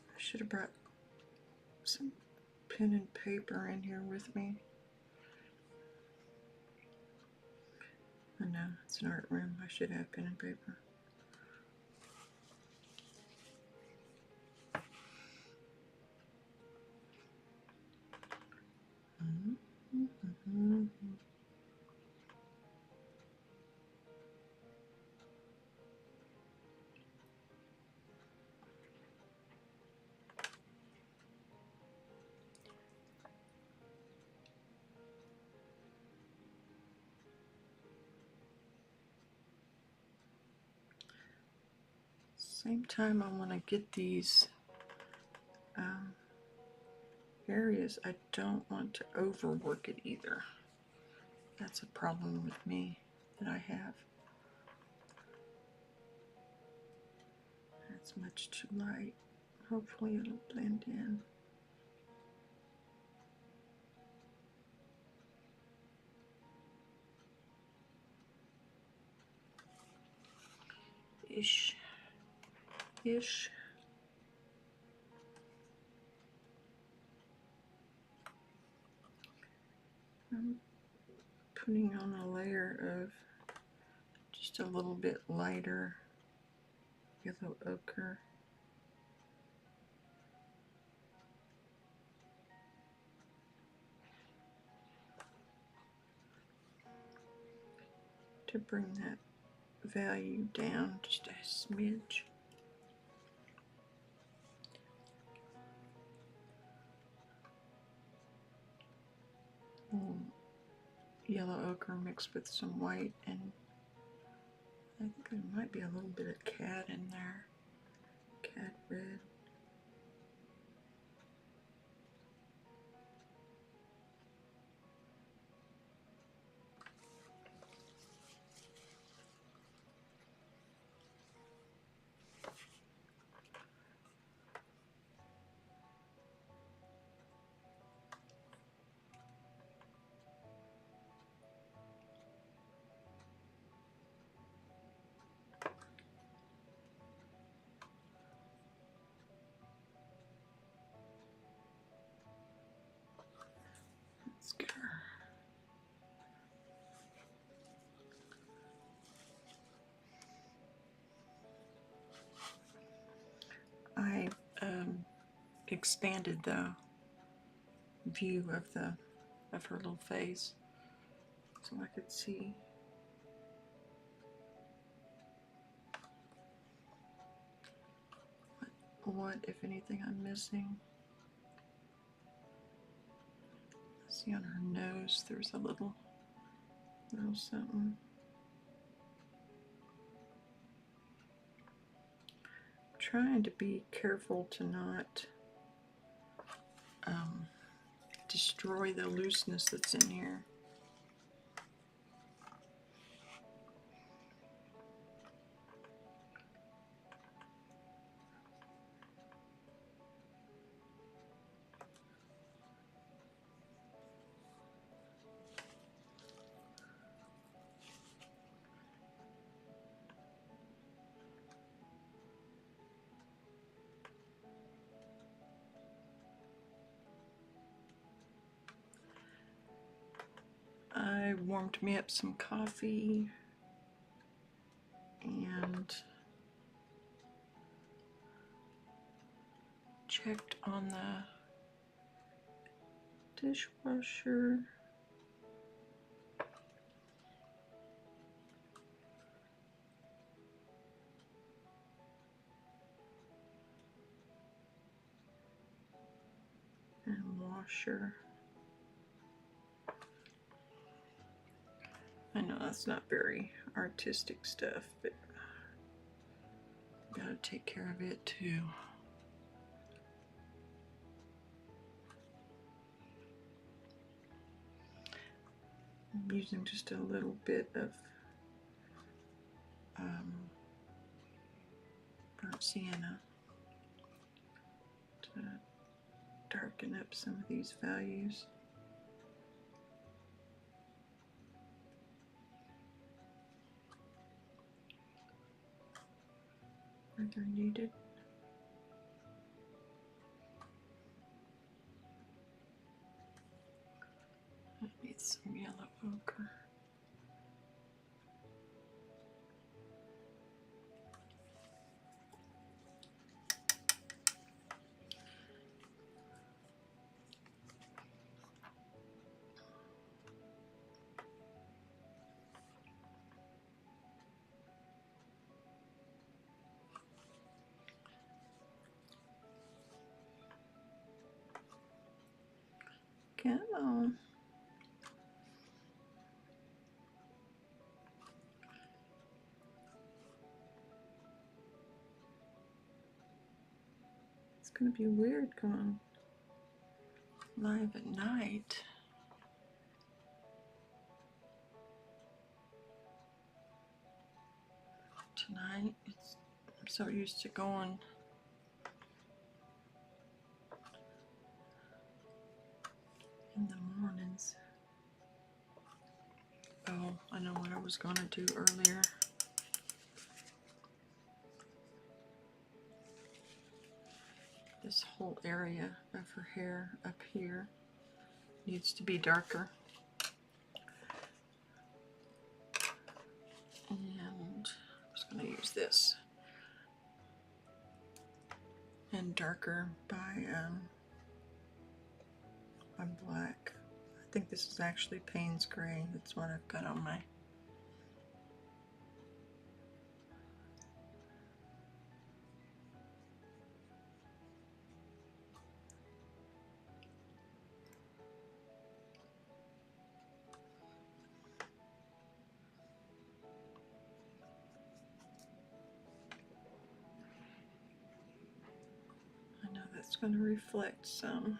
I should have brought some pen and paper in here with me. I know, it's an art room. I should have pen and paper. Same time, I want to get these areas. I don't want to overwork it either. That's a problem with me that I have. That's much too light. Hopefully it'll blend in. Ish. I'm putting on a layer of just a little bit lighter yellow ochre. To bring that value down just a smidge. Yellow ochre mixed with some white, and I think there might be a little bit of cad in there. Cad red. Let's get her. I expanded the view of her little face so I could see what if anything I'm missing. Let's see See on her nose, there's a little something. I'm trying to be careful to not destroy the looseness that's in here. I warmed me up some coffee and checked on the dishwasher. And washer. I know that's not very artistic stuff, but gotta take care of it too. I'm using just a little bit of burnt sienna to darken up some of these values where they're needed. I need some yellow ochre. Come on. It's gonna be weird going live at night. Tonight, I'm so used to going in the mornings. Oh, I know what I was gonna do earlier. This whole area of her hair up here needs to be darker. And I'm just gonna use this. And darker by black. I think this is actually Payne's Gray. That's what I've got on my I know that's going to reflect some.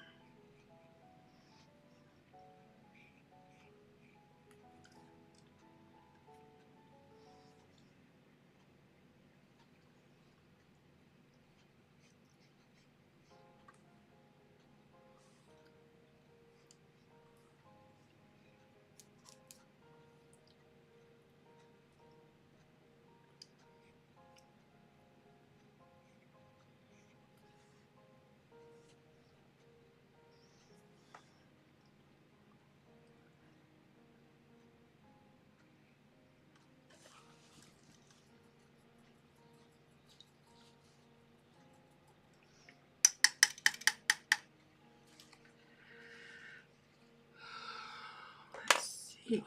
Let's see.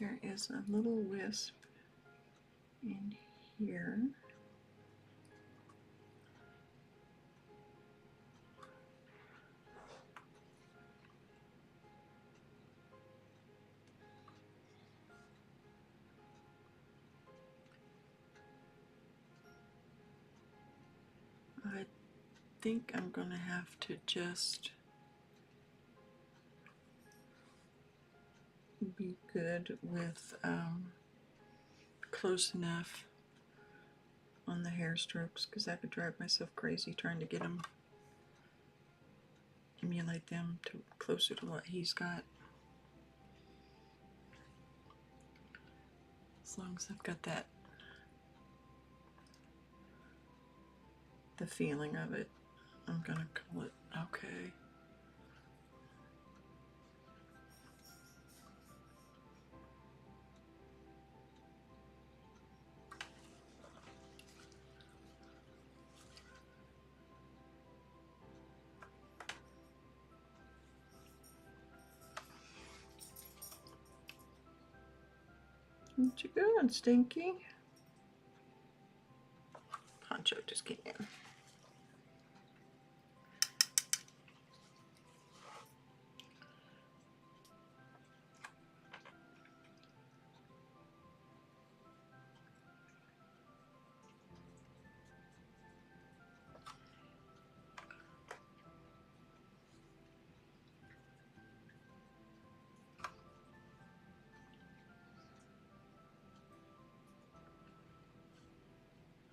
there is a little wisp in here. I think I'm going to have to just be good with close enough on the hair strokes, because I could drive myself crazy trying to get them, emulate them to closer to what he's got. As long as I've got that, the feeling of it, I'm gonna call it okay. What you doing, Stinky? Poncho just came in.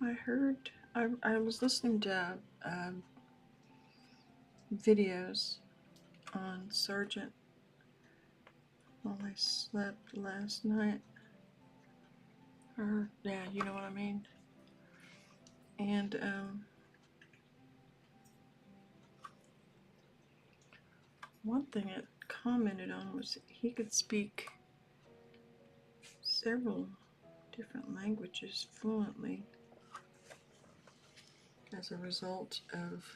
I heard, I was listening to videos on Sargent while I slept last night. Or, yeah, you know what I mean. And one thing it commented on was he could speak several different languages fluently as a result of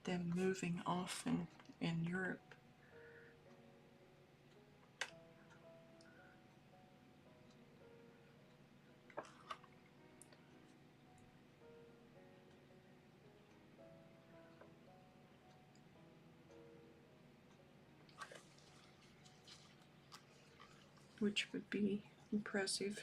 them moving off in Europe. Which would be impressive.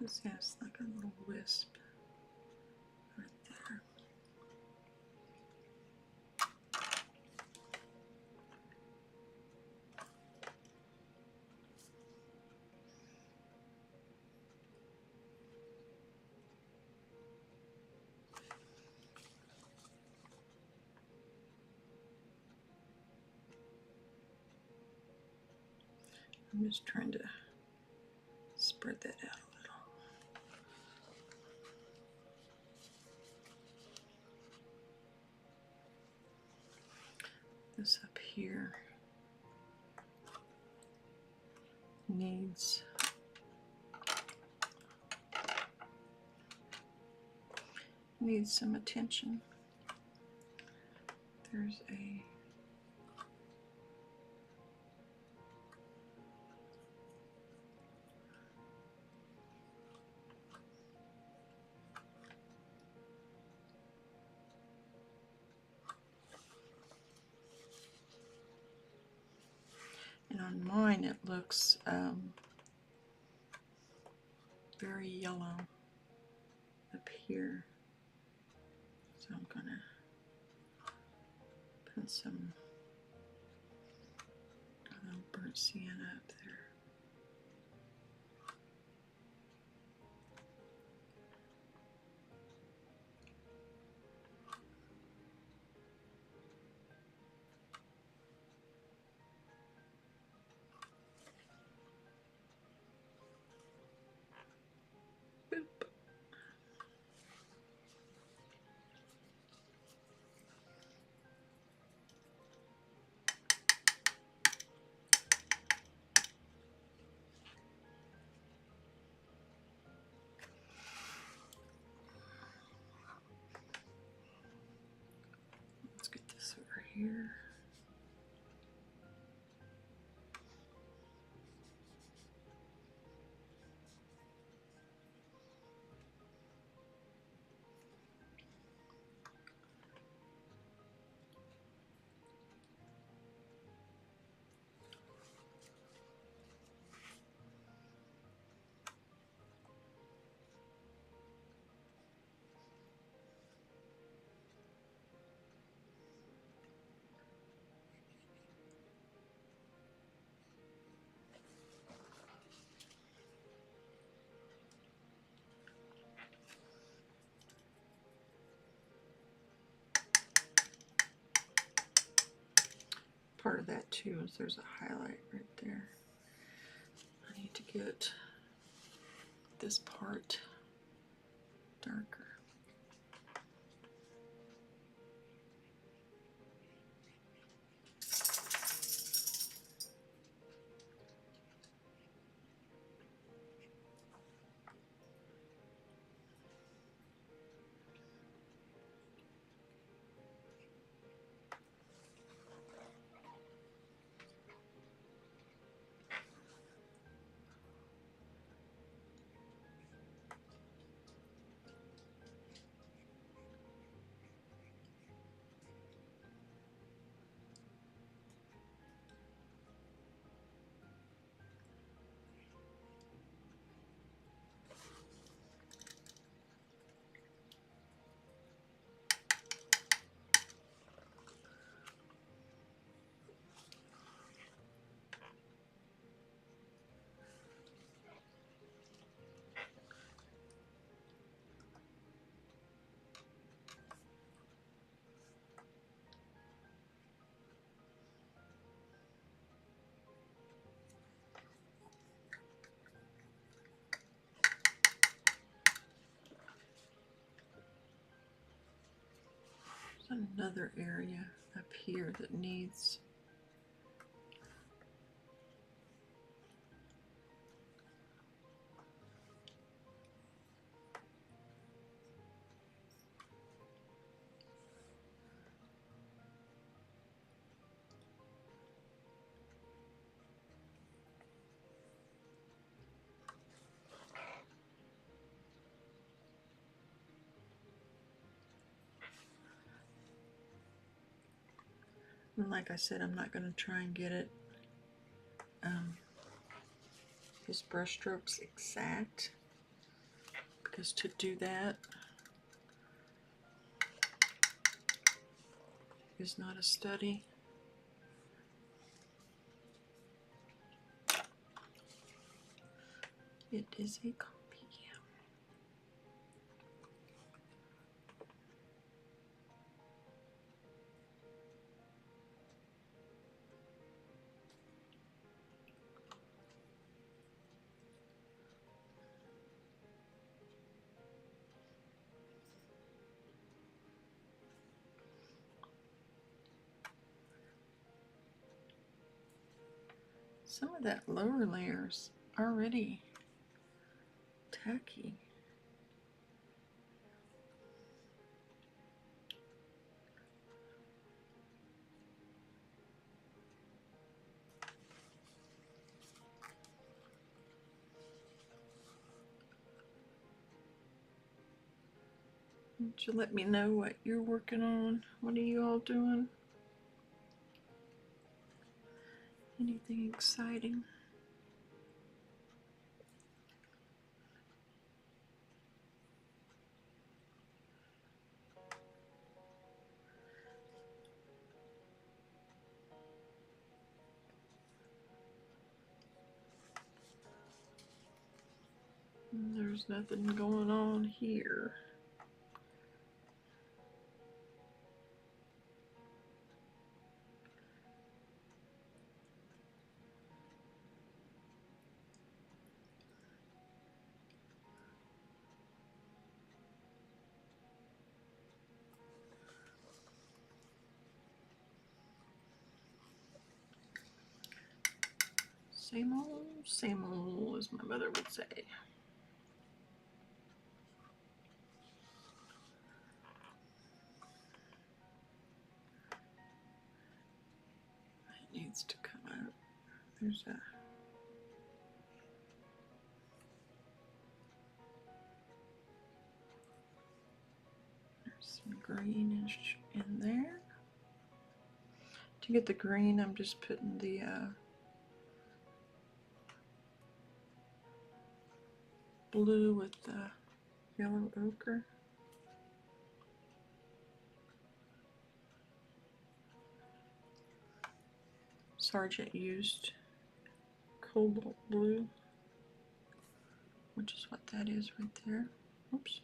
This has like a little wisp right there. I'm just trying to spread that out a little. This up here needs some attention. There's a on mine it looks very yellow up here. So I'm gonna put some burnt sienna up there. Boop. Let's get this over here. Part of that too is there's a highlight right there. I need to get this part darker. There's another area up here that needs and like I said, I'm not going to try and get it his brush strokes exact, because to do that is not a study. It is a copy. Some of that lower layer's already tacky. Won't you let me know what you're working on? What are you all doing? Anything exciting? There's nothing going on here. Same old, as my mother would say. It needs to come out. There's some greenish in there. To get the green, I'm just putting the blue with the yellow ochre. Sargent used cobalt blue, which is what that is right there. Oops.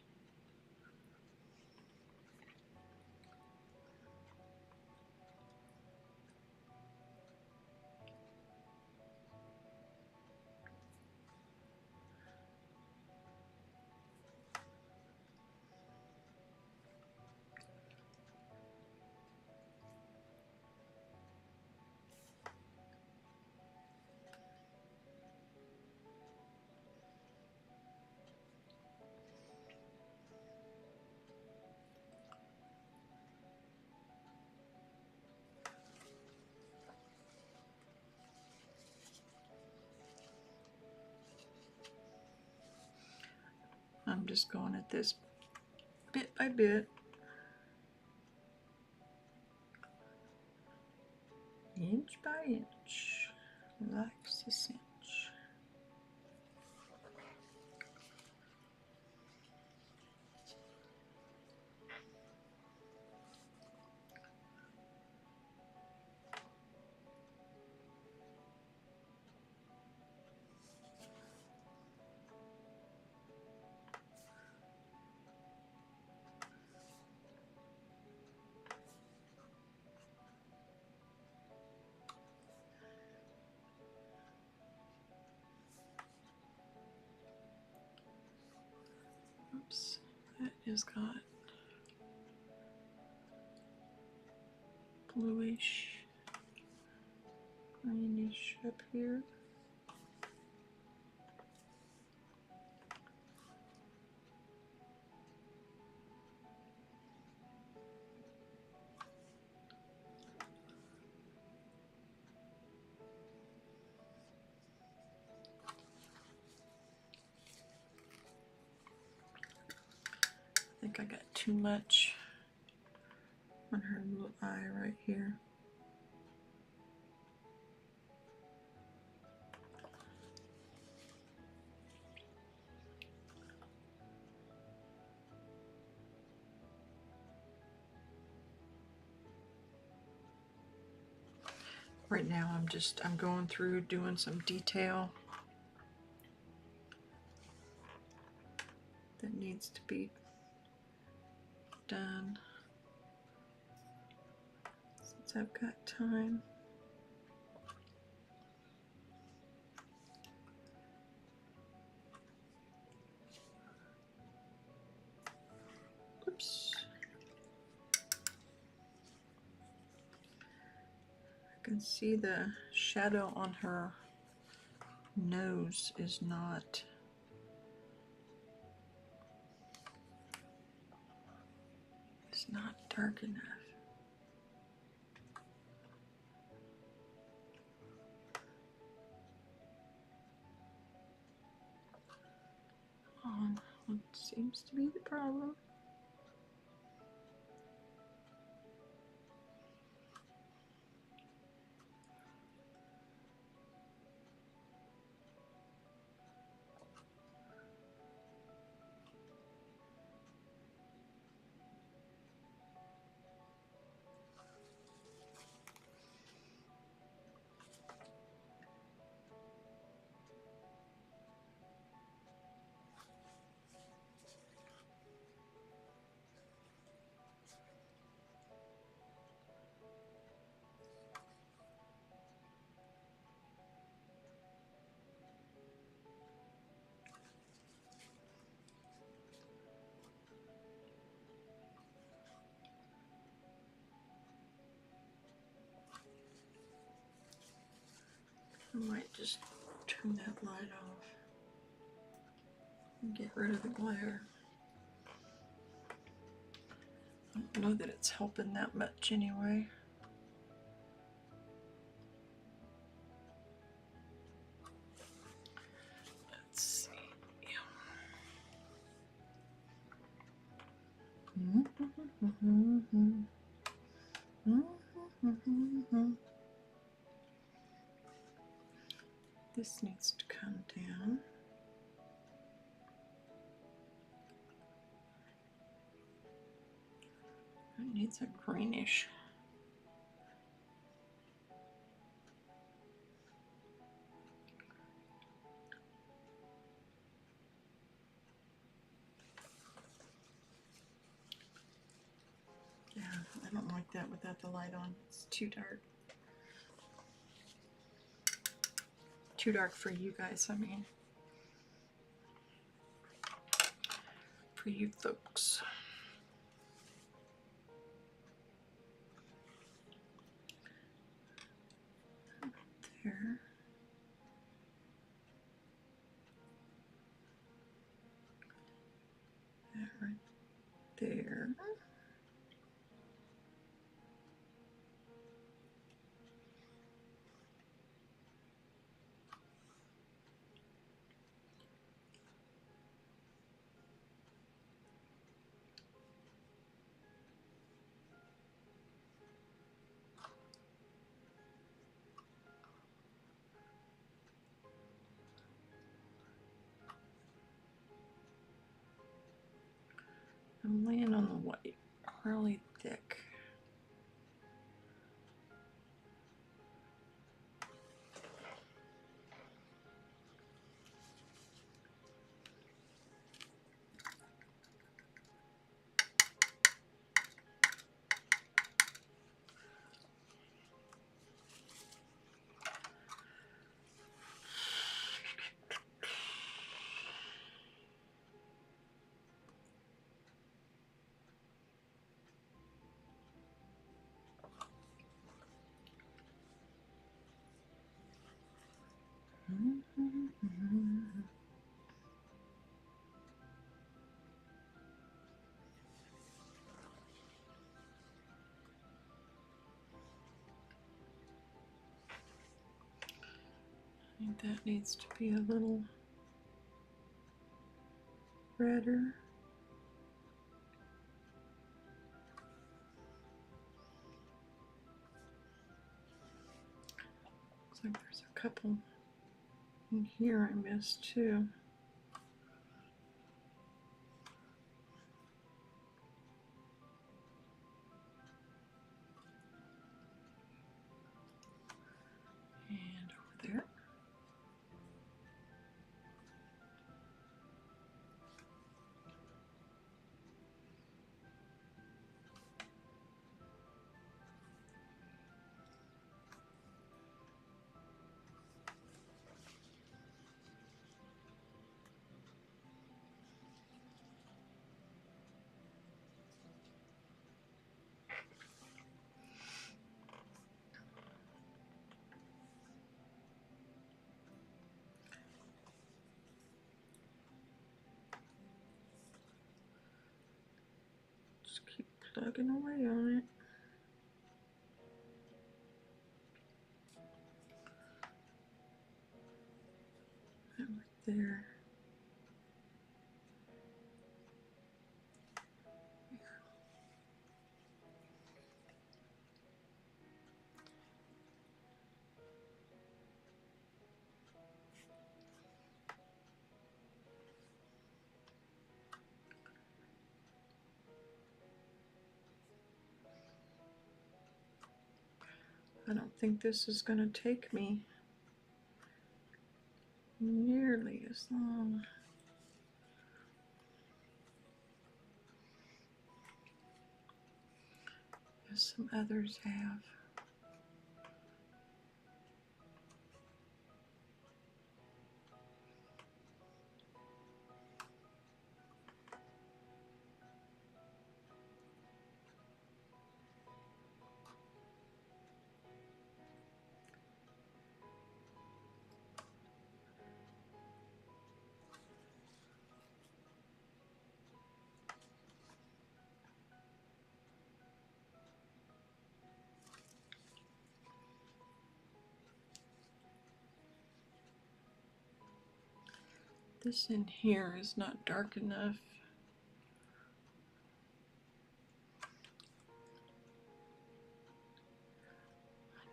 I'm just going at this bit by bit, inch by inch, like a cinch. Oops, that has got bluish, greenish up here. I think I got too much on her little eye right here. Right now I'm going through doing some detail that needs to be done since I've got time. Oops. I can see the shadow on her nose is not dark enough. What seems to be the problem. I might just turn that light off and get rid of the glare. I don't know that it's helping that much anyway. Let's see. This needs to come down. It needs a greenish. Yeah, I don't like that without the light on. It's too dark. Too dark for you guys, I mean. For you folks. There. That right there. I'm laying on the white really thick. I think that needs to be a little redder. Looks like there's a couple in here I missed too. And over there. Just keep plugging away on it. That right there. I don't think this is going to take me nearly as long as some others have. This in here is not dark enough.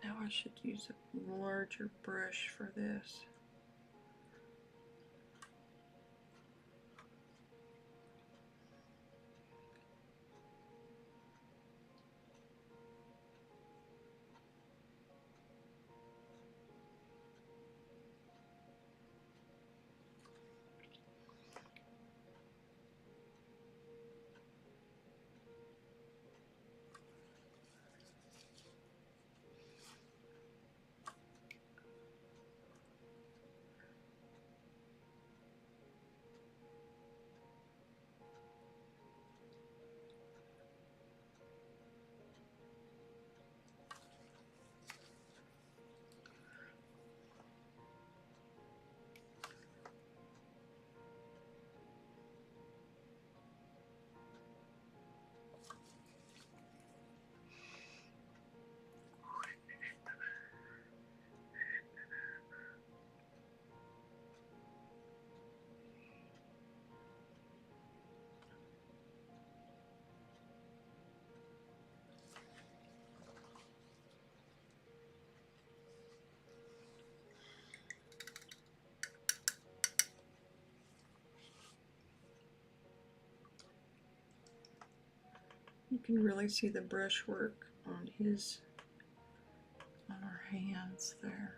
Now I should use a larger brush for this. You can really see the brushwork on our hands there.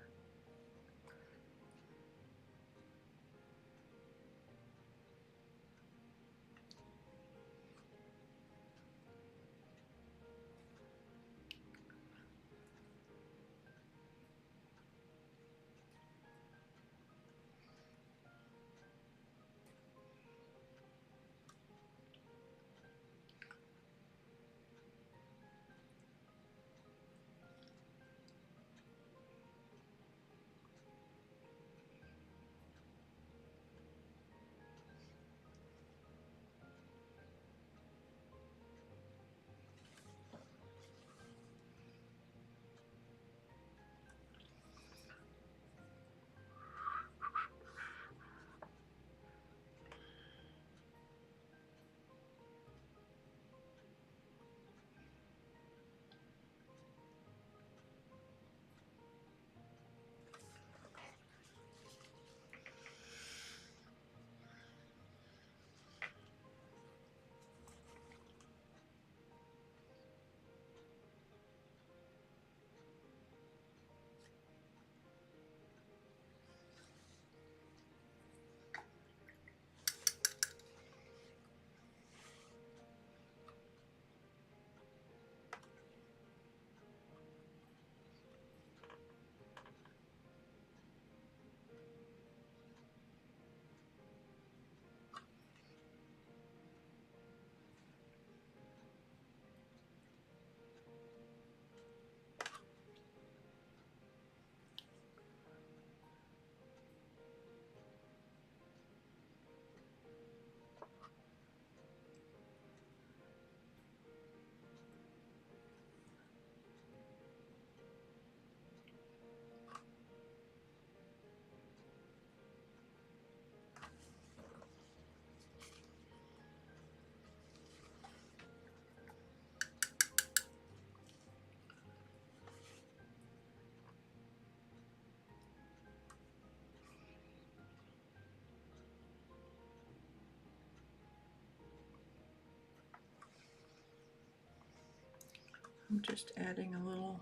I'm just adding a little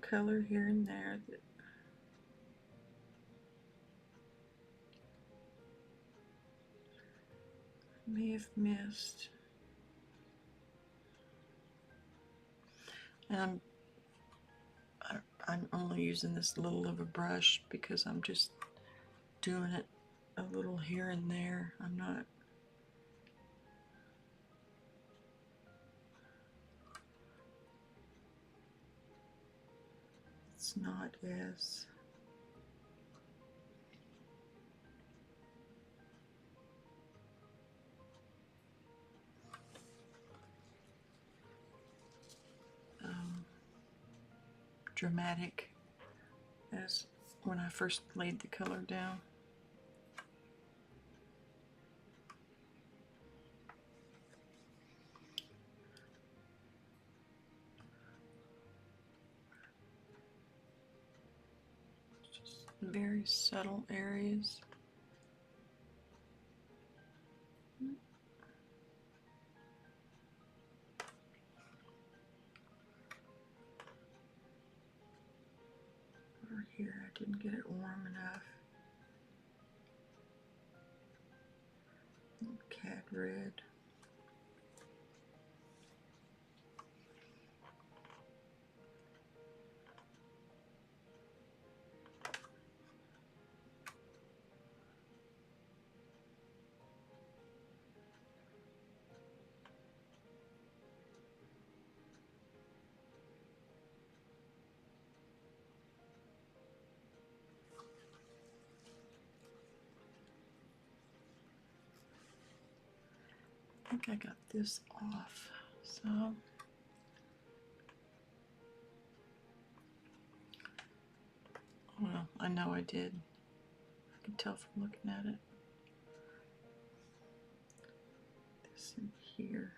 color here and there that I may have missed. And I'm only using this little of a brush because I'm just doing it a little here and there. I'm not it's not as dramatic as when I first laid the color down. very subtle areas. Over here, I didn't get it warm enough. Cad red. I think I got this off, so well, I know I did. I can tell from looking at it. This in here.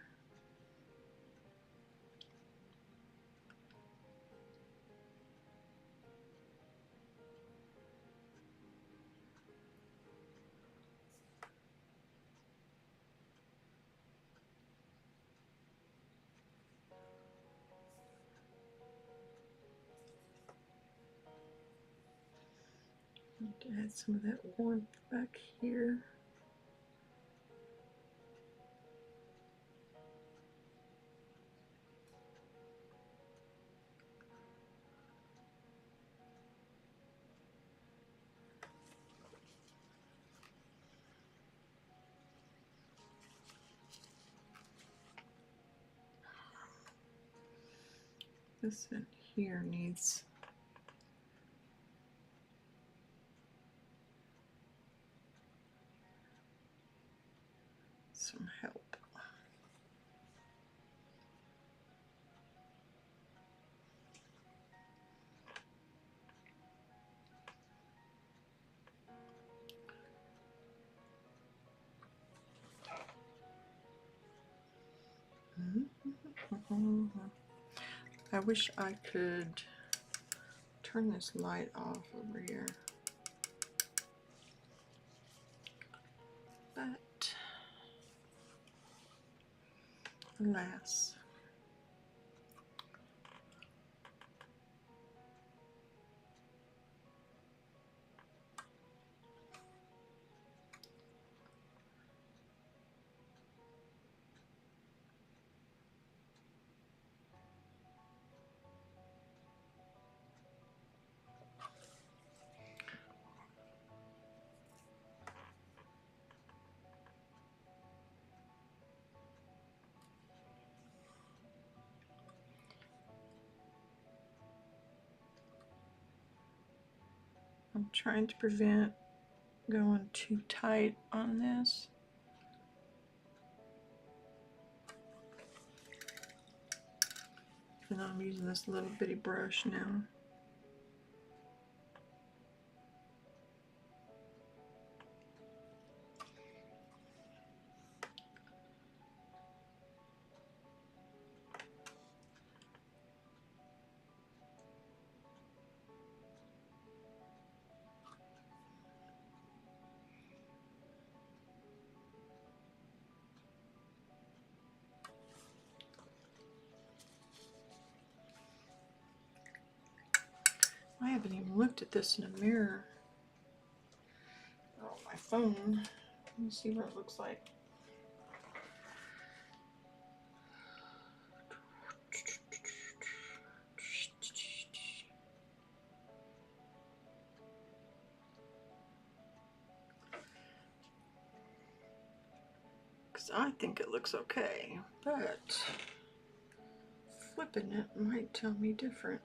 Need to add some of that warmth back here. This in here needs some help. I wish I could turn this light off over here, but alas. I'm trying to prevent going too tight on this. And I'm using this little bitty brush now. I haven't even looked at this in a mirror. Oh, my phone. Let me see what it looks like. Because I think it looks okay, but flipping it might tell me different.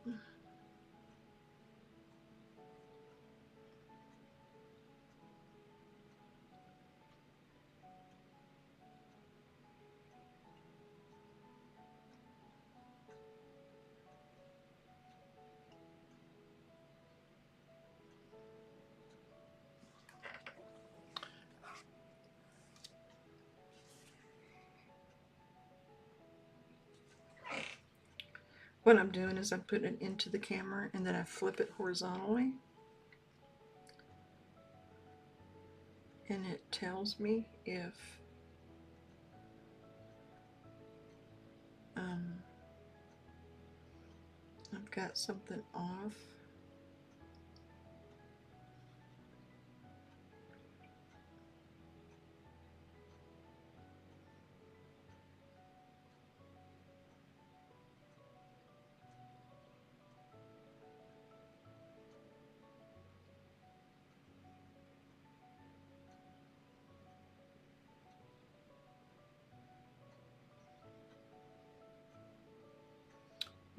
What I'm doing is I'm putting it into the camera and then I flip it horizontally. and it tells me if I've got something off.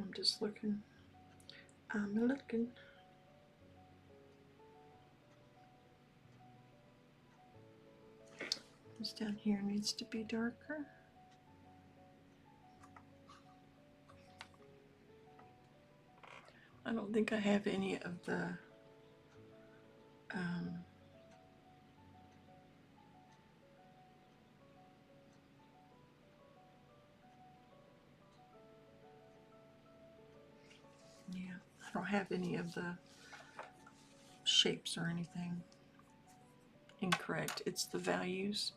I'm just looking. I'm looking. This down here needs to be darker. I don't think I have any of the yeah, I don't have any of the shapes or anything incorrect. It's the values.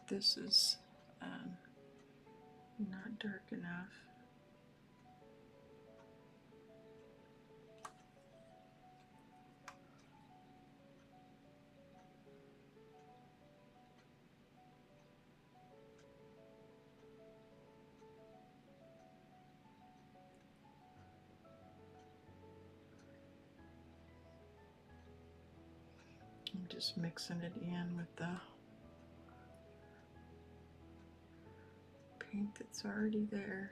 This is not dark enough. I'm just mixing it in with the paint that's already there.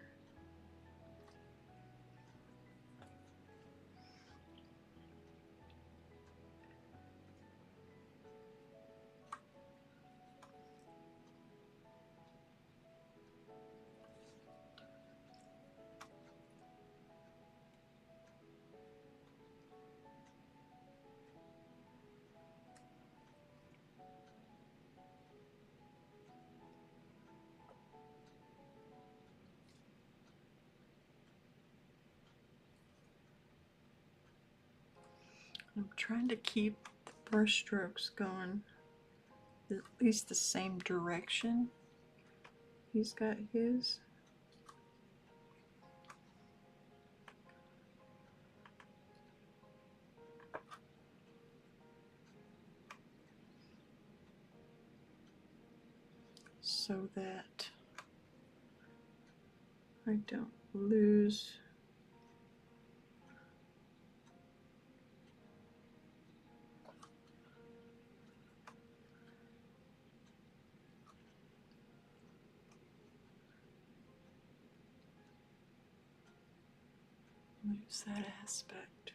I'm trying to keep the brush strokes going at least the same direction. He's got his. So that I don't lose that aspect.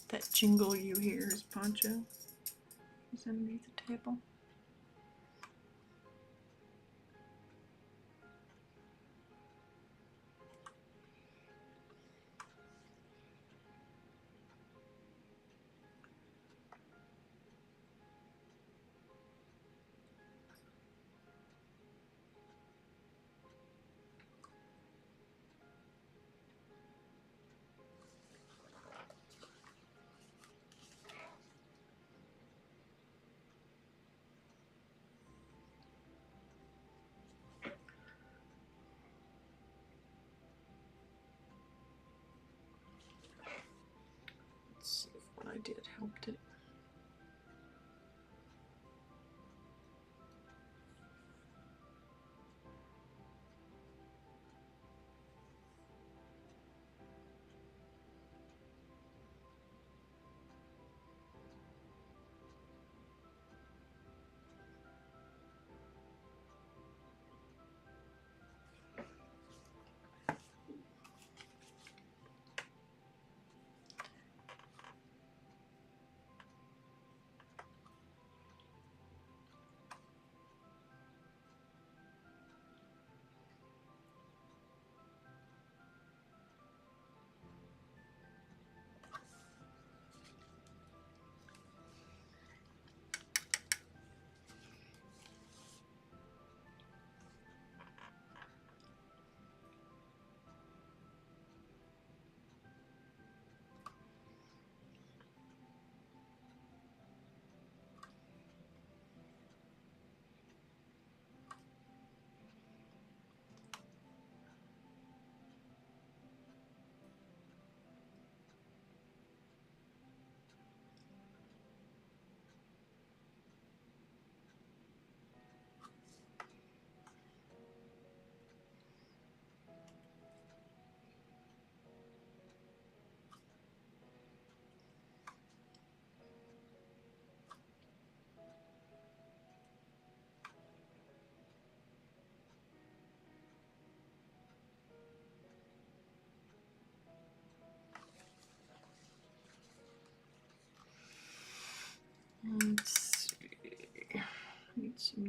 That jingle you hear is Poncho. He's underneath the table. Let's see if what I did helped it.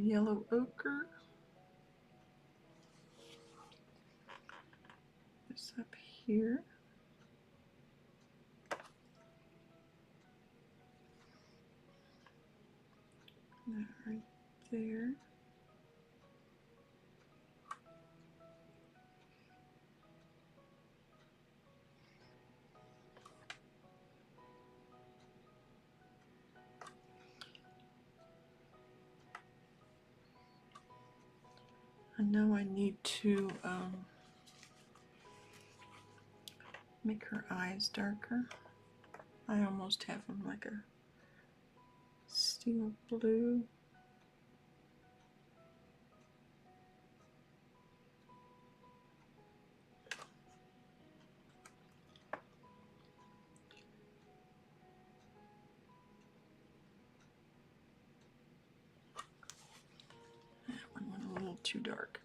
yellow ochre. This up here. That right there. I know I need to make her eyes darker. I almost have them like a steel blue. That one went a little too dark.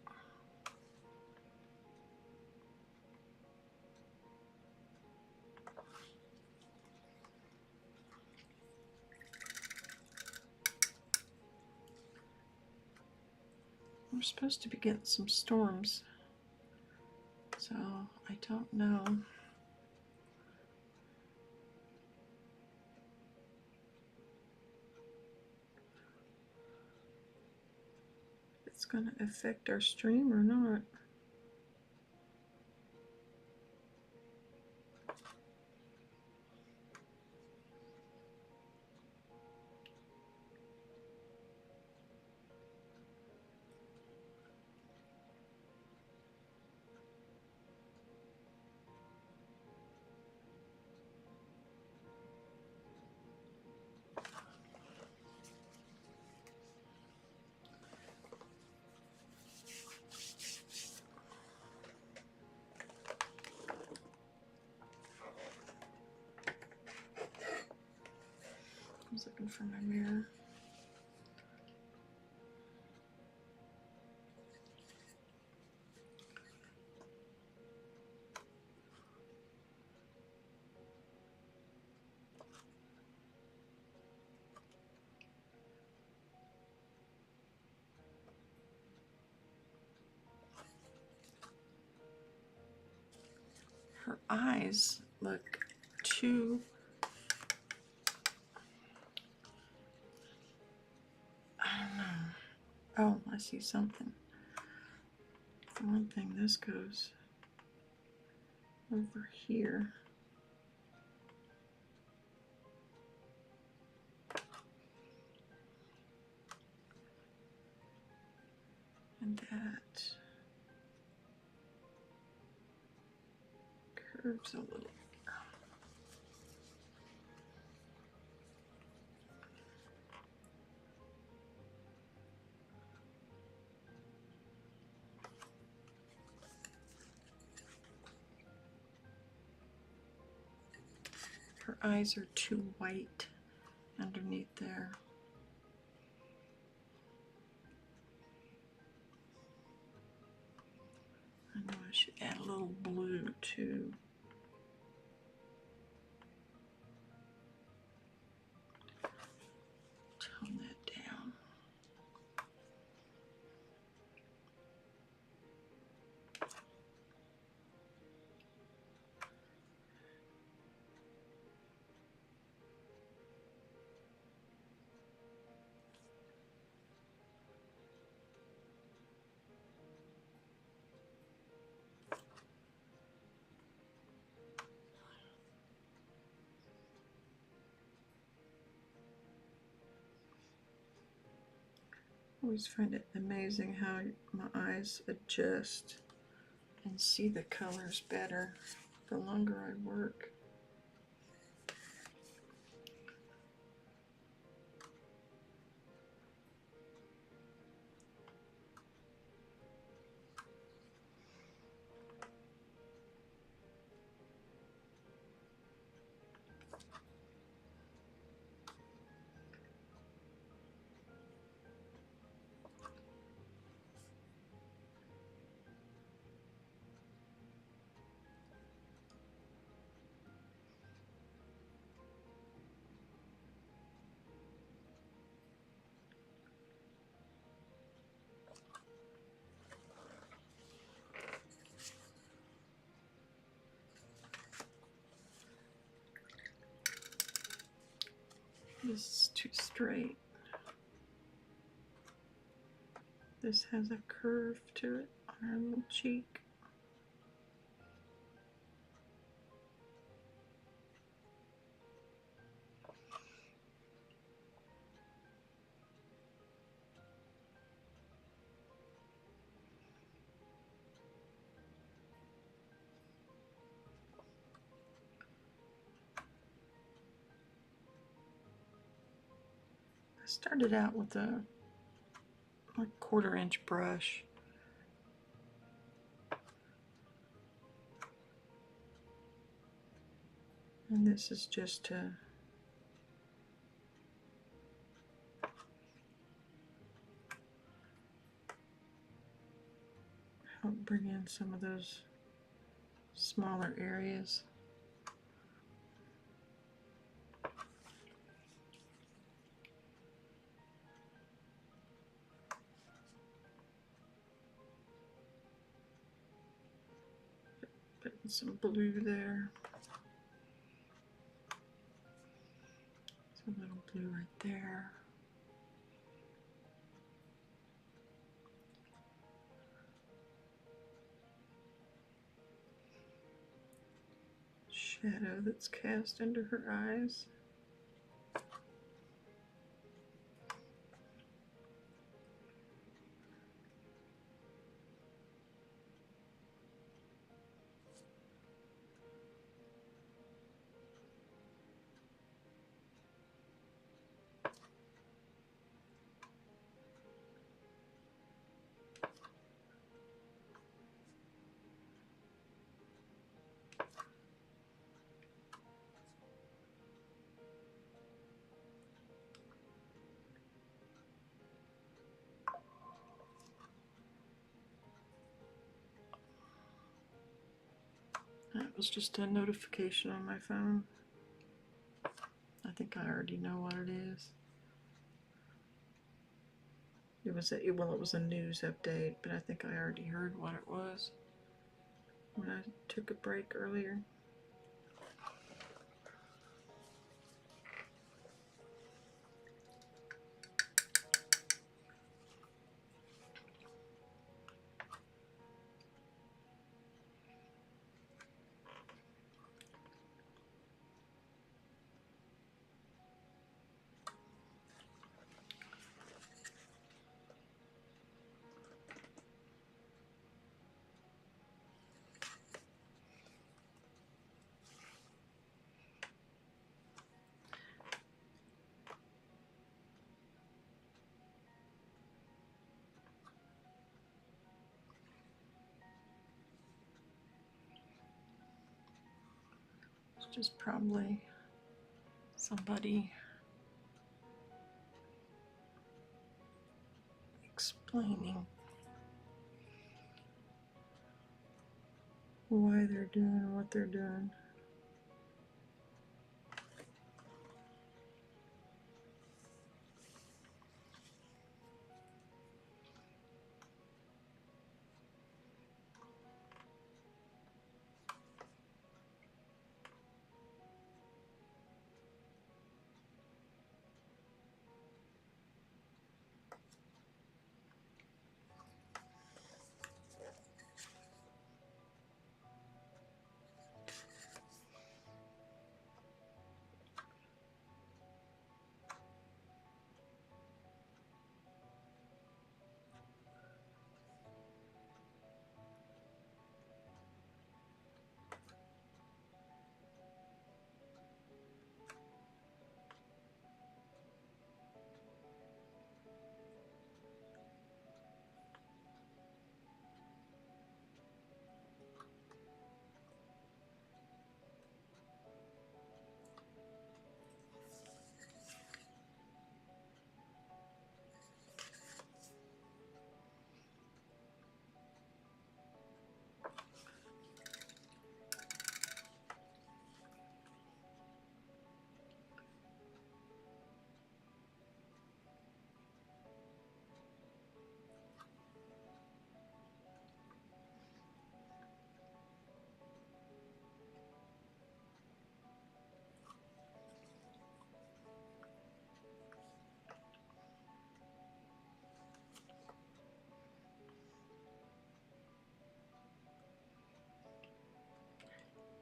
We're supposed to be getting some storms, so I don't know. If it's going to affect our stream or not. I was looking for my mirror. Her eyes look too, I don't know. Oh, I see something. For one thing, this goes over here. And that curves a little. Her eyes are too white underneath there. I know I should add a little blue too. Tone that down. I always find it amazing how my eyes adjust and see the colors better the longer I work. This is too straight. This has a curve to it on her little cheek. I started out with a like 1/4 inch brush. And this is just to help bring in some of those smaller areas. Putting some blue there. Some little blue right there. Shadow that's cast into her eyes. That was just a notification on my phone. I think I already know what it is. It was a news update, but I think I already heard what it was when I took a break earlier. It's just probably somebody explaining why they're doing what they're doing.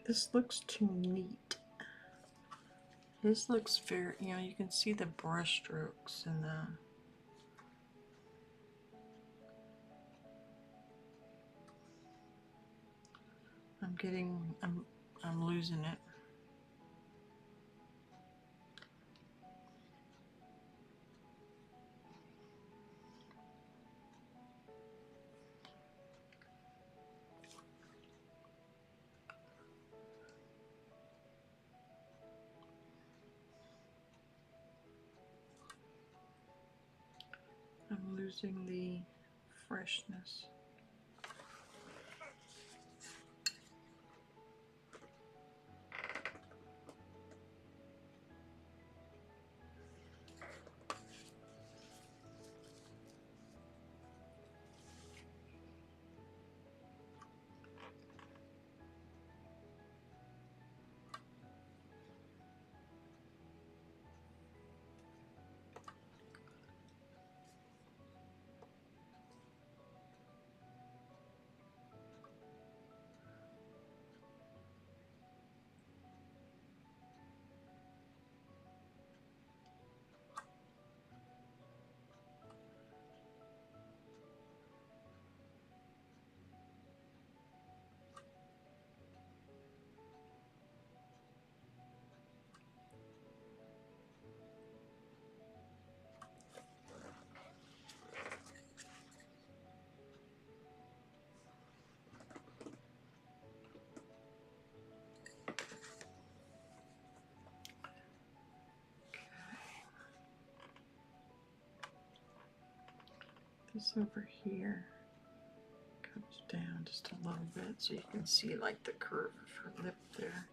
This looks too neat. This looks very, you know, you can see the brush strokes and the I'm losing it. I'm losing the freshness. This over here comes down just a little bit so you can see like the curve of her lip there.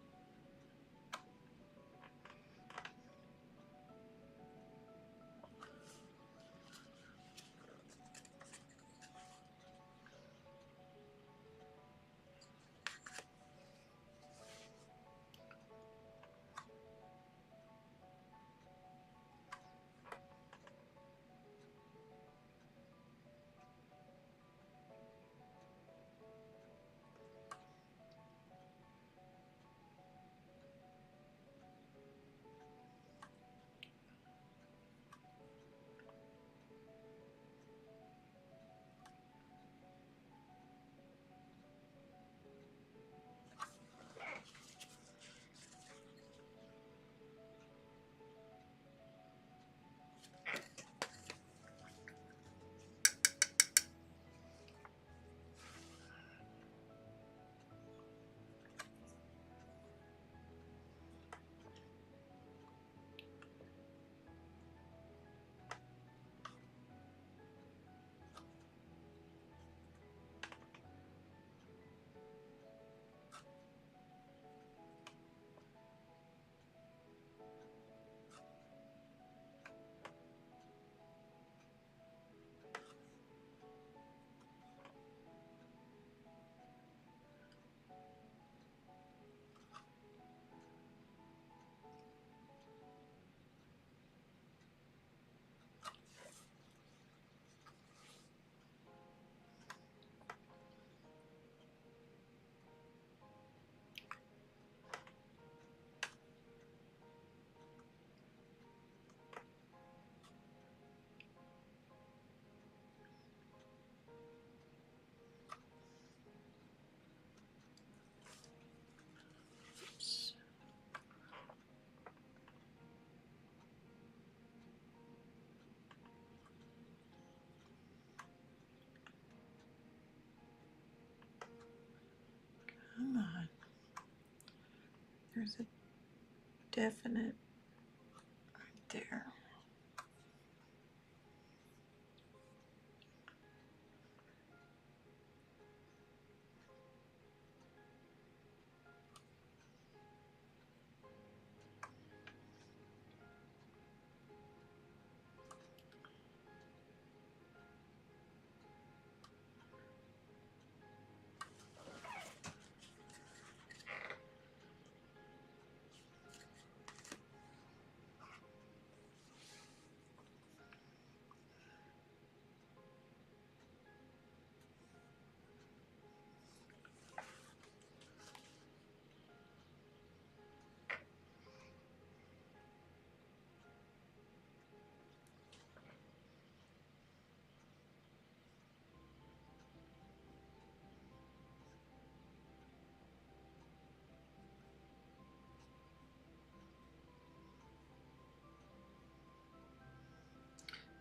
Oops. Come on. There's a definite right there.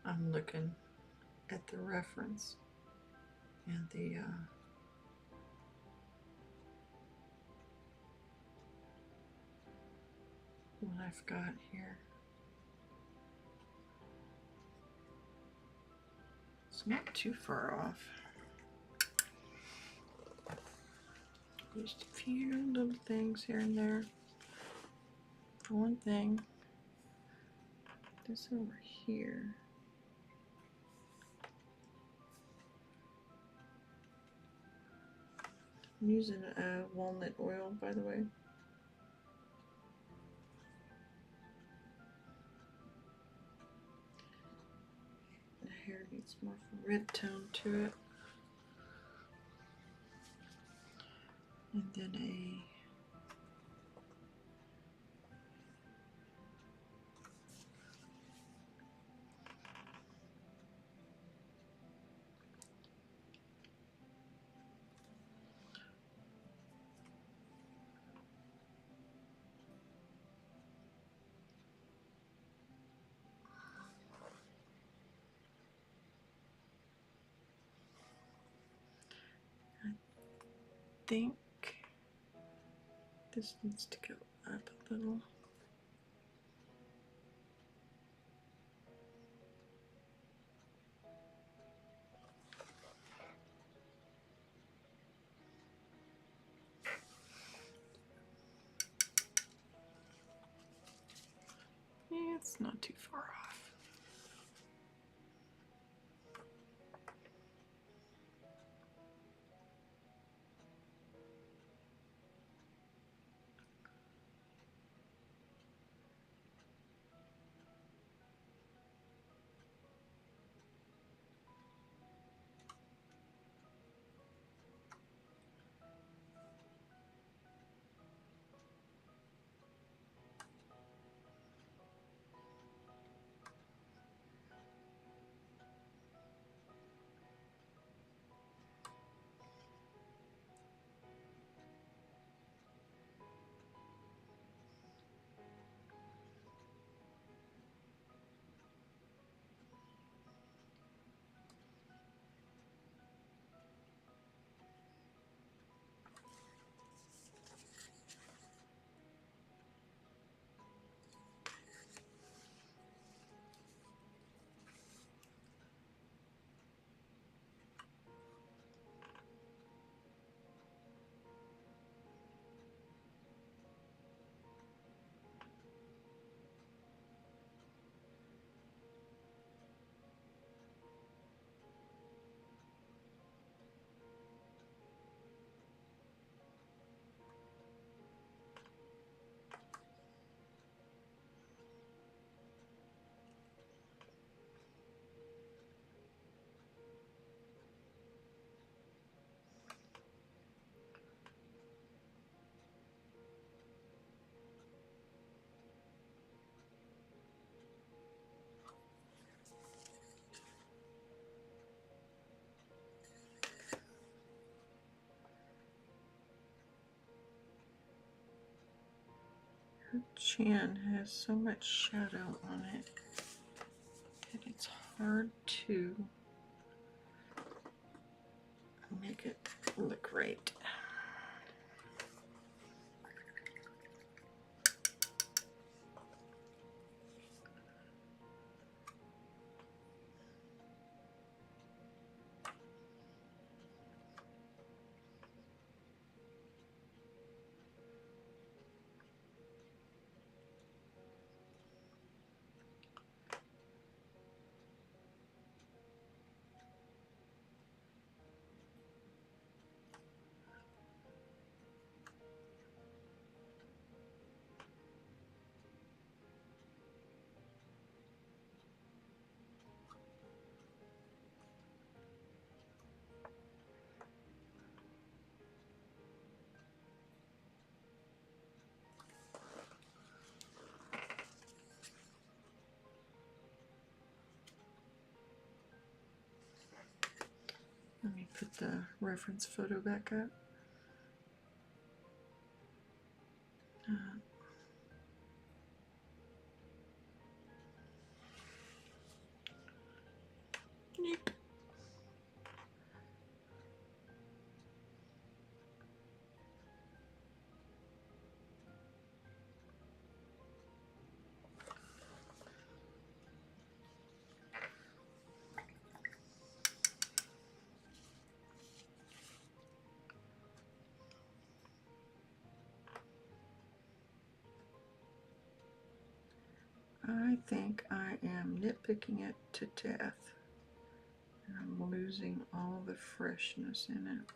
I'm looking at the reference and the what I've got here. It's not too far off. Just a few little things here and there. For one thing, this over here. I'm using walnut oil, by the way. The hair needs more of a red tone to it. And then I think this needs to go up a little. Yeah, it's not too far off. Her chin has so much shadow on it that it's hard to make it look right. Let me put the reference photo back up. think I am nitpicking it to death. And I'm losing all the freshness in it.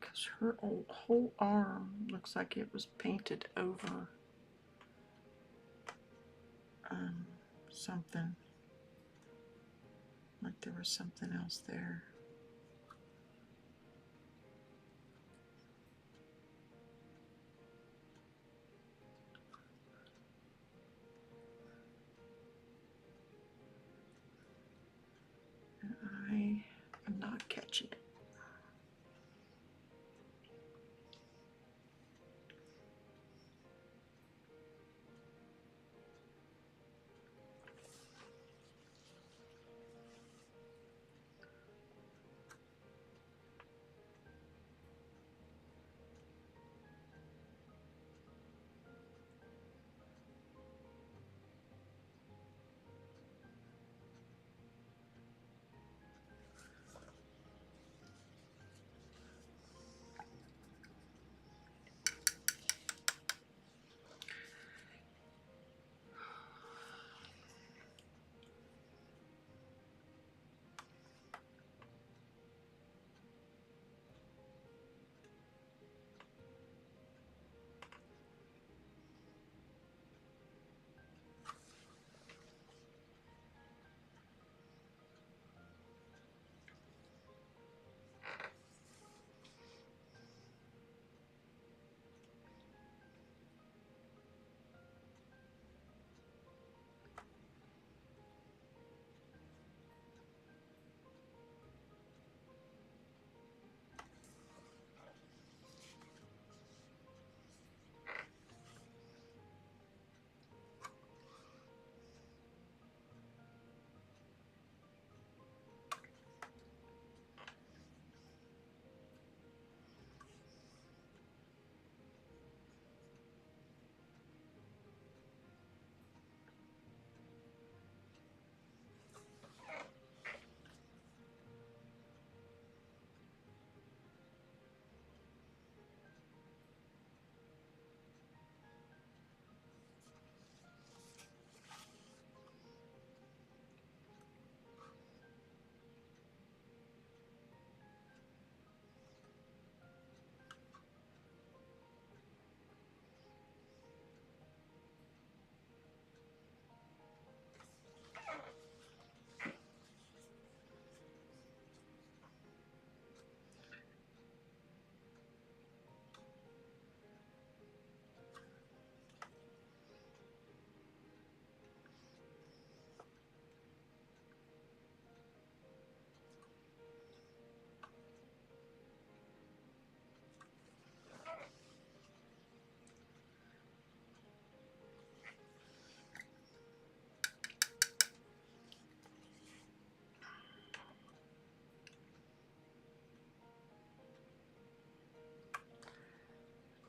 Because her whole arm looks like it was painted over something. Like there was something else there. And I am not catching it.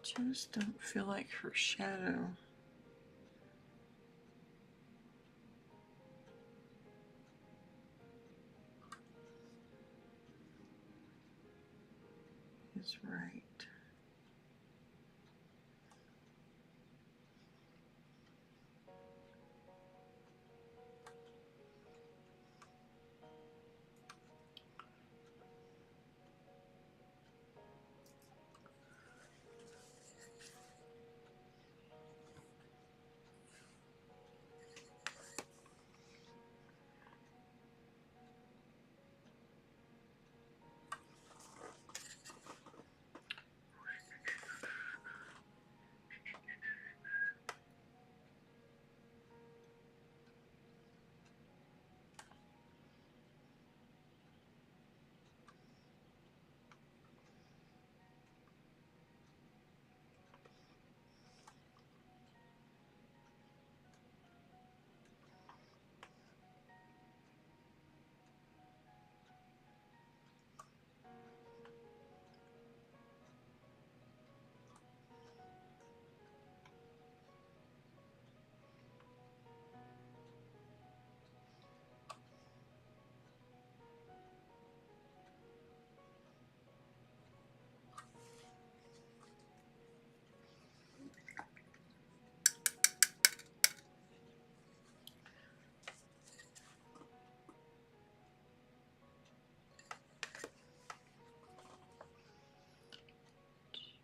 Just don't feel like her shadow is right.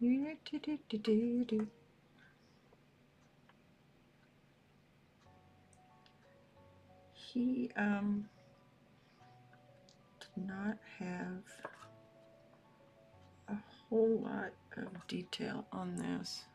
He did not have a whole lot of detail on this.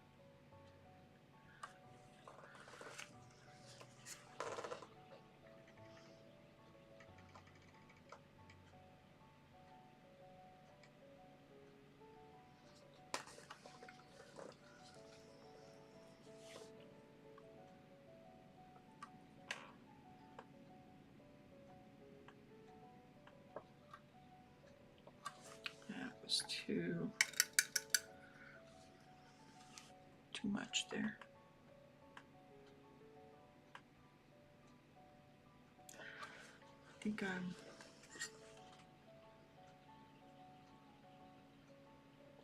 That was too much there. I think I'm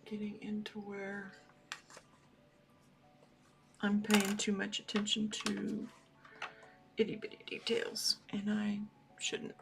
getting into where I'm paying too much attention to itty bitty details, and I shouldn't.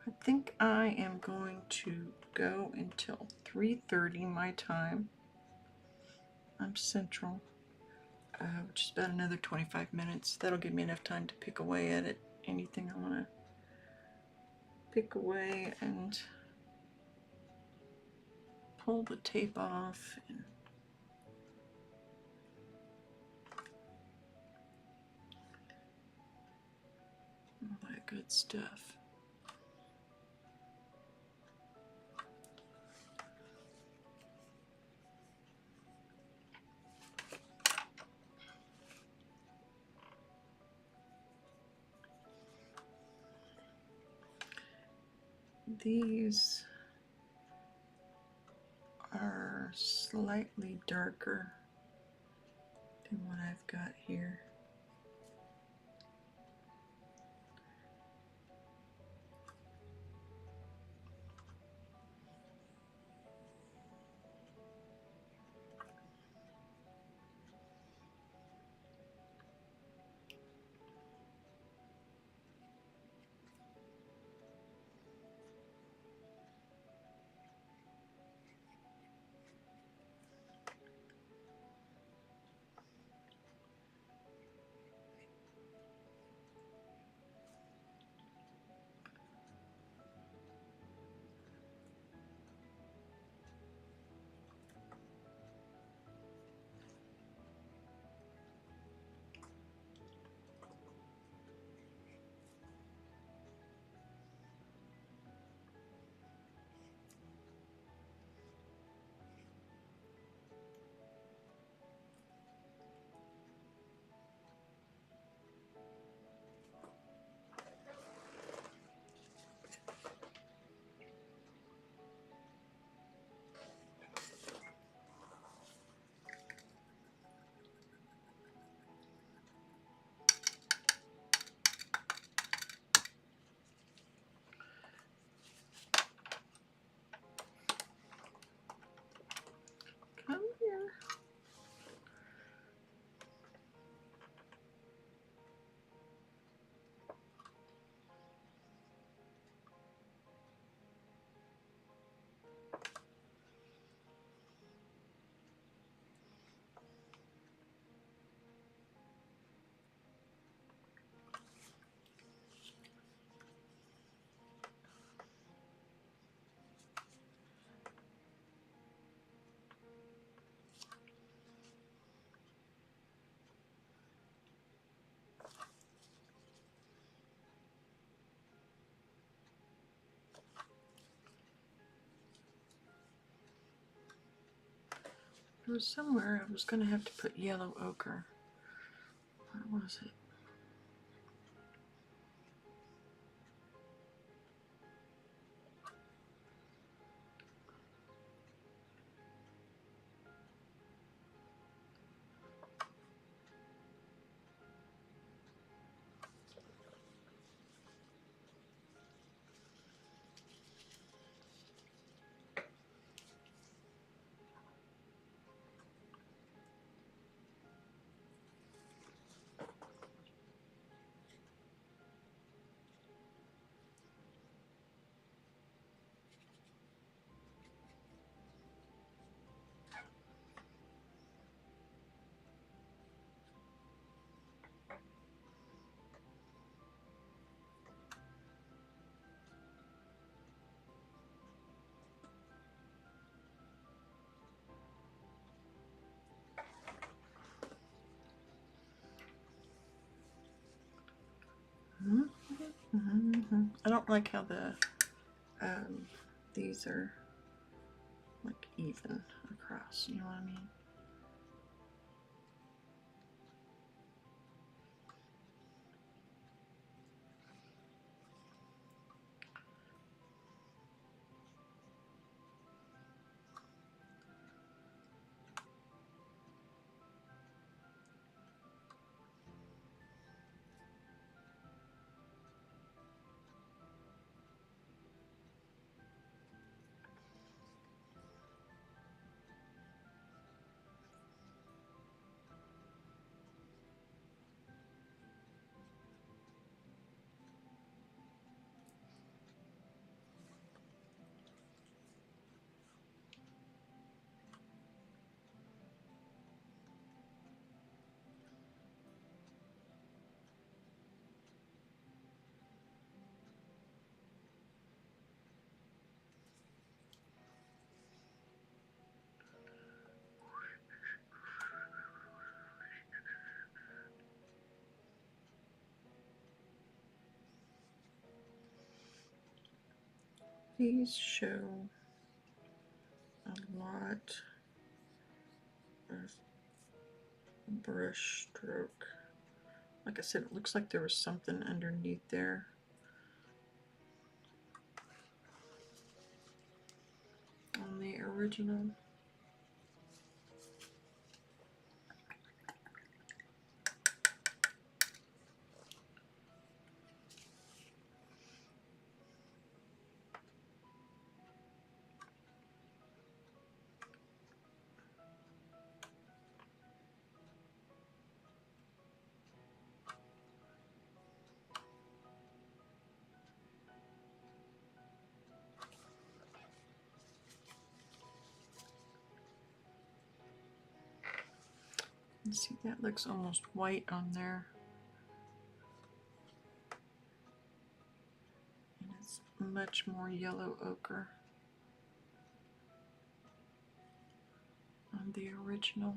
I think I am going to go until 3:30 my time. I'm Central, which is about another 25 minutes. That'll give me enough time to pick away at it. Anything I want to pick away and pull the tape off and all that good stuff. These are slightly darker than what I've got here. There was somewhere I was going to have to put yellow ochre. Where was it? I don't like how these are like even across, you know what I mean? These show a lot of brush stroke. Like I said, it looks like there was something underneath there. On the original. You see, that looks almost white on there. And it's much more yellow ochre on the original.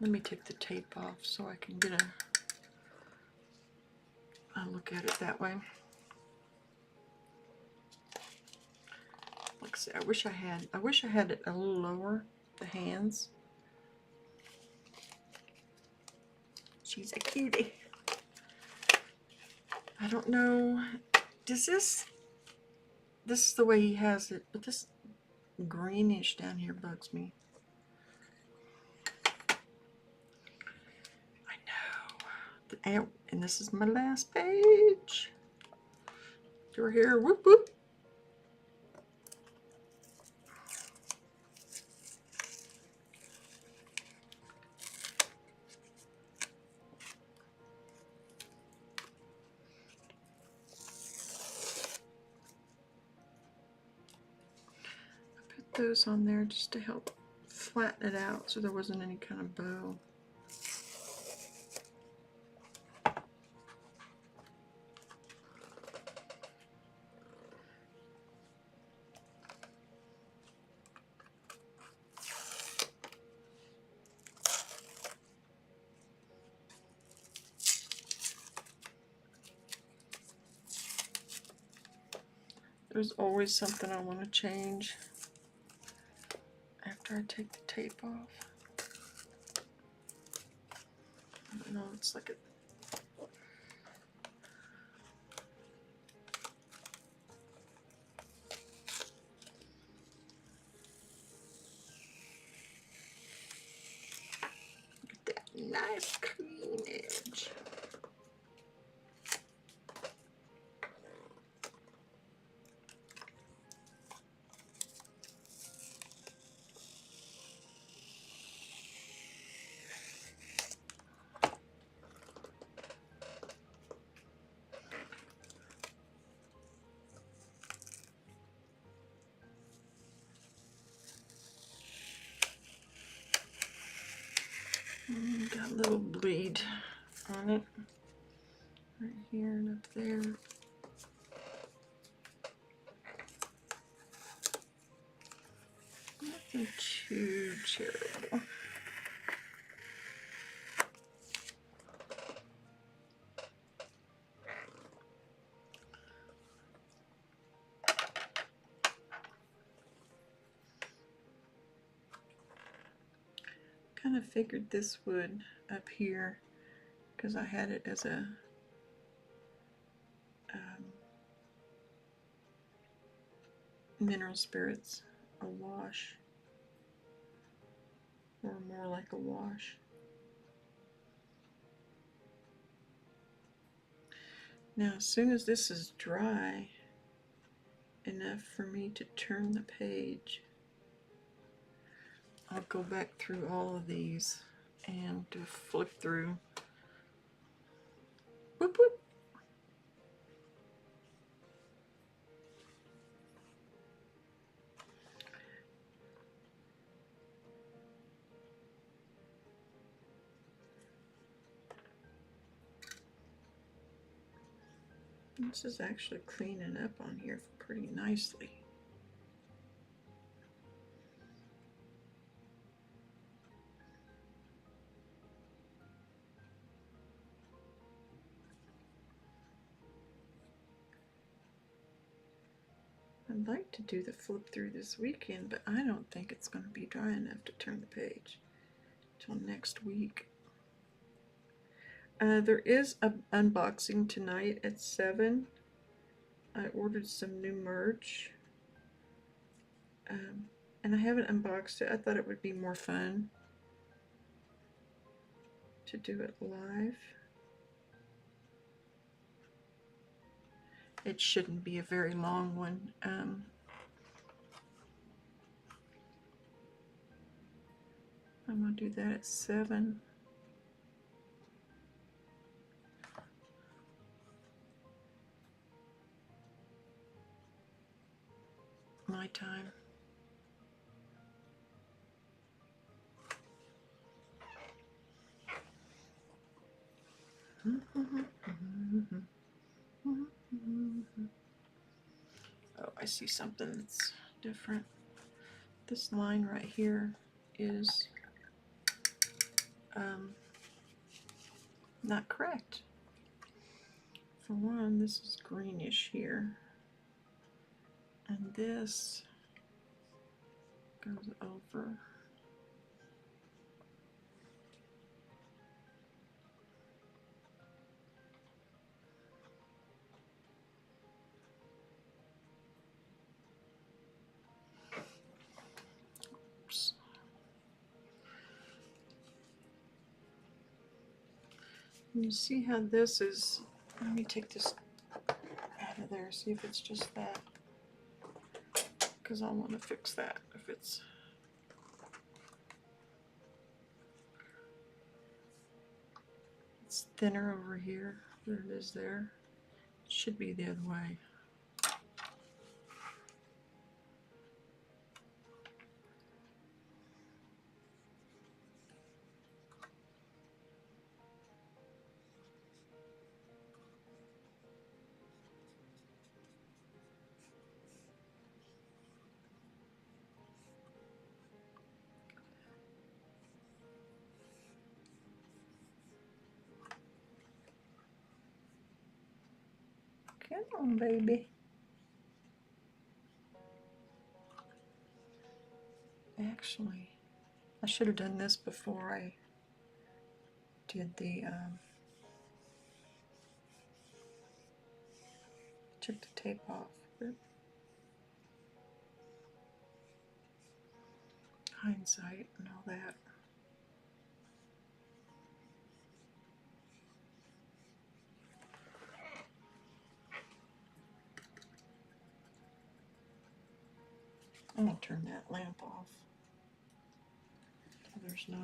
Let me take the tape off so I can get a look at it that way. Like I said, I wish I had it a little lower, the hands. She's a cutie. I don't know, does this is the way he has it, but this greenish down here bugs me. And this is my last page. You're here, whoop whoop. I put those on there just to help flatten it out so there wasn't any kind of bow. There's always something I want to change after I take the tape off. I don't know, it's like a that nice clean edge. Got a little bleed on it, right here and up there. Nothing too terrible. Kind of figured this would up here because I had it as a mineral spirits, a wash, or more like a wash. Now, as soon as this is dry enough for me to turn the page, I'll go back through all of these and flip through. Whoop, whoop. This is actually cleaning up on here pretty nicely. I'd like to do the flip through this weekend, but I don't think it's going to be dry enough to turn the page till next week. There is an unboxing tonight at 7. I ordered some new merch, and I haven't unboxed it. I thought it would be more fun to do it live. It shouldn't be a very long one. I'm going to do that at 7. My time. Oh, I see something that's different. This line right here is not correct. For one, this is greenish here, and this goes over. Oops. You see how this is, let me take this out of there, see if it's just that, because I want to fix that if it's thinner over here. There it is there. It should be the other way. Come on, baby. Actually, I should have done this before I did the took the tape off. Hindsight and all that. I'm gonna turn that lamp off so there's no.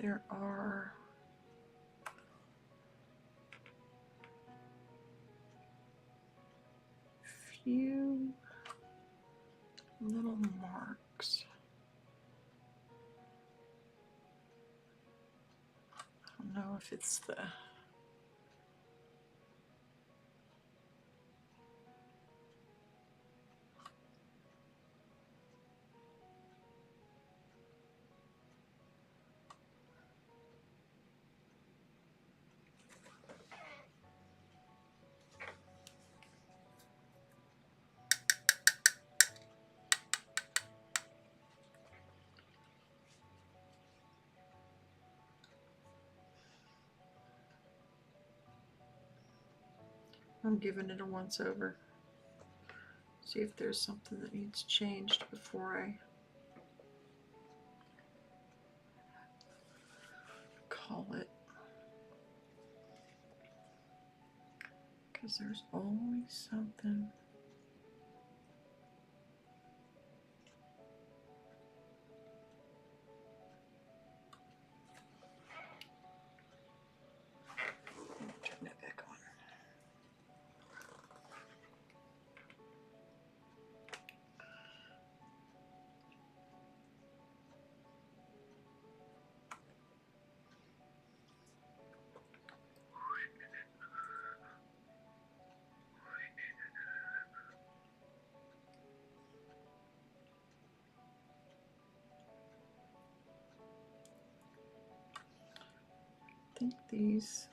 There are few little marks. I don't know if it's the I'm giving it a once over. See if there's something that needs changed before I call it. Because there's always something. Turn that back on. I think these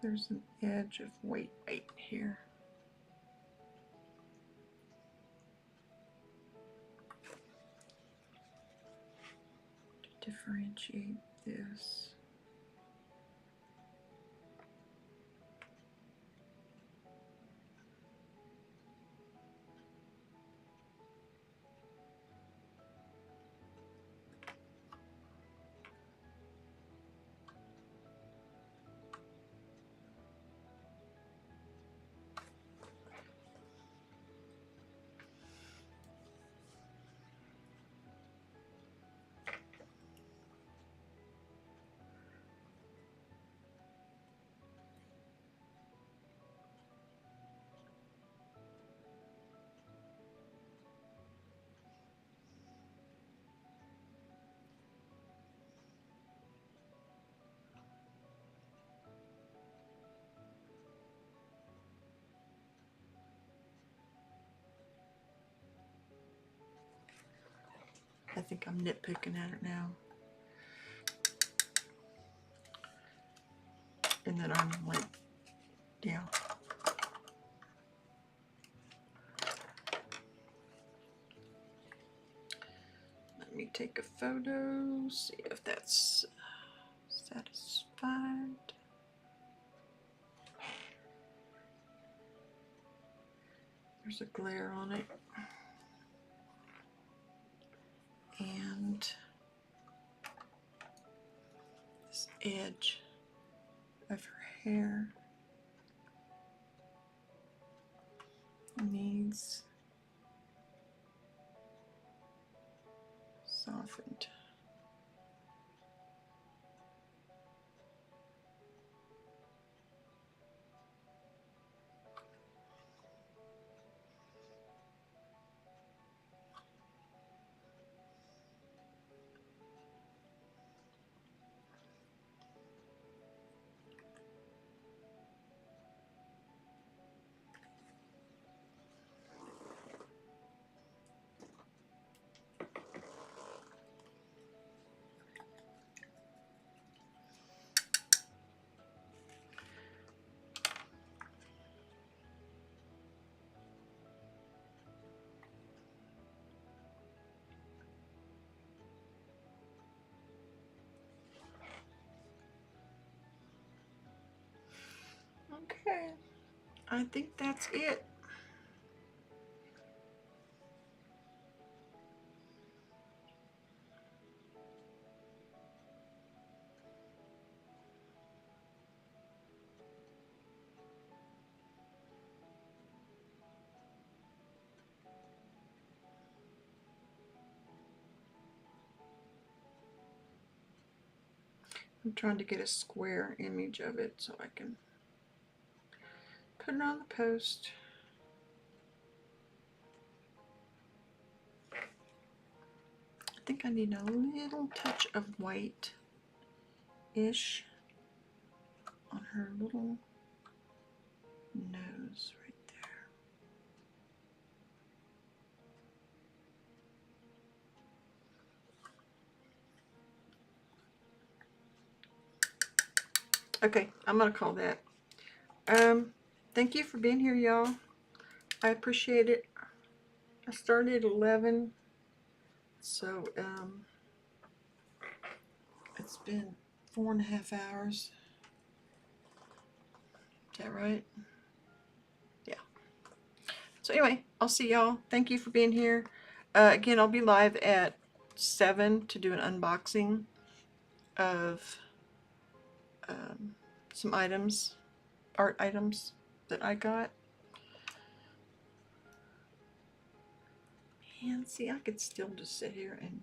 there's an edge of weight right here. To differentiate this. I think I'm nitpicking at it now. And then I'm like, yeah. Let me take a photo, see if that's satisfied. There's a glare on it. And this edge of her hair. needs softened. Okay, I think that's it. I'm trying to get a square image of it so I can put it on the post. I think I need a little touch of white-ish on her little nose right there. Okay, I'm gonna call that. Thank you for being here, y'all. I appreciate it. I started at 11, so it's been 4.5 hours. Is that right? Yeah. So anyway, I'll see y'all. Thank you for being here. Again, I'll be live at 7 to do an unboxing of some items, art items that I got. And see, I could still just sit here and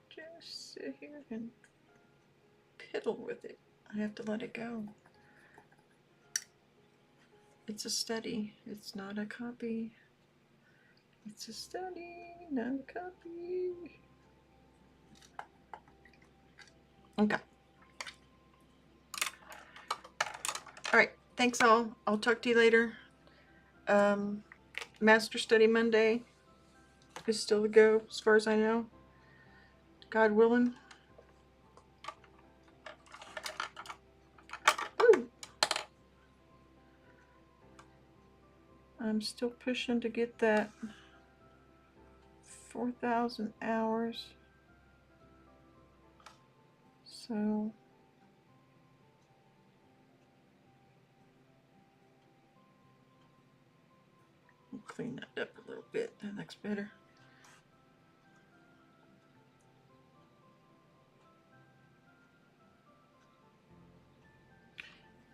just sit here and piddle with it. I have to let it go. It's a study. It's not a copy. It's a study, not a copy. Okay. All right. Thanks all. I'll talk to you later. Master Study Monday is still to go as far as I know. God willing. Ooh. I'm still pushing to get that 4,000 hours. So I'll clean that up a little bit. That looks better.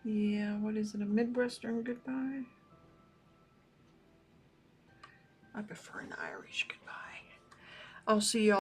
Yeah, what is it? A Midwestern goodbye? I prefer an Irish goodbye. I'll see y'all.